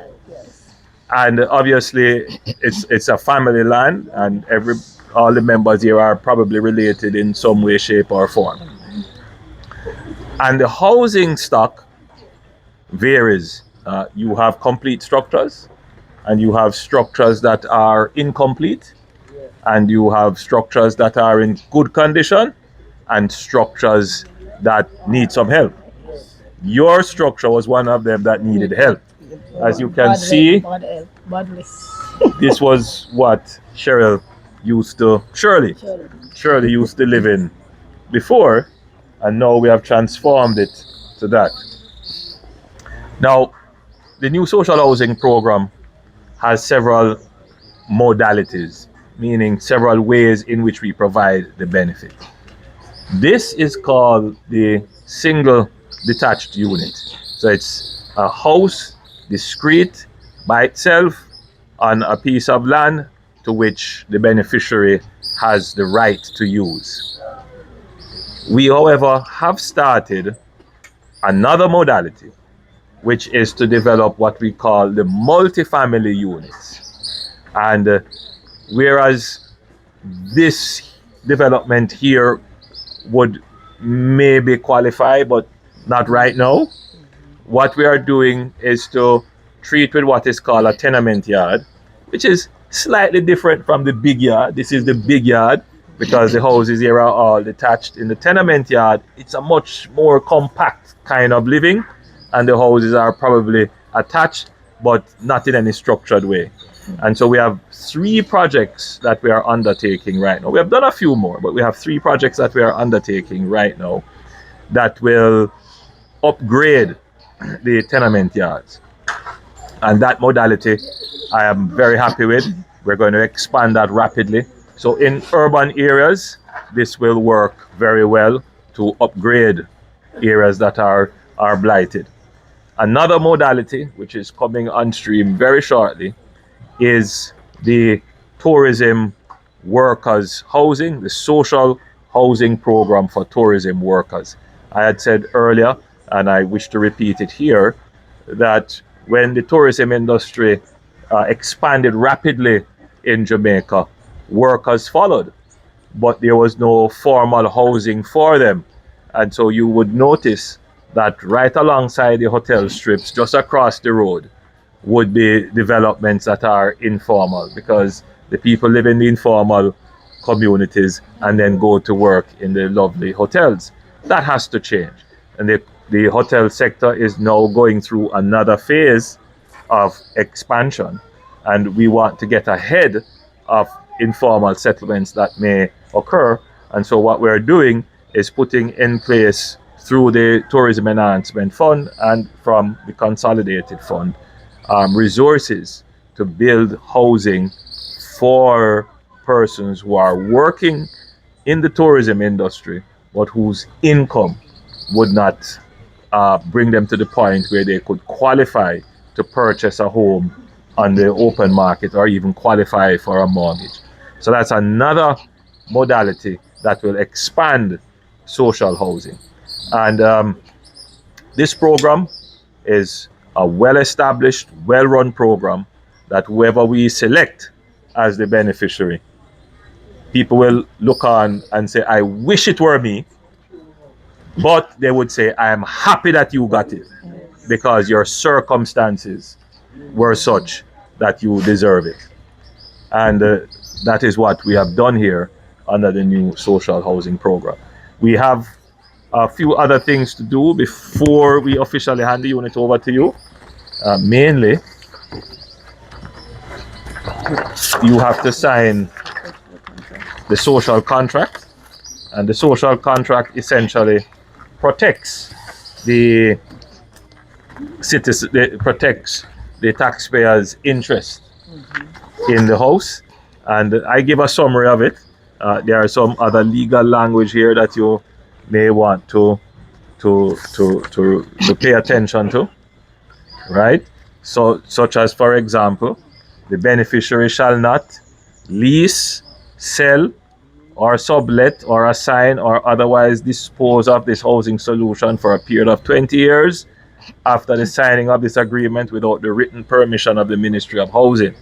And obviously it's a family land, and all the members here are probably related in some way, shape or form. And the housing stock varies. You have complete structures, and you have structures that are incomplete, and you have structures that are in good condition, and structures that need some help. Your structure was one of them that needed help. As you can see, this was what Shirley used to live in before, and now we have transformed it to that. Now, the new social housing program has several modalities, meaning several ways in which we provide the benefit. This is called the single detached unit. So it's a house, discrete, by itself, on a piece of land to which the beneficiary has the right to use. We, however, have started another modality, which is to develop what we call the multifamily units. And whereas this development here would maybe qualify, but not right now, what we are doing is to treat with what is called a tenement yard, which is slightly different from the big yard. This is the big yard because the houses here are all detached. In the tenement yard, it's a much more compact kind of living, and the houses are probably attached, but not in any structured way. And so we have 3 projects that we are undertaking right now. We have done a few more, but we have 3 projects that we are undertaking right now that will upgrade the tenement yards. And that modality I am very happy with. We're going to expand that rapidly. So in urban areas, this will work very well to upgrade areas that are blighted. Another modality, which is coming on stream very shortly, is the tourism workers housing, the social housing program for tourism workers. I had said earlier, and I wish to repeat it here, that when the tourism industry expanded rapidly in Jamaica, workers followed, but there was no formal housing for them. And so you would notice that right alongside the hotel strips, just across the road, would be developments that are informal, because the people live in the informal communities and then go to work in the lovely hotels. That has to change. And the hotel sector is now going through another phase of expansion, and we want to get ahead of informal settlements that may occur. And so what we're doing is putting in place, through the Tourism Enhancement Fund and from the Consolidated Fund, resources to build housing for persons who are working in the tourism industry but whose income would not bring them to the point where they could qualify to purchase a home on the open market or even qualify for a mortgage. So that's another modality that will expand social housing. And this program is a well-established, well-run program that whoever we select as the beneficiary, people will look on and say, I wish it were me, but they would say, I am happy that you got it because your circumstances were such that you deserve it. And that is what we have done here under the new social housing program. We have a few other things to do before we officially hand the unit over to you. Mainly, you have to sign the social contract, and the social contract essentially protects the citizen, protects the taxpayer's interest in the house. And I give a summary of it. There are some other legal language here that you may want to pay attention to, right? So, such as, for example, the beneficiary shall not lease, sell, or sublet, or assign, or otherwise dispose of this housing solution for a period of 20 years after the signing of this agreement without the written permission of the Ministry of Housing.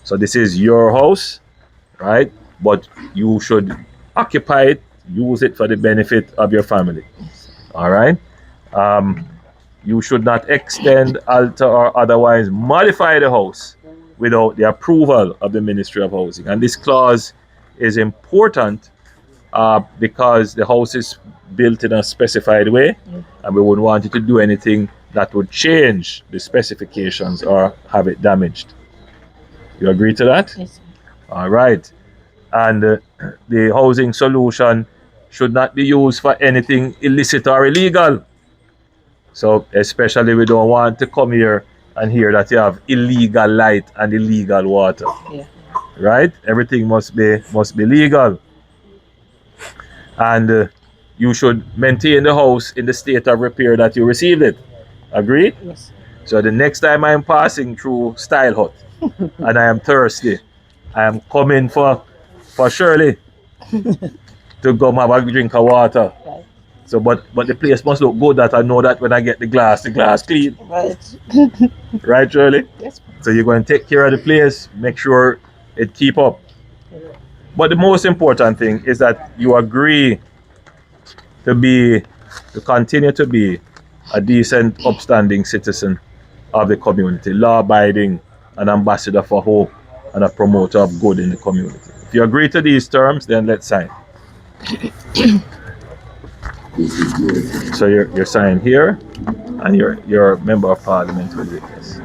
So this is your house, right? But you should occupy it, use it for the benefit of your family. All right? You should not extend, alter, or otherwise modify the house without the approval of the Ministry of Housing. And this clause is important because the house is built in a specified way, and we wouldn't want you to do anything that would change the specifications or have it damaged. You agree to that? Yes. All right. And the housing solution should not be used for anything illicit or illegal. So especially we don't want to come here and hear that you have illegal light and illegal water. Yeah. Right? Everything must be legal. And you should maintain the house in the state of repair that you received it. Agreed? Yes. So the next time I am passing through Style Hut and I am thirsty, I am coming for Shirley to go have a drink of water. Right. So but the place must look good that I know that when I get the glass clean. Right. Right, Shirley? Yes. So you're going to take care of the place, make sure it keep up. But the most important thing is that you agree to continue to be a decent, upstanding citizen of the community, law-abiding, an ambassador for hope, and a promoter of good in the community. If you agree to these terms, then let's sign. So you're signed here, and you're a member of parliament with this.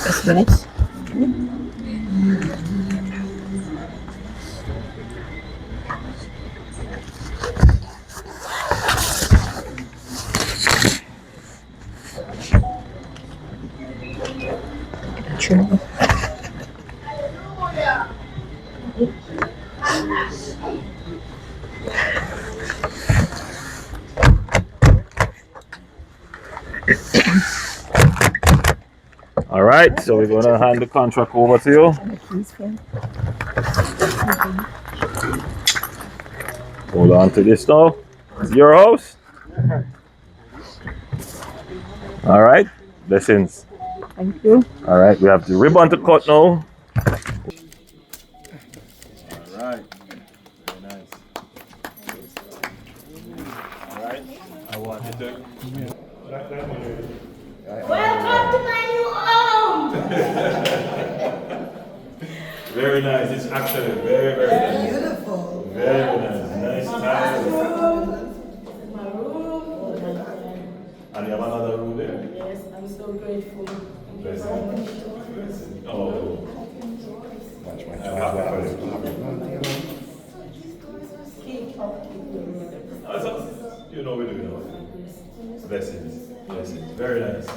Just minutes. True. All right, so we're going to hand the contract over to you. Hold on to this now. Your house? All right. Blessings. Thank you. All right. We have the ribbon to cut now. All right. Very nice. All right. I want you to. Welcome to my new home! Very nice. It's actually very, very nice. Beautiful. Very nice. Nice time. My room. And you have another room there? Yes, I'm so grateful. Blessing. Oh. I'm happy for you. You know we do, you know. Blessings. Blessings. Very nice.